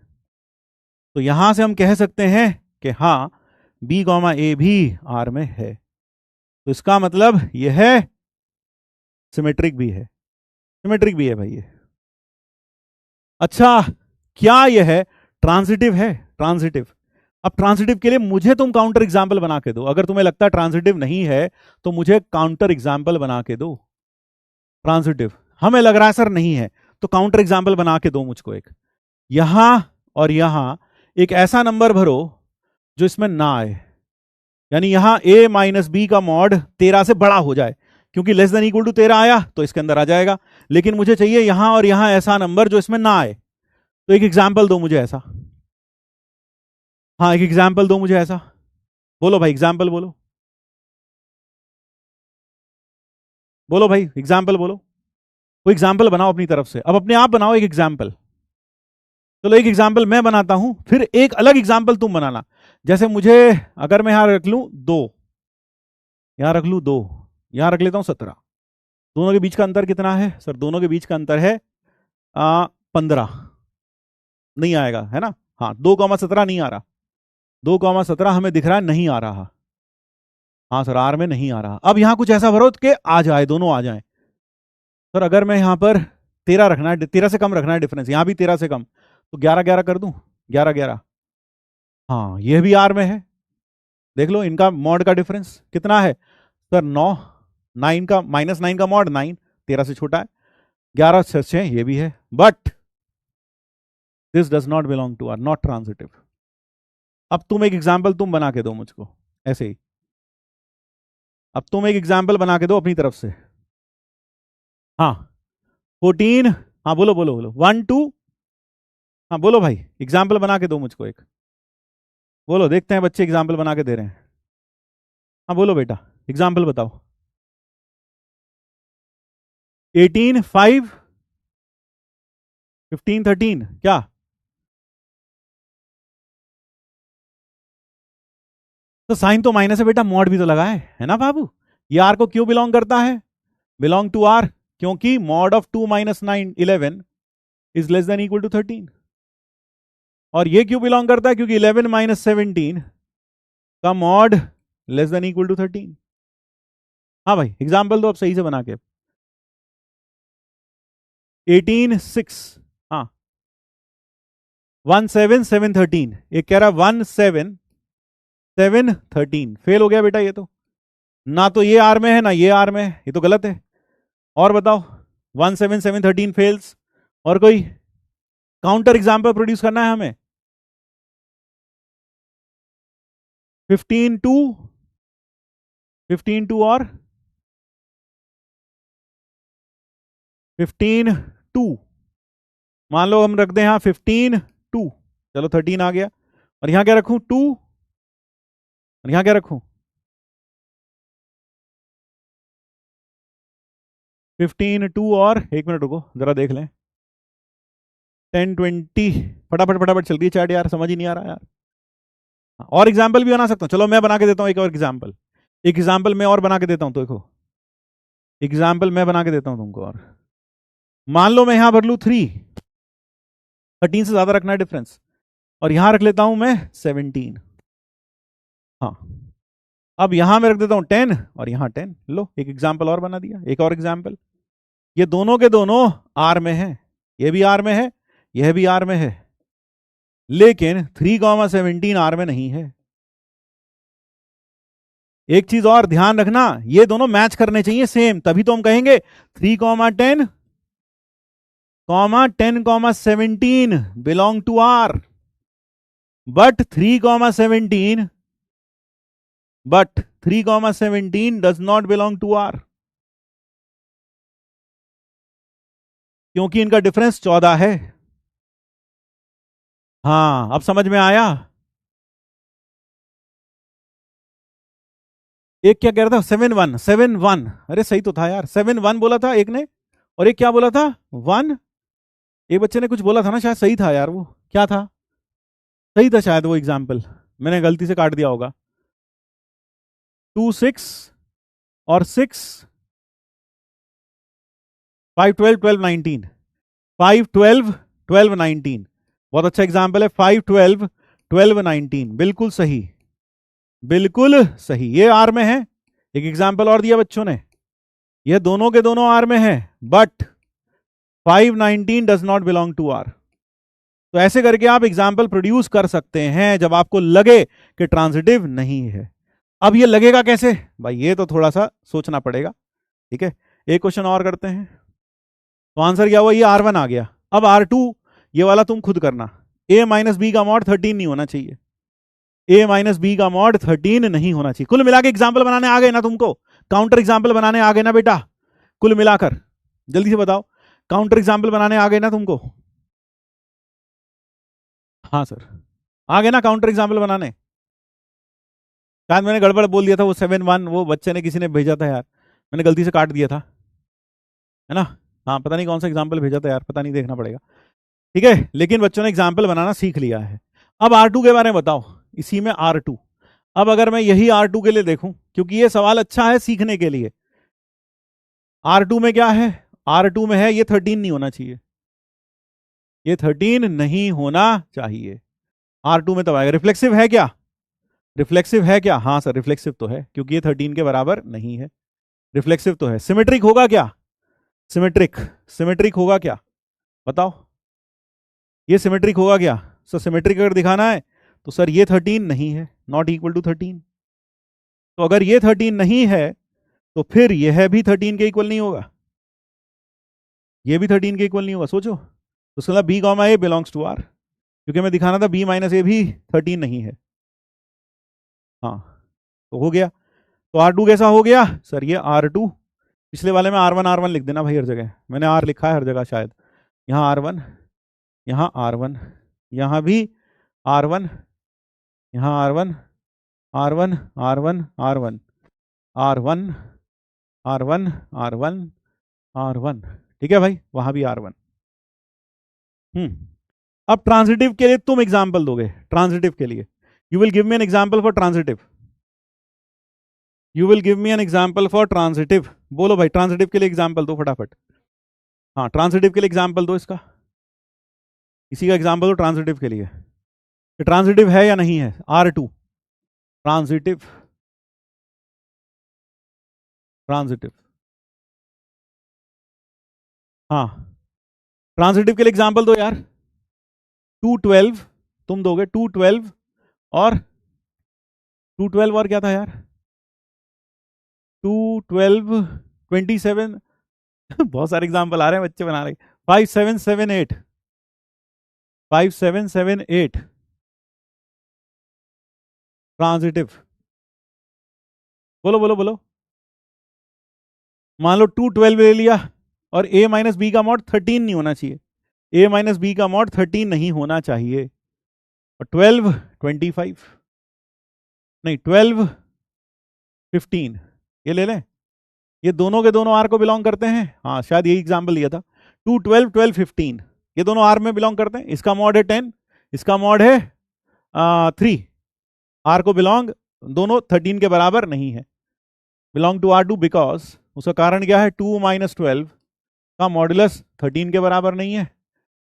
Speaker 1: तो यहां से हम कह सकते हैं कि हाँ बी कॉमा ए भी आर में है, तो इसका मतलब यह है सिमेट्रिक भी है, सिमेट्रिक भी है भाई ये। अच्छा, क्या यह है ट्रांजिटिव है? ट्रांजिटिव, अब ट्रांजिटिव के लिए मुझे तुम काउंटर एग्जाम्पल बना के दो। अगर तुम्हें लगता है ट्रांजिटिव नहीं है तो मुझे काउंटर एग्जाम्पल बना के दो। ट्रांजिटिव हमें लग रहा है सर नहीं है, तो काउंटर एग्जाम्पल बना के दो मुझको एक। यहां और यहां एक ऐसा नंबर भरो जो इसमें ना आए, यानी यहां a माइनस बी का मॉड 13 से बड़ा हो जाए, क्योंकि लेस देन इक्वल टू 13 आया तो इसके अंदर आ जाएगा। लेकिन मुझे चाहिए यहां और यहां ऐसा नंबर जो इसमें ना आए, तो एक एग्जाम्पल दो मुझे ऐसा। हाँ, एक एग्जाम्पल दो मुझे ऐसा। बोलो भाई एग्जाम्पल बोलो, बोलो भाई एग्जाम्पल बोलो। कोई एग्जाम्पल बनाओ अपनी तरफ से, अब अपने आप बनाओ एक एग्जाम्पल। चलो एक एग्जाम्पल मैं बनाता हूं, फिर एक अलग एग्जाम्पल तुम बनाना। जैसे मुझे, अगर मैं यहां रख लूं 2, यहां रख लूं 2, यहां रख लेता हूं 17, दोनों के बीच का अंतर कितना है सर? दोनों के बीच का अंतर है 15। नहीं आएगा है ना? हाँ, 2,17 नहीं आ रहा, 2,17 हमें दिख रहा है नहीं आ रहा। हाँ सर, आर में नहीं आ रहा। अब यहां कुछ ऐसा भरो कि आ जाए, दोनों आ जाए। सर अगर मैं यहां पर 13 रखना है, 13 से कम रखना है डिफरेंस, यहां भी 13 से कम, तो 11 11 कर दूं, 11 11। हाँ, यह भी आर में है। देख लो इनका मॉड का डिफरेंस कितना है सर? 9, 9 का -9 का मॉड 9, 13 से छोटा है। 11 से 6 ये भी है, but this does not belong to R, not transitive. अब तुम एक एग्जाम्पल तुम बना के दो मुझको ऐसे ही। अब तुम एक एग्जाम्पल बना के दो अपनी तरफ से। हाँ 14, हाँ बोलो बोलो बोलो, 1 2, हाँ बोलो भाई, एग्जाम्पल बना के दो मुझको एक। बोलो, देखते हैं बच्चे एग्जाम्पल बना के दे रहे हैं। हाँ बोलो बेटा, एग्जाम्पल बताओ। 18 5, 15 13 क्या? तो साइन तो माइनस है बेटा, मॉड भी तो लगा है ना बाबू? ये आर को क्यों बिलोंग करता है? बिलोंग टू आर, क्योंकि mod of 2 - 9 11 is less than equal to 13। और ये क्यों बिलोंग करता है? क्योंकि 11 - 17 का mod less than equal to 13। हाँ भाई, एग्जाम्पल दो अब सही से बना के। 18 6, हाँ 1 7 7 13, एक कह रहा 1 7 7 13, फेल हो गया बेटा ये तो। ना तो ये आर में है ना ये आर में है, ये तो गलत है। और बताओ, 1 7 7 13 फेल्स। और कोई काउंटर एग्जाम्पल प्रोड्यूस करना है हमें। 15 2, 15 2 और 15 2, मान लो हम रख दें यहां 15 2, चलो 13 आ गया। और यहां क्या रखूं? 2, और यहां क्या रखूं? 15 2 और, एक मिनट रुको जरा देख लें, 10 20, फटाफट फटाफट चल रही है चैट यार, समझ ही नहीं आ रहा यार। और एग्जाम्पल भी बना सकता हूं, चलो मैं बना के देता हूं एक और एग्जाम्पल। एक एग्जाम्पल मैं और बना के देता हूं, तो देखो एग्जाम्पल मैं बना के देता हूं तुमको। और मान लो मैं यहां भर लू 3, 13 से ज्यादा रखना है डिफरेंस, और यहां रख लेता हूं मैं 17। हाँ, अब यहां मैं रख देता हूं 10 और यहां 10। लो एक एग्जाम्पल और बना दिया, एक और एग्जाम्पल। ये दोनों के दोनों आर में है, ये भी आर में है, यह भी आर में है, लेकिन 3,17 आर में नहीं है। एक चीज और ध्यान रखना, ये दोनों मैच करने चाहिए सेम, तभी तो हम कहेंगे 3,10 10,17 belong to R, but 3,17 does not belong to R, क्योंकि इनका डिफरेंस 14 है। हाँ अब समझ में आया? एक क्या कह रहा था? 7 1 7 1, अरे सही तो था यार, 7 1 बोला था एक ने, और एक क्या बोला था? 1, एक बच्चे ने कुछ बोला था ना, शायद सही था यार, वो क्या था? सही था शायद वो एग्जाम्पल, मैंने गलती से काट दिया होगा। 2 6 और 6, 5 12 12 19, 5 12 12 19, बहुत अच्छा एग्जाम्पल है। 5 12 12 19, बिल्कुल सही, बिल्कुल सही, ये आर में है। एक एग्जाम्पल और दिया बच्चों ने, ये दोनों के दोनों आर में है, but 519 does not belong to R. तो ऐसे करके आप एग्जाम्पल प्रोड्यूस कर सकते हैं जब आपको लगे कि ट्रांजिटिव नहीं है। अब ये लगेगा कैसे भाई? ये तो थोड़ा सा सोचना पड़ेगा, ठीक है। एक क्वेश्चन और करते हैं। तो आंसर क्या हुआ? ये R1 आ गया। अब R2 ये वाला तुम खुद करना। a माइनस बी का मॉड 13 नहीं होना चाहिए, a माइनस बी का मॉड 13 नहीं होना चाहिए। कुल मिला के एग्जाम्पल बनाने आ गए ना तुमको? काउंटर एग्जाम्पल बनाने आ गए ना बेटा? कुल मिलाकर जल्दी से बताओ, काउंटर एग्जाम्पल बनाने आ गए ना तुमको? हाँ सर, आ गए ना काउंटर एग्जाम्पल बनाने? शायद मैंने गड़बड़ बोल दिया था, वो 7 1 वो बच्चे ने किसी ने भेजा था यार, मैंने गलती से काट दिया था, है ना? हाँ पता नहीं कौन सा एग्जाम्पल भेजा था यार, पता नहीं, देखना पड़ेगा। ठीक है, लेकिन बच्चों ने एग्जाम्पल बनाना सीख लिया है। अब R2 के बारे में बताओ, इसी में R2। अब अगर मैं यही R2 के लिए देखूं, क्योंकि ये सवाल अच्छा है सीखने के लिए। R2 में क्या है? R2 में है ये 13 नहीं होना चाहिए, ये 13 नहीं होना चाहिए। R2 में तब आएगा। रिफ्लेक्सिव है क्या? रिफ्लेक्सिव है क्या? हाँ सर रिफ्लेक्सिव तो है, क्योंकि ये 13 के बराबर नहीं है। रिफ्लेक्सिव तो है। सिमेट्रिक होगा क्या? सिमेट्रिक, सिमेट्रिक होगा क्या? बताओ, ये सिमेट्रिक होगा क्या? सर सिमेट्रिक अगर दिखाना है तो सर ये 13 नहीं है, नॉट इक्वल टू 13। तो अगर ये 13 नहीं है तो फिर यह भी 13 के इक्वल नहीं होगा, ये भी 13 के इक्वल नहीं होगा। सोचो, तो उसका मतलब b comma a belongs to R, क्योंकि मैं दिखाना था बी माइनस ए भी 13 नहीं है। हाँ तो हो गया। तो R2 कैसा हो गया सर? ये R2, पिछले वाले में R1 लिख देना भाई हर जगह, मैंने R लिखा है हर जगह शायद। यहाँ R1, यहाँ R1, यहाँ भी R1, यहाँ R1, R1, R1, R1, R1, R1, R1, R1। ठीक है भाई, वहां भी R1। अब ट्रांजिटिव के लिए तुम एग्जाम्पल दोगे, ट्रांजिटिव के लिए you will give me an example for transitive, you will give me an example for transitive. बोलो भाई ट्रांजिटिव के लिए एग्जाम्पल दो फटाफट। हाँ ट्रांजिटिव के लिए एग्जाम्पल दो इसका, इसी का एग्जाम्पल दो ट्रांजिटिव के लिए। ट्रांजिटिव है या नहीं है? R2 transitive, transitive. हाँ ट्रांजिटिव के लिए एग्जाम्पल दो यार। 212 तुम दोगे, 212 और 212 और क्या था यार? 212, 27 बहुत सारे एग्जाम्पल आ रहे हैं, बच्चे बना रहे। 5778, 5778 ट्रांजिटिव। बोलो बोलो बोलो। मान लो 212 ले लिया और a माइनस बी का मॉड 13 नहीं होना चाहिए, a माइनस बी का मॉड 13 नहीं होना चाहिए। और 12, 25 नहीं 12, 15 ये ले लें, ये दोनों के दोनों आर को बिलोंग करते हैं। हाँ शायद यही एग्जाम्पल लिया था। 2, 12, 12, 15 ये दोनों आर में बिलोंग करते हैं। इसका मॉड है 10, इसका मॉड है 3। आर को बिलोंग, दोनों 13 के बराबर नहीं है। बिलोंग टू R2 बिकॉज, उसका कारण क्या है? 2 माइनस 12 का मॉडुलस 13 के बराबर नहीं है,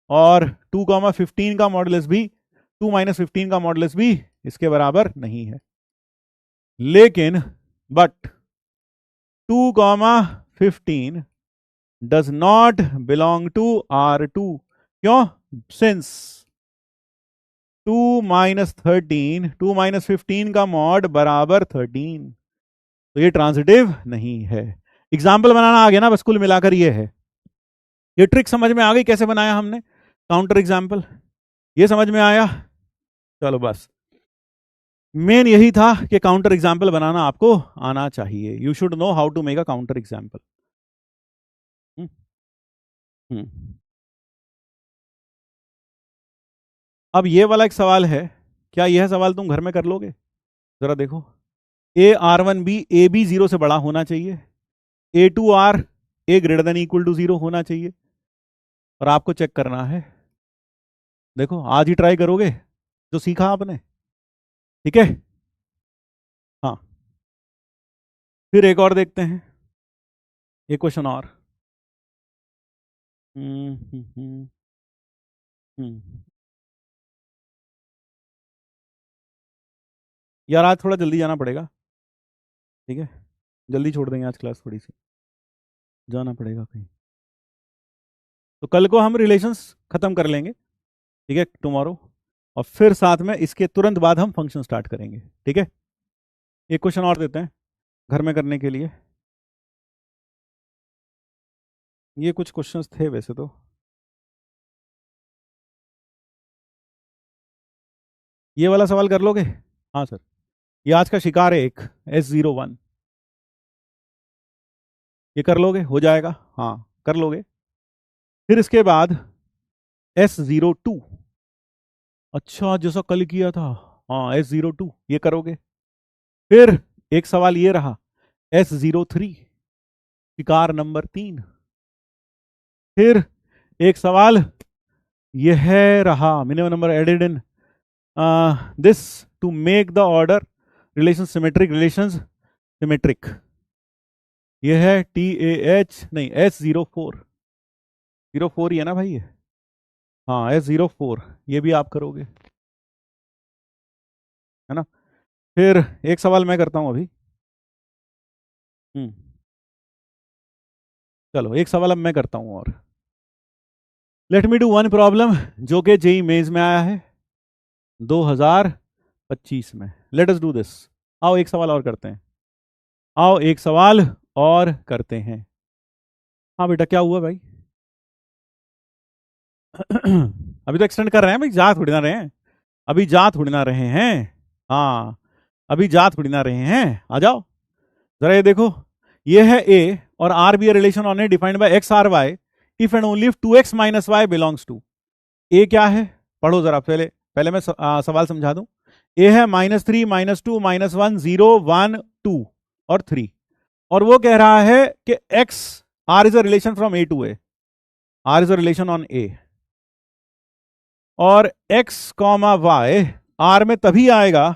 Speaker 1: और 2, 15 का मॉडुलस भी, 2 माइनस 15 का मॉडुलस भी इसके बराबर नहीं है। लेकिन but 2, 15 does not belong to R2। क्यों? सिंस 2 माइनस 13, 2 माइनस 15 का मॉड बराबर 13, तो ये ट्रांजिटिव नहीं है। एग्जाम्पल बनाना आ गया ना, बस कुल मिलाकर ये है। ये ट्रिक समझ में आ गई कैसे बनाया हमने काउंटर एग्जाम्पल? ये समझ में आया? चलो बस, मेन यही था कि काउंटर एग्जाम्पल बनाना आपको आना चाहिए। You should know how to make a counter example. अब ये वाला एक सवाल है, क्या यह सवाल तुम घर में कर लोगे? जरा देखो। A R1B ए बी 0 से बड़ा होना चाहिए, A2R A greater than equal to 0 होना चाहिए, और आपको चेक करना है। देखो आज ही ट्राई करोगे जो सीखा आपने, ठीक है? हाँ फिर एक और देखते हैं, एक क्वेश्चन और। हम्म हम्म हम्म हम्म। यार आज थोड़ा जल्दी जाना पड़ेगा, ठीक है? जल्दी छोड़ देंगे आज क्लास, थोड़ी सी जाना पड़ेगा कहीं। तो कल को हम रिलेशंस खत्म कर लेंगे, ठीक है, टुमारो, और फिर साथ में इसके तुरंत बाद हम फंक्शन स्टार्ट करेंगे, ठीक है? एक क्वेश्चन और देते हैं घर में करने के लिए। ये कुछ क्वेश्चंस थे वैसे तो। ये वाला सवाल कर लोगे? हाँ सर, ये आज का शिकार है एक, S01, ये कर लोगे? हो जाएगा, हाँ कर लोगे। फिर इसके बाद S02, अच्छा जैसा कल किया था, हाँ S02 ये करोगे। फिर एक सवाल ये रहा S03, शिकार नंबर 3, फिर एक सवाल यह रहा, minimum number added in this to make the order relation symmetric, relations symmetric. यह है TAH नहीं S04 ही है ना भाई ये? हाँ S04, ये भी आप करोगे है ना। फिर एक सवाल मैं करता हूं अभी। हम्म चलो एक सवाल अब मैं करता हूं और let me do one problem जो कि जेई मेंस में आया है 2025 में। Late us do this. आओ एक सवाल और करते हैं, आओ एक सवाल और करते हैं। हाँ बेटा क्या हुआ भाई? अभी तो एक्सटेंड कर रहे हैं भाई, जा थोड़ी ना रहे हैं, अभी जा थोड़ी ना रहे हैं। हाँ अभी जा थोड़ी ना रहे हैं, आ जाओ जरा ये देखो। ये है ए और R be relation on A defined by x R y if and only if 2x minus y belongs to. A क्या है पढ़ो जरा, पहले पहले मैं सवाल समझा दूं। ए है -3 -2 -1 0 1 2 और 3, और वो कह रहा है कि x r is a relation from A to A, r is a relation on A, और x कॉमा वाई r में तभी आएगा।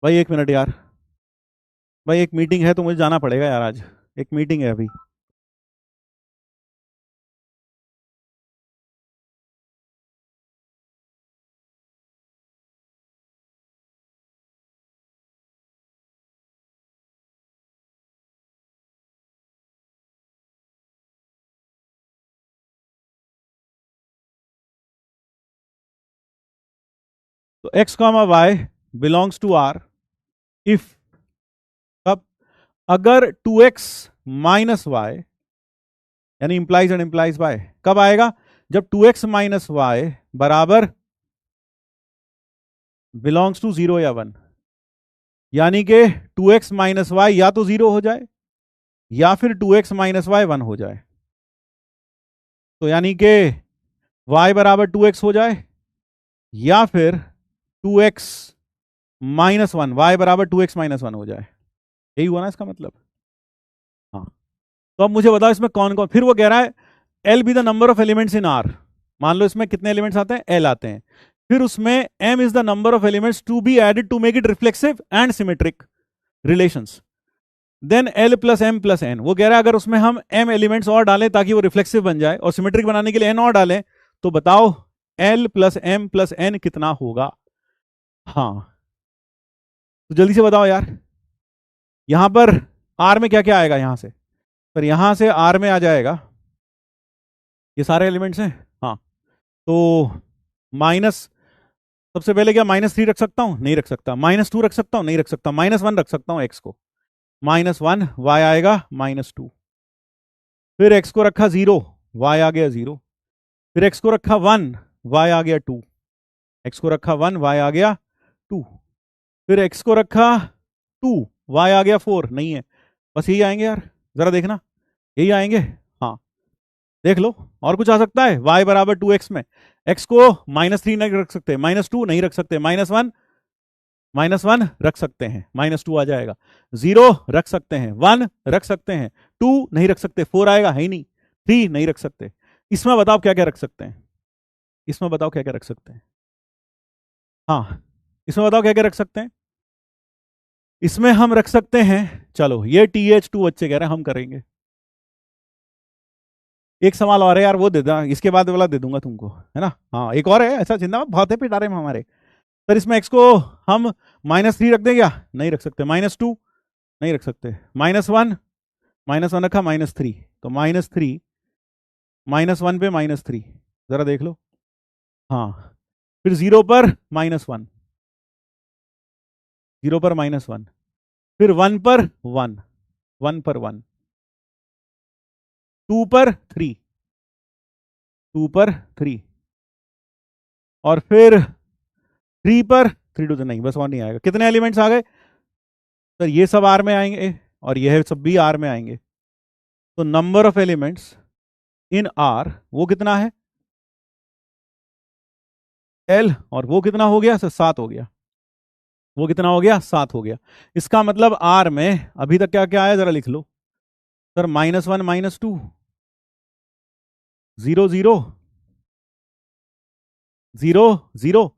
Speaker 1: भाई एक मिनट यार, भाई एक मीटिंग है तो मुझे जाना पड़ेगा यार, आज एक मीटिंग है अभी। तो x comma Y belongs to r if, कब? अगर 2x माइनस वाई यानी इंप्लाइज एंड इंप्लाइज वाई कब आएगा? जब 2x माइनस वाई बराबर बिलोंग्स टू 0 या 1, यानी कि 2x माइनस वाई या तो 0 हो जाए या फिर 2x माइनस वाई 1 हो जाए। तो यानी कि y बराबर 2x हो जाए या फिर 2x माइनस 1, वाई बराबर 2x माइनस 1 हो जाए। यही हुआ ना इसका मतलब? हाँ। तो अब मुझे बताओ इसमें कौन कौन, फिर वो कह रहा है L be the number of elements in are. मान लो इसमें कितने एलिमेंट्स आते हैं? एल आते हैं। फिर उसमें m is the number of elements to be added to make it reflexive and symmetric relations, then l plus m plus n. वो कह रहा है अगर उसमें हम एम एलिमेंट्स और डालें ताकि वो रिफ्लेक्सिव बन जाए और सिमेट्रिक बनाने के लिए एन और डालें, तो बताओ l plus m plus n कितना होगा? हाँ तो जल्दी से बताओ यार। यहां पर आर में क्या क्या आएगा यहां से? पर यहां से आर में आ जाएगा ये सारे एलिमेंट्स हैं। हाँ तो माइनस, सबसे पहले क्या -3 रख सकता हूं? नहीं रख सकता। -2 रख सकता हूं? नहीं रख सकता। -1 रख सकता हूं एक्स को, -1 वाई आएगा -2। फिर एक्स को रखा 0, वाई आ गया 0। फिर एक्स को रखा 1, वाई आ गया 2। एक्स को रखा 1, वाई आ गया 2। फिर एक्स को रखा 2, वाई आ गया 4। नहीं है, बस यही आएंगे यार, जरा देखना यही आएंगे। हाँ देख लो, और कुछ आ सकता है? y बराबर 2x में x को -3 नहीं रख सकते, -2 नहीं रख सकते, -1 रख सकते हैं, -2 आ जाएगा। 0 रख सकते हैं, 1 रख सकते हैं, 2 नहीं रख सकते, 4 आएगा है ही नहीं, 3 नहीं रख सकते। इसमें बताओ क्या क्या रख सकते हैं? इसमें बताओ क्या क्या रख सकते हैं? हाँ इसमें बताओ क्या क्या रख सकते हैं? इसमें हम रख सकते हैं, चलो ये TH2 बच्चे कह रहे हैं हम करेंगे। एक सवाल और है यार, वो दे दूंगा, इसके बाद वाला दे दूंगा तुमको, है ना। हाँ एक और है, ऐसा चिंता मत, बहुत है पिटारे में हमारे। सर इसमें एक्स को हम -3 रख दें क्या? नहीं रख सकते। -2 नहीं रख सकते। -1, -1 रखा, -3, तो -3 -1 पे -3, जरा देख लो। हाँ फिर 0 पर -1, 0 पर -1, फिर 1 पर 1, 1 पर 1, 2 पर 3, 2 पर 3, और फिर 3 पर 3 2 तो नहीं, बस और नहीं आएगा। कितने एलिमेंट्स आ गए सर? ये सब आर में आएंगे और यह सब भी आर में आएंगे। तो number of elements in are वो कितना है? एल, और वो कितना हो गया सर? 7 हो गया। वो कितना हो गया? 7 हो गया। इसका मतलब आर में अभी तक क्या क्या आया, जरा लिख लो सर। -1 -2, 0 0 0 0,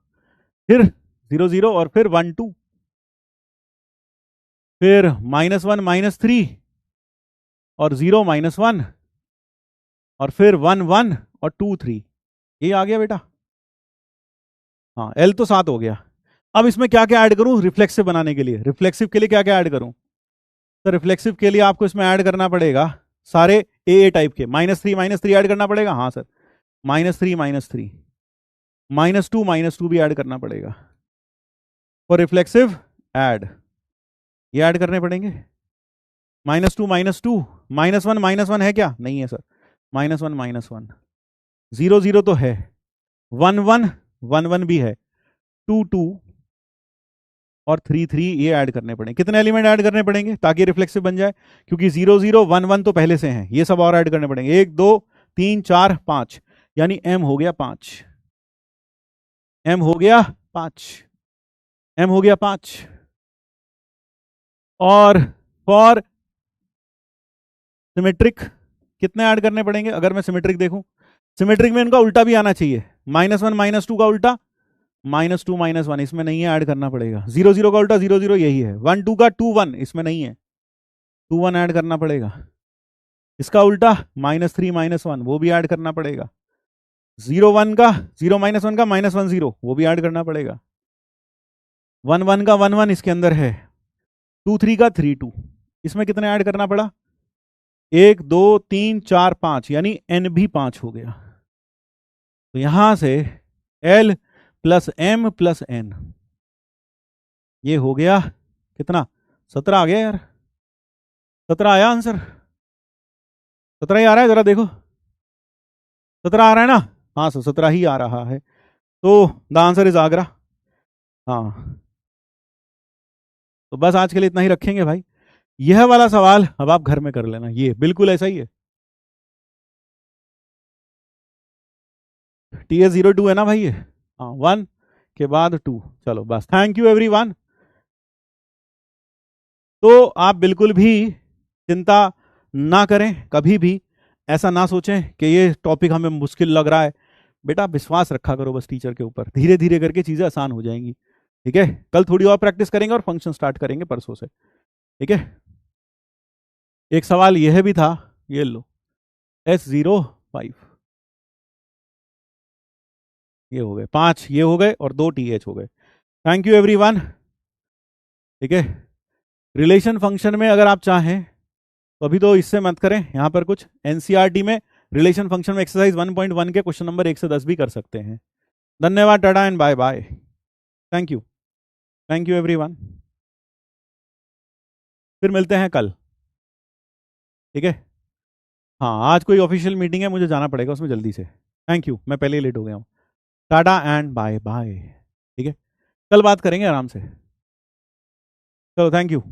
Speaker 1: फिर 0 0 और फिर 1 2, फिर -1 -3 और 0 -1 और फिर 1 1 और 2 3। ये आ गया बेटा। हाँ, L तो 7 हो गया। अब इसमें क्या क्या ऐड करूं रिफ्लेक्सिव बनाने के लिए? रिफ्लेक्सिव के लिए क्या क्या ऐड करूं? तो रिफ्लेक्सिव के लिए आपको इसमें ऐड करना पड़ेगा सारे ए टाइप के। -3 ऐड करना पड़ेगा। हाँ सर, -3 -3, -2 भी ऐड करना पड़ेगा। और रिफ्लेक्सिव ऐड, ये ऐड करने पड़ेंगे। -2 -2, -1 है क्या? नहीं है सर। -1 -1, 0 0 तो है, 1 1 1 1 भी है, 2 2 और 3 3 ये ऐड करने पड़ेंगे। कितने एलिमेंट ऐड करने पड़ेंगे ताकि रिफ्लेक्सिव बन जाए? क्योंकि 0 0 1 1 तो पहले से हैं, ये सब और ऐड करने पड़ेंगे। 1 2 3 4 5, यानी m हो गया 5। m हो गया 5, m हो गया 5। और फॉर सिमेट्रिक कितने ऐड करने पड़ेंगे? अगर मैं सिमेट्रिक देखूं, सिमेट्रिक में इनका उल्टा भी आना चाहिए। -1 -2 का उल्टा -2 -1, इसमें नहीं है, ऐड करना पड़ेगा। 0 0 का उल्टा 0 0, यही है। 1 2 का 2 1, इसमें नहीं है, 2 1 ऐड करना पड़ेगा। इसका उल्टा -3 -1, वो भी ऐड करना पड़ेगा। 0 1 का 0 -1 का -1 0, वो भी ऐड करना पड़ेगा। 1 1 का 1 1 इसके अंदर है। 2 3 का 3 2, इसमें कितने ऐड करना पड़ा? 1 2 3 4 5, यानी n भी 5 हो गया। तो यहां से L plus M plus N, ये हो गया कितना? 17 आ गया यार। 17 आया आंसर? 17 ही आ रहा है, जरा देखो। 17 आ रहा है ना? हाँ सर, 17 ही आ रहा है। तो द आंसर इज आगरा। हाँ, तो बस आज के लिए इतना ही रखेंगे भाई। यह वाला सवाल अब आप घर में कर लेना, ये बिल्कुल ऐसा ही है। TS02 है ना भाई ये? हाँ, 1 के बाद 2। चलो बस, थैंक यू एवरीवन। तो आप बिल्कुल भी चिंता ना करें, कभी भी ऐसा ना सोचें कि ये टॉपिक हमें मुश्किल लग रहा है। बेटा विश्वास रखा करो बस टीचर के ऊपर, धीरे धीरे करके चीजें आसान हो जाएंगी। ठीक है, कल थोड़ी और प्रैक्टिस करेंगे और फंक्शन स्टार्ट करेंगे परसों से। ठीक है, एक सवाल यह भी था, ये लो, S05, ये हो गए 5, ये हो गए और 2 TH हो गए। Thank you everyone. ठीक है, रिलेशन फंक्शन में अगर आप चाहें तो अभी तो इससे मत करें, यहां पर कुछ एनसीईआरटी में रिलेशन फंक्शन में एक्सरसाइज 1.1 के क्वेश्चन नंबर 1 से 10 भी कर सकते हैं। धन्यवाद, tata and bye bye. Thank you, thank you everyone. फिर मिलते हैं कल। ठीक है, हाँ आज कोई ऑफिशियल मीटिंग है, मुझे जाना पड़ेगा उसमें जल्दी से। थैंक यू, मैं पहले ही लेट हो गया हूँ। Tata and bye bye. ठीक है, कल बात करेंगे आराम से। चलो, थैंक यू।